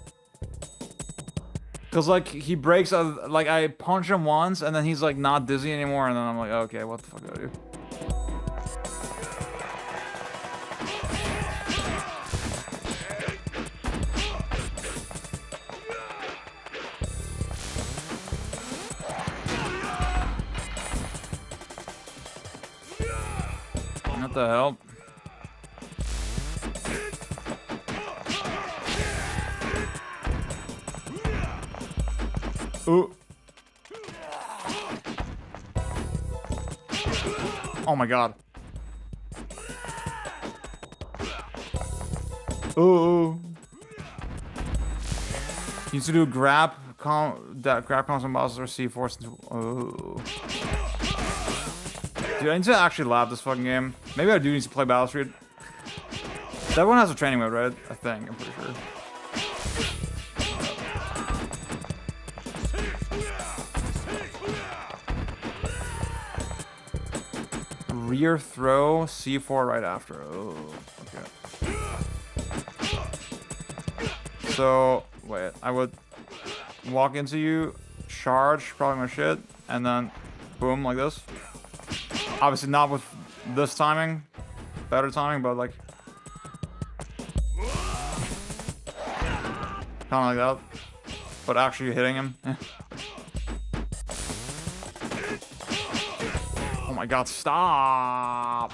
Cause like he breaks, like I punch him once, and then he's like not dizzy anymore, and then I'm like, okay, what the fuck do I do? What the hell? Ooh. Oh my god. Ooh. Used to do grab constant bosses or C4. Oh. Dude, I need to actually lab this fucking game. Maybe I do need to play Battle Street. That one has a training mode, right? I think. I'm pretty sure. Rear throw, C4 right after. Oh, okay. So, wait, I would walk into you, charge, probably my shit, and then boom, like this. Obviously not with this timing, better timing, but like kind of like that, but actually hitting him. Oh my god, stop!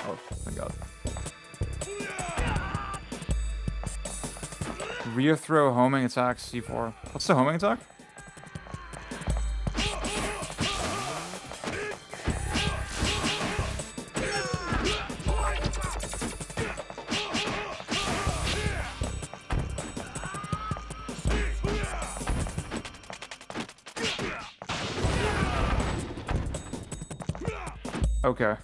Oh, thank god. Rear throw, homing attack, C4. What's the homing attack? Okay.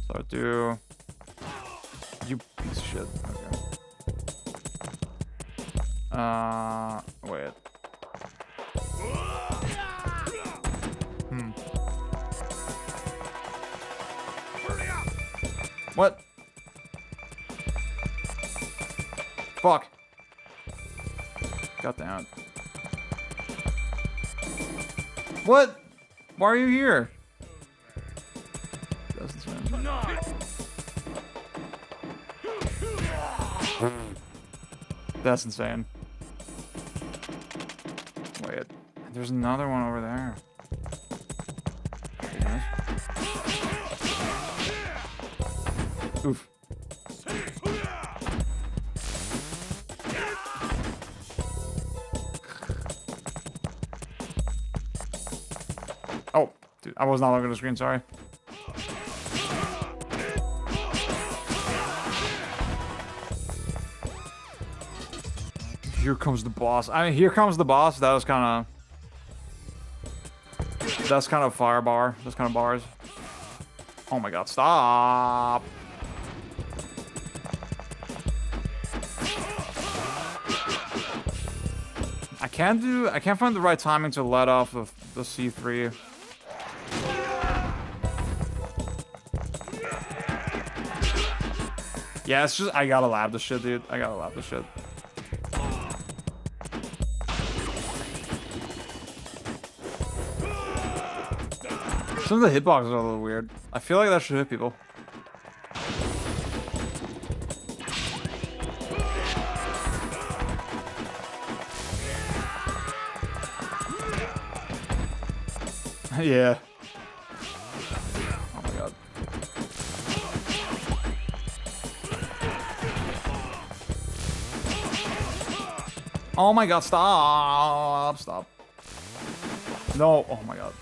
So do... You piece of shit. Okay. Wait. What? Fuck. God damn it. What? Why are you here? That's insane. That's insane. Wait, there's another one over there. Oof. Oh, dude, I was not looking at the screen, sorry. Here comes the boss. I mean, here comes the boss. That was kind of... That's kind of fire bar. That's kind of bars. Oh my god, stop! I can't find the right timing to let off the C3. Yeah, it's just, I gotta lab this shit, dude. I gotta lab this shit. Some of the hitboxes are a little weird. I feel like that should hit people. Yeah. Oh my god. Oh my god, stop! Stop. No, oh my god.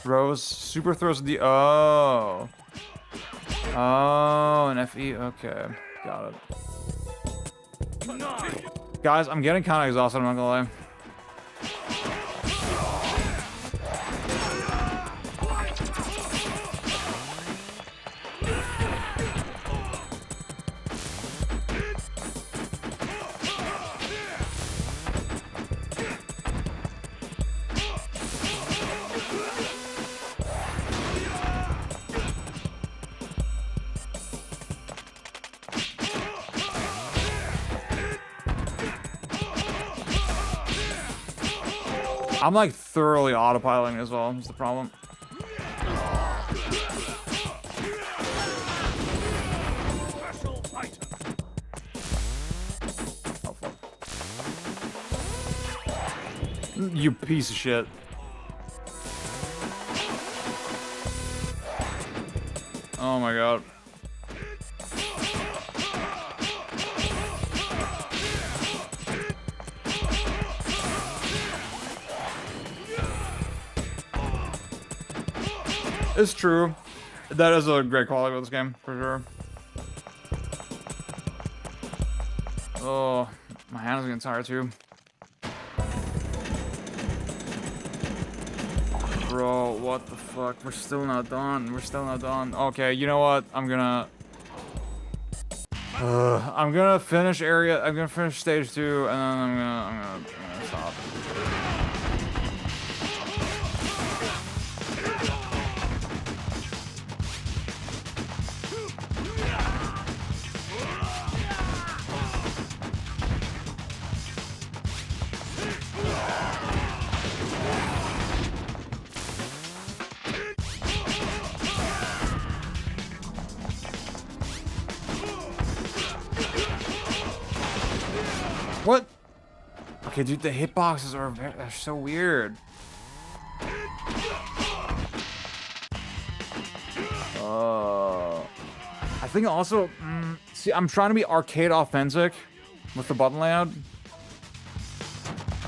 Throws, super throws the, oh. Oh, an FE, okay. Got it. Guys, I'm getting kind of exhausted, I'm not gonna lie. I'm like thoroughly autopiloting as well, is the problem. Oh, fuck. You piece of shit. Oh my god. It's true. That is a great quality of this game, for sure. Oh, my hands are getting tired too. Bro, what the fuck? We're still not done. We're still not done. Okay, you know what? I'm gonna finish area. I'm gonna finish stage 2, and then I'm gonna stop. What? Okay, dude, the hitboxes are so weird. I think also, see, I'm trying to be arcade authentic with the button layout.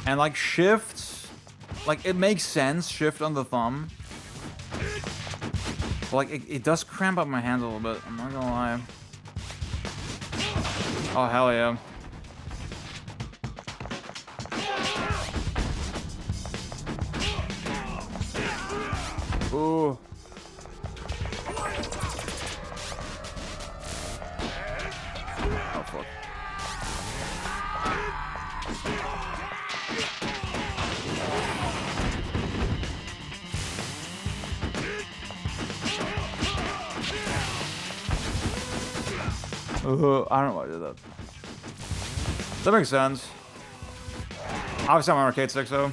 And like shift, like it makes sense, shift on the thumb. But like it does cramp up my hands a little bit, I'm not gonna lie. Oh, hell yeah. Ooh. Oh, fuck. I don't know why I did that. That makes sense. Obviously, I'm on arcade stick, so.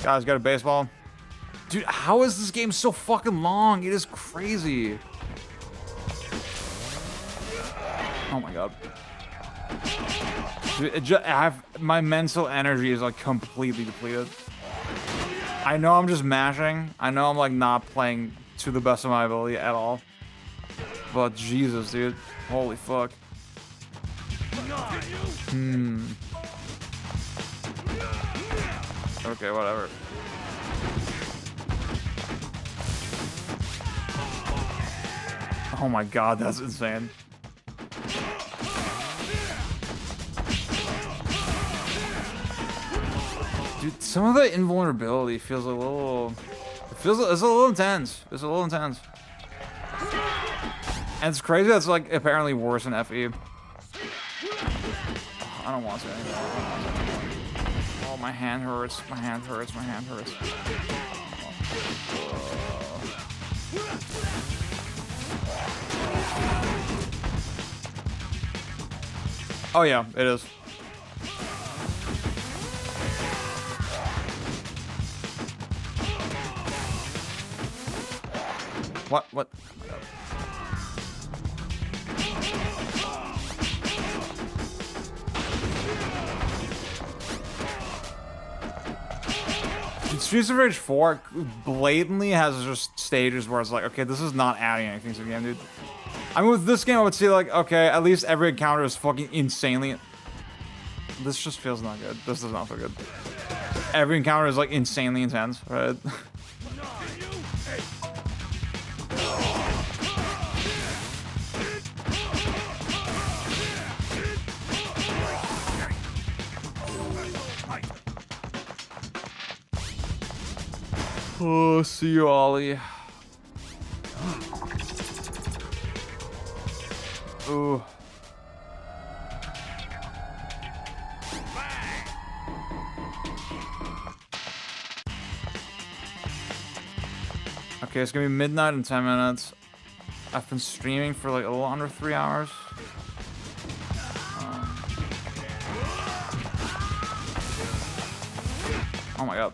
Guys, got a baseball. Dude, how is this game so fucking long? It is crazy. Oh my god. Dude, my mental energy is like completely depleted. I know I'm just mashing. I know I'm like not playing to the best of my ability at all. But Jesus, dude. Holy fuck. Okay, whatever. Oh my god, that's insane. Dude, some of the invulnerability feels a little... it's a little intense. It's a little intense. And it's crazy that's like apparently worse than FE. I don't want to anymore. my hand hurts. My hand hurts. My hand hurts. Oh yeah, it is. What? Streets of Rage 4 blatantly has just stages where it's like, okay, this is not adding anything to the game, dude. I mean, with this game, I would say, like, okay, at least every encounter is fucking insanely... This just feels not good. This does not feel good. Every encounter is, like, insanely intense, right? Oh, see you, Ollie. Ooh. Okay, it's gonna be midnight in 10 minutes. I've been streaming for like a little under 3 hours. Oh my god.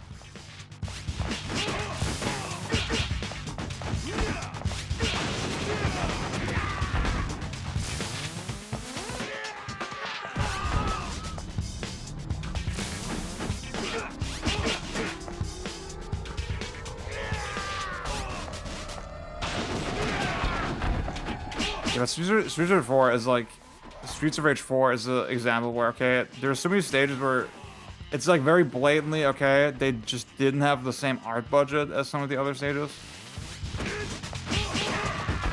Yeah, Streets of Rage 4 is like... Streets of Rage 4 is an example where, okay, there's so many stages where it's like very blatantly, okay, they just didn't have the same art budget as some of the other stages.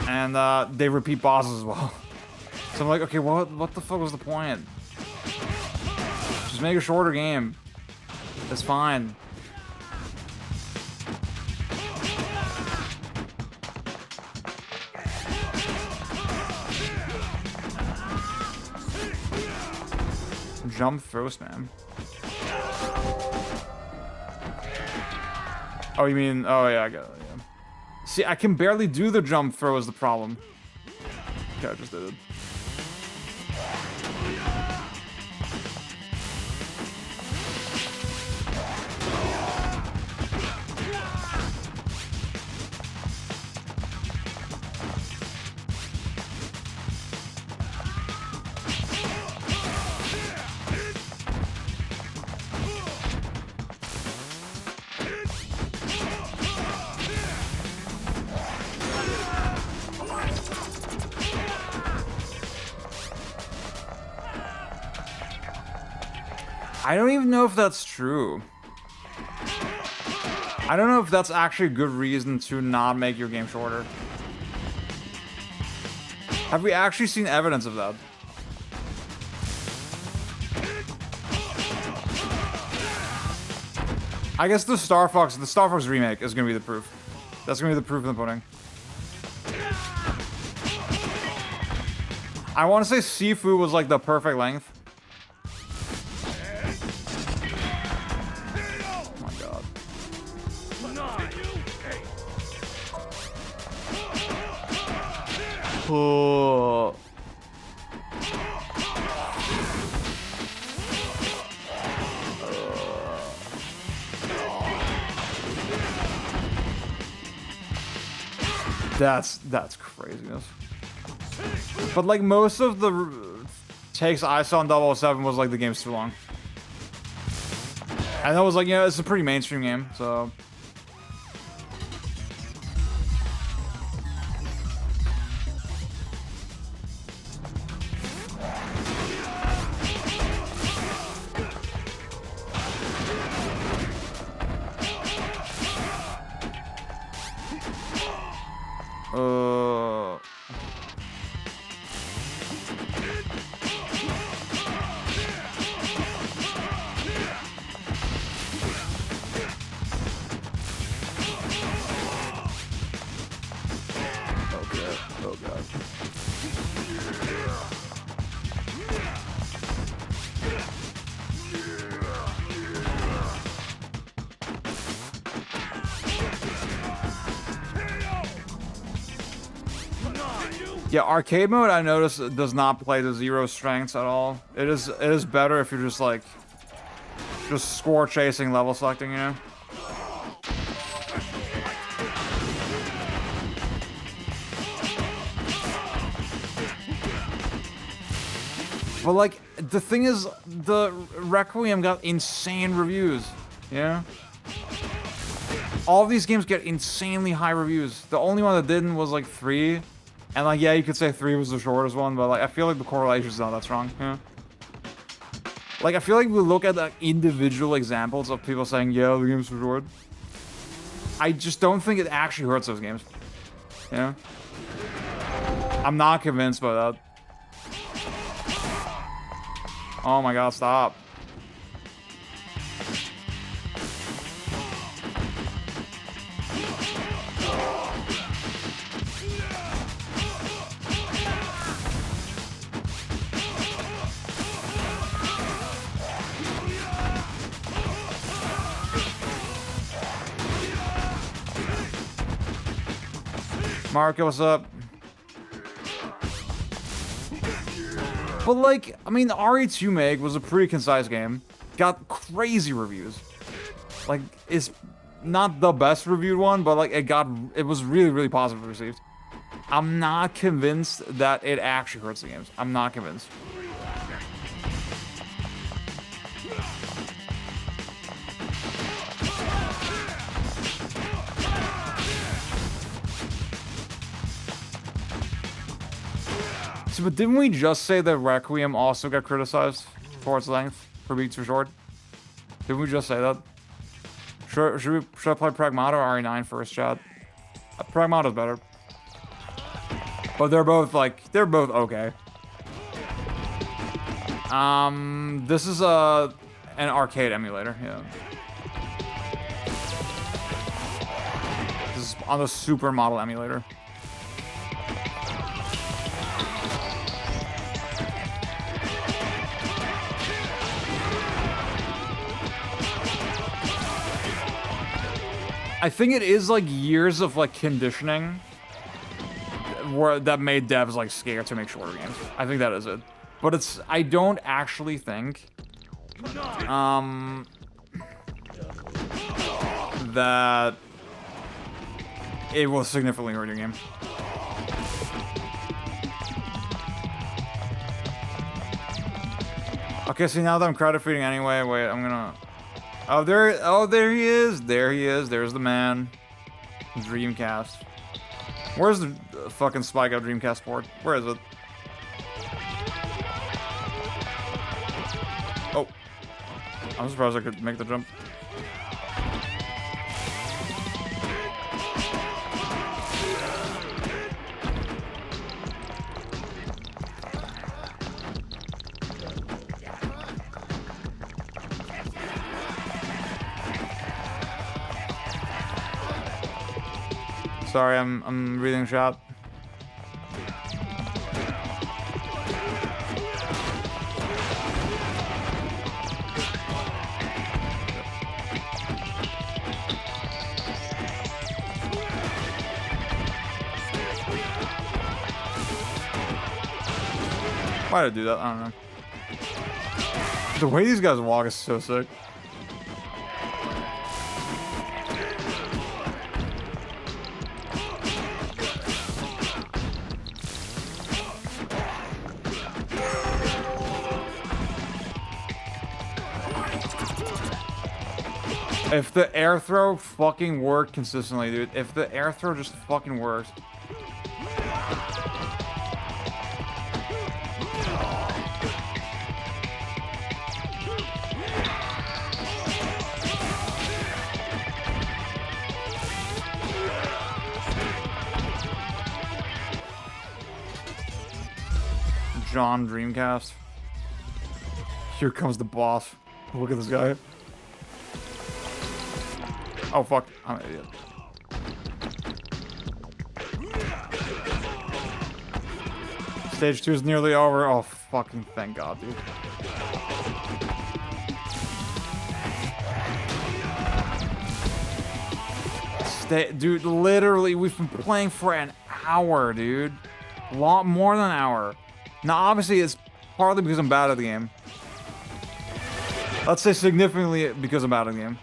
And they repeat bosses as well. So I'm like, okay, what the fuck was the point? Just make a shorter game. It's fine. Jump throw spam. Oh, you mean... Oh, yeah, I got it, yeah. See, I can barely do the jump throw is the problem. Okay, I just did it. I don't even know if that's true. I don't know if that's actually a good reason to not make your game shorter. Have we actually seen evidence of that? I guess the Star Fox remake is gonna be the proof. That's gonna be the proof in the pudding. I want to say Sifu was like the perfect length. Oh. That's craziness. But like most of the takes I saw in 007 was like the game's too long. And that was like, you know, it's a pretty mainstream game, so... Yeah, arcade mode I noticed does not play to 0 strengths at all. It is better if you're just like score chasing, level selecting, you know. But like the thing is, the Requiem got insane reviews, you know. All of these games get insanely high reviews. The only one that didn't was like 3. And like, yeah, you could say 3 was the shortest one, but like, I feel like the correlation's not that strong, you know? Like, I feel like we look at like individual examples of people saying, yeah, the game's too short. I just don't think it actually hurts those games, you know? I'm not convinced by that. Oh my god, stop. Marco, what's up? But like, I mean, the RE2 Meg was a pretty concise game. Got crazy reviews. Like, it's not the best reviewed one, but like, it was really, really positively received. I'm not convinced that it actually hurts the games. I'm not convinced. So, but didn't we just say that Requiem also got criticized for its length, for being too short? Didn't we just say that? Should I play Pragmata or RE9 first, chat? Pragmata's better. But they're both okay. This is an arcade emulator, yeah. This is on the Supermodel emulator. I think it is like years of like conditioning that made devs like scared to make shorter games. I think that is it. But I don't actually think that it will significantly hurt your game. Okay, see, now that I'm credit feeding anyway, wait, I'm gonna... Oh, there he is. There he is. There's the man. Dreamcast. Where's the fucking Spikeout Dreamcast port? Where is it? Oh. I'm surprised I could make the jump. Sorry, I'm reading chat. Why did I do that? I don't know. The way these guys walk is so sick. If the air throw fucking worked consistently, dude. If the air throw just fucking works. John Dreamcast. Here comes the boss. Look at this guy. Oh fuck, I'm an idiot. Stage 2 is nearly over. Oh fucking thank god, dude. Dude, literally, we've been playing for an hour, dude. Lot more than an hour. Now, obviously, it's partly because I'm bad at the game. Let's say significantly because I'm bad at the game.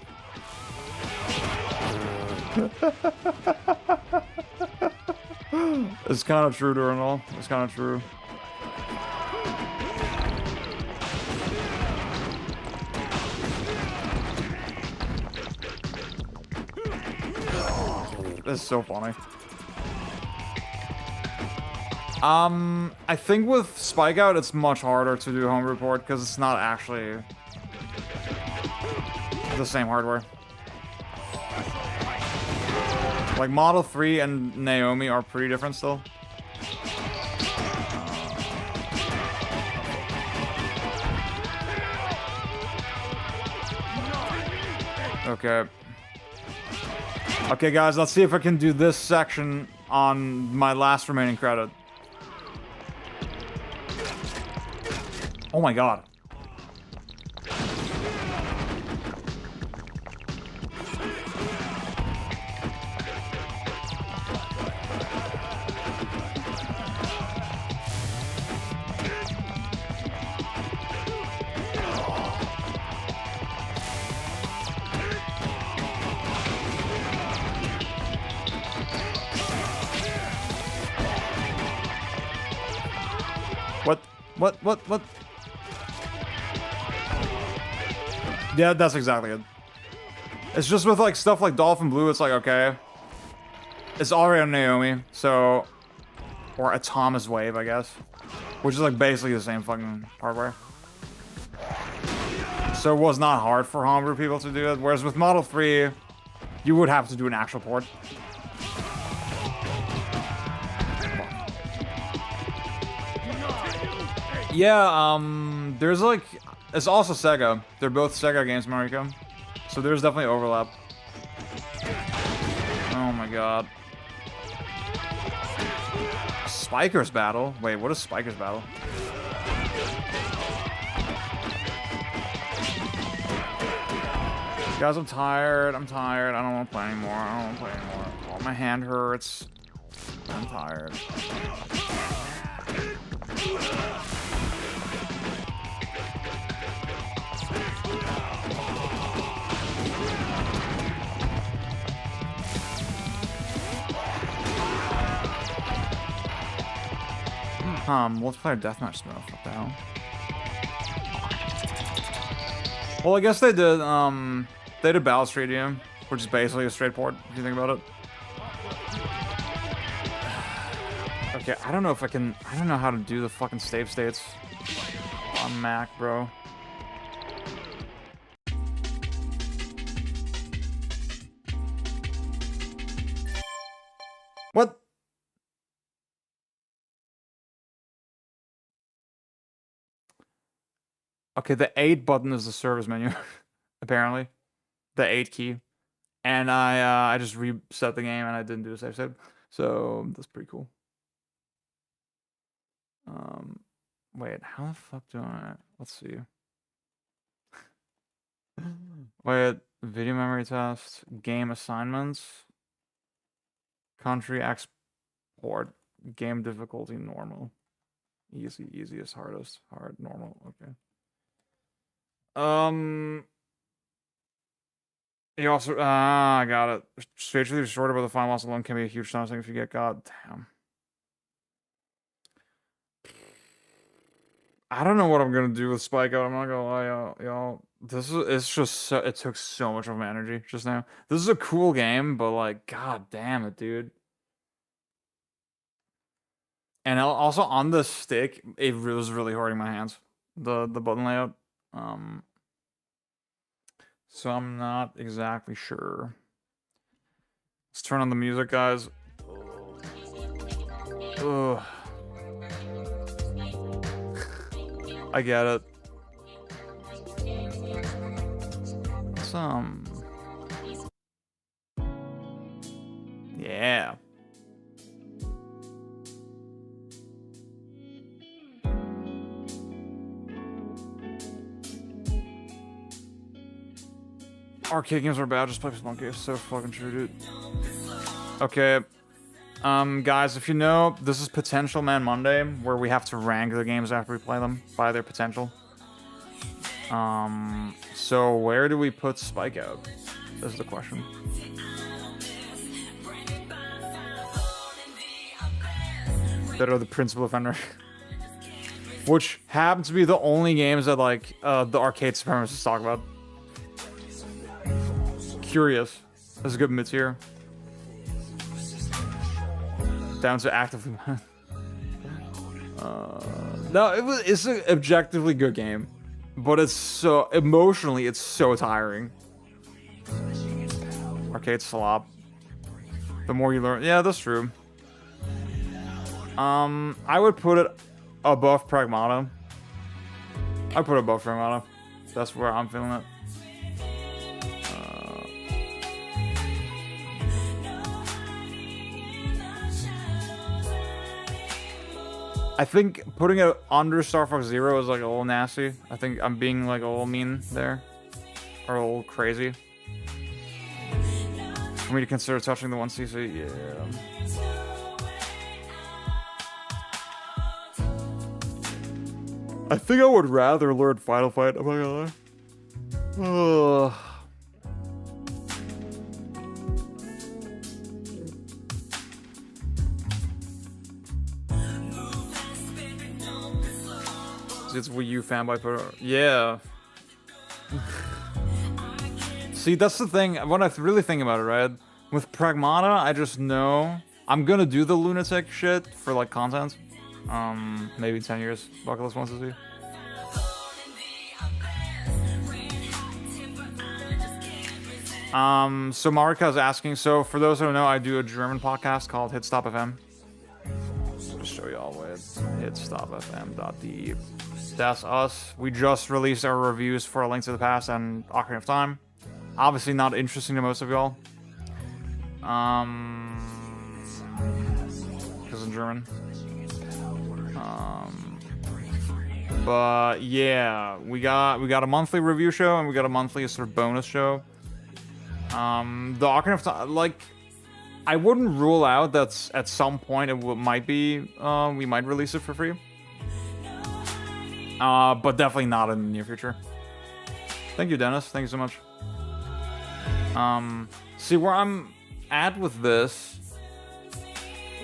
It's kind of true, Durinal. It's kind of true. This is so funny. I think with Spikeout, it's much harder to do homebrew port because it's not actually the same hardware. Like Model 3 and Naomi are pretty different still. Okay. Okay, guys, let's see if I can do this section on my last remaining credit. Oh my god. What? Yeah, that's exactly it. It's just with like stuff like Dolphin Blue, it's like, okay. It's already on Naomi, so... Or a Thomas Wave, I guess. Which is like basically the same fucking hardware. So it was not hard for homebrew people to do it, whereas with Model 3, you would have to do an actual port. Yeah, there's like, it's also Sega. They're both Sega games, Mariko. So there's definitely overlap. Oh my god. Spiker's Battle? Wait, what is Spiker's Battle? Guys, I'm tired. I don't want to play anymore. Oh, my hand hurts. I'm tired. Multiplayer deathmatch smoke. What the hell? Well, I guess they did Battle Stadium, which is basically a straight port, if you think about it. Okay, I don't know how to do the fucking save states on Mac, bro. What? Okay, the 8 button is the service menu, apparently. The 8 key. And I just reset the game and I didn't do a save state. So that's pretty cool. Wait, how the fuck do I... Let's see. Wait, video memory test, game assignments, country export, game difficulty normal. Easy, easiest, hardest, hard, normal, okay. You also, I got it. Strangely restored by the final loss alone can be a huge time if you get got. Damn. I don't know what I'm gonna do with Spikeout. I'm not gonna lie, y'all. It's just so, it took so much of my energy just now. This is a cool game, but like, god damn it, dude. And also on the stick, it was really hurting my hands. The button layout. So I'm not exactly sure. Let's turn on the music, guys. Ugh. I get it. Yeah. Arcade games are bad, just play Spelunky. It's so fucking true, dude. Okay. Guys, if you know, this is Potential Man Monday, where we have to rank the games after we play them by their potential. So where do we put Spikeout? This is the question. That are the principal offender. Which happen to be the only games that, like, the arcade supremacists talk about. Curious. That's a good mid-tier. Down to actively. No, it's an objectively good game, but it's so emotionally, it's so tiring. Arcade slop. The more you learn, yeah, that's true. I would put it above Pragmata. I put it above Pragmata. That's where I'm feeling it. I think putting it under Star Fox Zero is like a little nasty. I think I'm being like a little mean there. Or a little crazy. For me to consider touching the 1cc, yeah. I think I would rather learn Final Fight, I'm not gonna lie. Ugh. It's Wii U fanboy put. Yeah. See, that's the thing. When I really think about it, right? With Pragmata, I just know I'm gonna do the lunatic shit for like content. Maybe 10 years. Bucket list wants to see. So Marika is asking. So for those who don't know, I do a German podcast called Hit Stop FM. I'll show you all with hitstopfm.de. That's us. We just released our reviews for A Link to the Past and Ocarina of Time. Obviously not interesting to most of y'all. Because in German. But yeah, we got a monthly review show and we got a monthly sort of bonus show. The Ocarina of Time, like, I wouldn't rule out that at some point it might be, we might release it for free. But definitely not in the near future. Thank you, Dennis. Thank you so much. See where I'm at with this.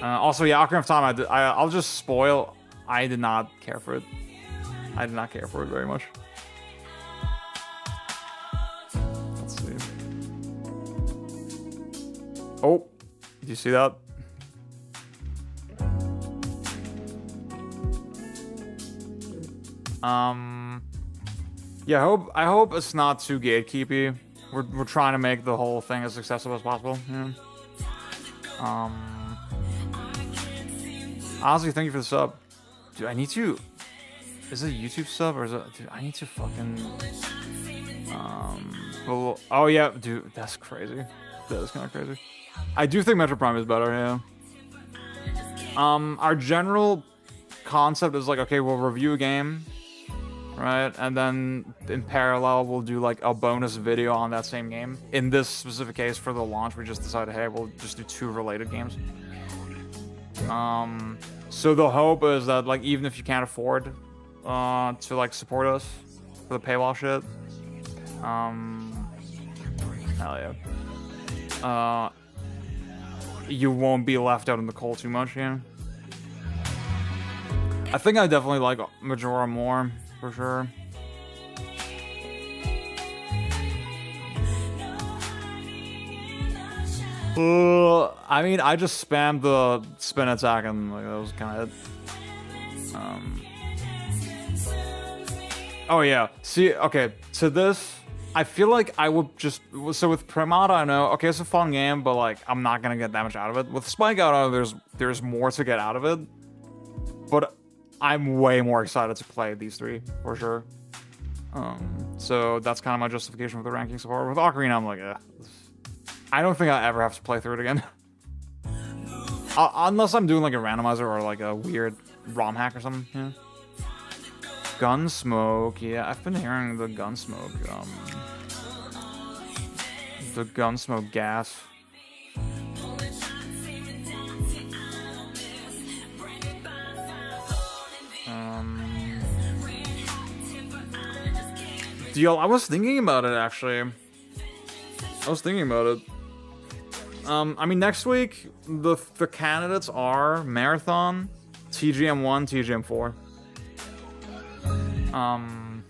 Also, yeah, Ocarina of Time, I'll just spoil. I did not care for it. I did not care for it very much. Let's see. Oh, did you see that? Yeah, I hope it's not too gatekeepy. We're trying to make the whole thing as accessible as possible. Yeah. Honestly, thank you for the sub. Dude, I need to. Is it a YouTube sub or is it? Dude, I need to fucking. Oh yeah, dude, that's crazy. That is kind of crazy. I do think Metro Prime is better. Yeah. Our general concept is like, okay, we'll review a game, right? And then in parallel, we'll do like a bonus video on that same game. In this specific case, for the launch, we just decided, hey, we'll just do 2 related games. So the hope is that, like, even if you can't afford to like support us for the paywall shit, hell yeah, you won't be left out in the cold too much, yeah. I think I definitely like Majora more, for sure. I mean, I just spammed the spin attack and like, that was kind of it. Oh yeah, see, okay, to this, I feel like I would just, so with Pragmata, I know, okay, it's a fun game, but like, I'm not gonna get that much out of it. With Spikeout, I know there's more to get out of it, but I'm way more excited to play these 3, for sure. So that's kind of my justification for the ranking so far. With Ocarina, I'm like, I don't think I ever have to play through it again. Unless I'm doing like a randomizer or like a weird ROM hack or something, yeah. Gunsmoke, yeah, I've been hearing the Gunsmoke, Deal. I was thinking about it actually. I mean, next week the candidates are Marathon, TGM1, TGM4.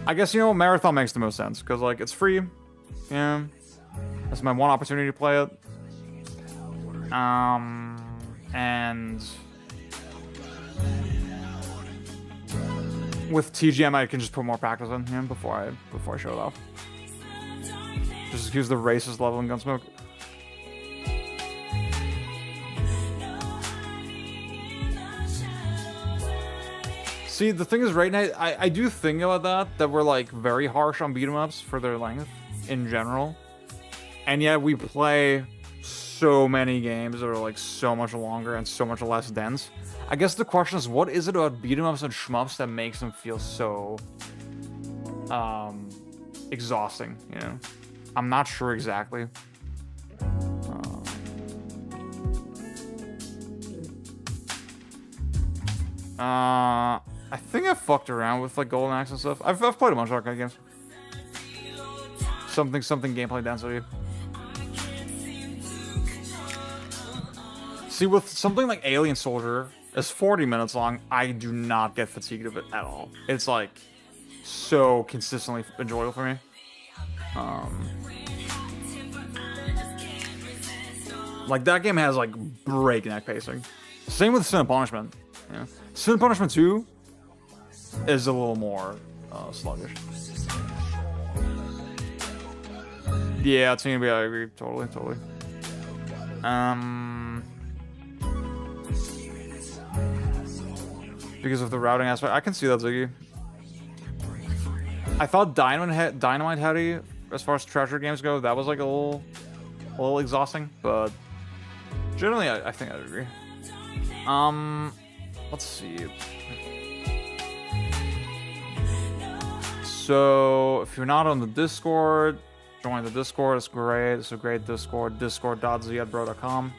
I guess, you know, Marathon makes the most sense because, like, it's free. Yeah, that's my one opportunity to play it. And with TGM, I can just put more practice in him before I show it off. Just use the racist level in Gunsmoke. See, the thing is, right now, I do think about that we're, like, very harsh on beat-em-ups for their length in general. And yet we play so many games that are, like, so much longer and so much less dense. I guess the question is, what is it about beat-em-ups and shmups that makes them feel so exhausting, you know? I'm not sure exactly. I think I fucked around with, like, Golden Axe and stuff. I've played a bunch of arcade games. Something gameplay density. See, with something like Alien Soldier, it's 40 minutes long. I do not get fatigued of it at all. It's, like, so consistently enjoyable for me. Like, that game has, like, breakneck pacing. Same with Sin and Punishment. Yeah. Sin and Punishment 2 is a little more sluggish. Yeah, it's gonna be, I agree. Totally. Because of the routing aspect. I can see that, Ziggy. I thought Dynamite Heady, as far as treasure games go, that was, like, a little exhausting, but generally I think I'd agree. Let's see. So if you're not on the Discord, join the Discord. It's great. It's a great Discord. Discord.z@bro.com.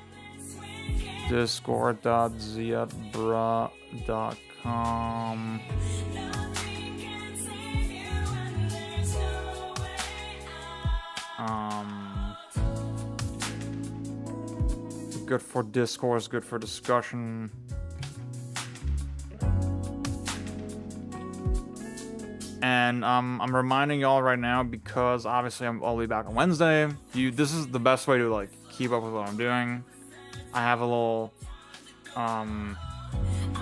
Discord.z@bro.com. Good for discourse, good for discussion. And I'm reminding y'all right now because obviously I'll be back on Wednesday. This is the best way to, like, keep up with what I'm doing. I have a little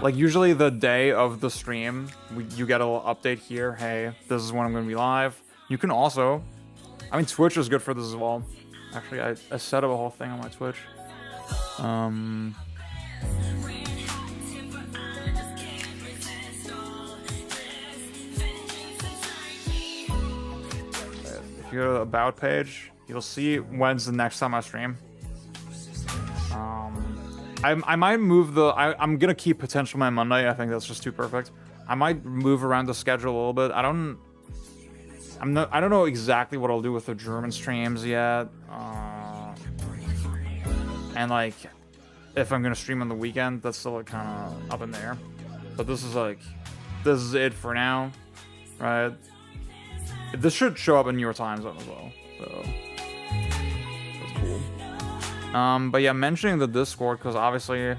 like, usually the day of the stream, you get a little update here. Hey, this is when I'm gonna be live. You can also, I mean, Twitch is good for this as well. Actually, I set up a whole thing on my Twitch. If you go to the About page, you'll see when's the next time I stream. I might move I'm gonna keep Potential Man Monday. I think that's just too perfect. I might move around the schedule a little bit. I don't know exactly what I'll do with the German streams yet. And, like, if I'm gonna stream on the weekend, that's still, like, kind of up in the air. But this is it for now, right? This should show up in your time zone as well, so that's cool. But yeah, mentioning the Discord, because obviously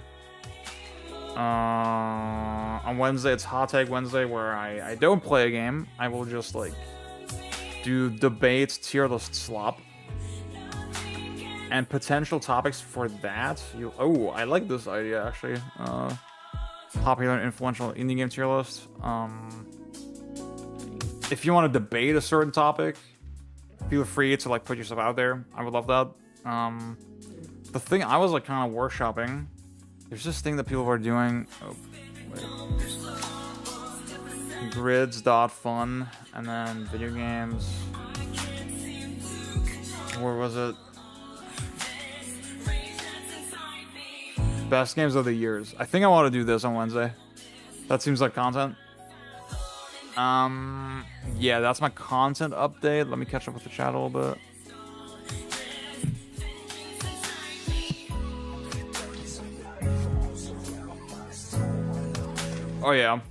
on Wednesday it's Hot Take Wednesday, where I don't play a game. I will just, like, do debates, tier list slop, and potential topics for that. Oh, I like this idea actually. Popular and influential indie game tier list. If you want to debate a certain topic, feel free to, like, put yourself out there. I would love that. The thing I was, like, kind of workshopping, there's this thing that people are doing. Oh, wait. Grids.fun, and then video games. Where was it? Best games of the years. I think I want to do this on Wednesday. That seems like content. Yeah, that's my content update. Let me catch up with the chat a little bit. Oh yeah.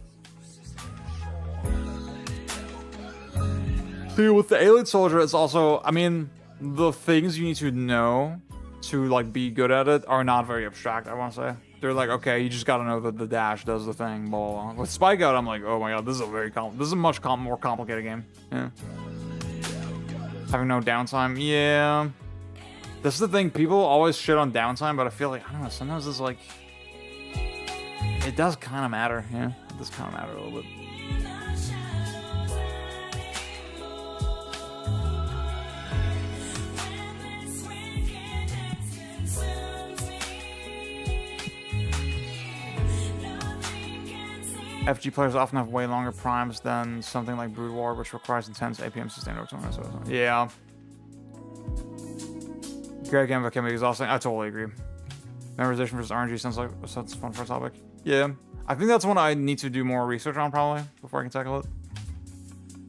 See, with the Alien Soldier, it's also, I mean, the things you need to know to like be good at it are not very abstract, I want to say. They're like, okay, you just gotta know that the dash does the thing, blah, blah, blah. With Spikeout, I'm like, oh my god, this is a this is a much more complicated game. Yeah. Having no downtime, yeah. This is the thing, people always shit on downtime, but I feel like, I don't know, sometimes it's like, it does kind of matter, yeah. It does kind of matter a little bit. FG players often have way longer primes than something like Brood War, which requires intense APM sustained over 20 minutes. So, yeah. Great game, but can be exhausting. I totally agree. Memorization versus RNG sounds like such fun for a topic. Yeah. I think that's one I need to do more research on probably before I can tackle it.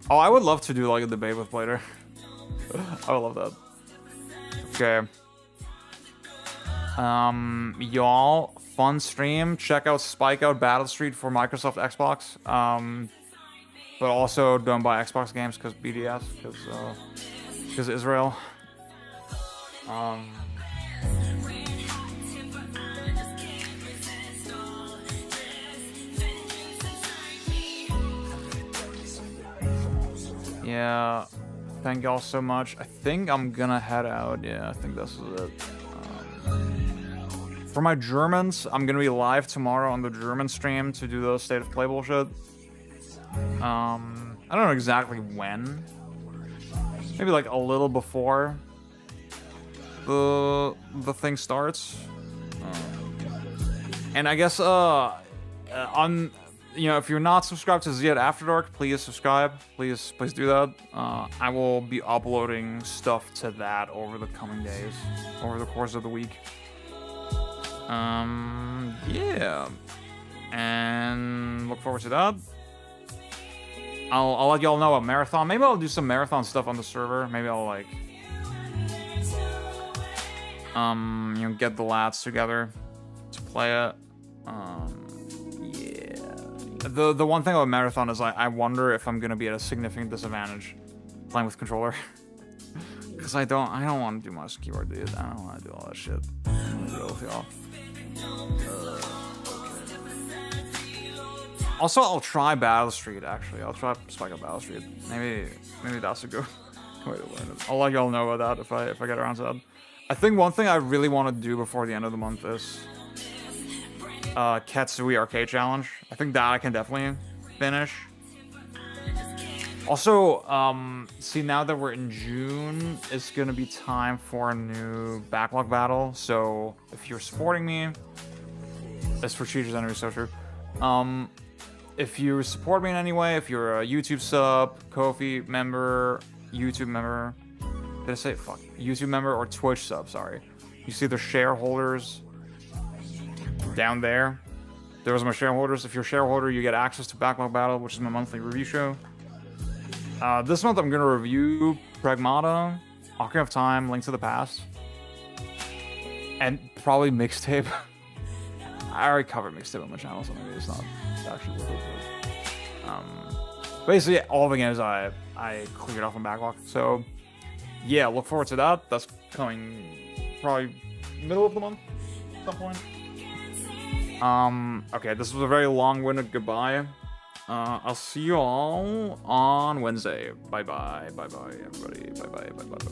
Oh, I would love to do like a debate with Blader. I would love that. Okay. Y'all, fun stream. Check out Spikeout Battle Street for Microsoft Xbox. But also don't buy Xbox games because BDS, because Israel. Yeah, thank y'all so much. I think I'm gonna head out. Yeah, I think this is it. For my Germans, I'm gonna be live tomorrow on the German stream to do the State of Play bullshit. I don't know exactly when. Maybe like a little before the thing starts. And I guess on, you know, if you're not subscribed to Ziad After Dark, please subscribe. Please do that. I will be uploading stuff to that over the coming days, over the course of the week. Yeah, and look forward to that. I'll let y'all know about Marathon. Maybe I'll do some Marathon stuff on the server. Maybe I'll like, you know, get the lads together to play it. Yeah. The one thing about Marathon is I wonder if I'm gonna be at a significant disadvantage playing with controller. Cause I don't want to do much keyboard, dude. I don't want to do all that shit. I'm gonna go with y'all. Also, I'll try Battle Street. Actually, I'll try Spikeout Battle Street. Maybe that's a good way to learn it. I'll let y'all know about that if I get around to that. I think one thing I really want to do before the end of the month is Katsui Arcade Challenge. I think that I can definitely finish. Also, see, now that we're in June, it's gonna be time for a new backlog battle. So if you're supporting me, it's for Cheaters Enemy, so true. If you support me in any way, if you're a YouTube sub, Ko-fi member, YouTube member, did I say fuck? YouTube member or Twitch sub, sorry. You see the shareholders down there. Those are my shareholders. If you're a shareholder, you get access to Backlog Battle, which is my monthly review show. This month I'm gonna review Pragmata, Ocarina of Time, Link to the Past, and probably Mixtape. I already covered Mixtape on my channel, so maybe it's not actually worth it. Basically, all the games I cleared off on Backlog. So, yeah, look forward to that. That's coming probably middle of the month at some point. Okay, this was a very long-winded goodbye. I'll see you all on Wednesday. Bye-bye, everybody. Bye-bye, bye-bye, bye-bye.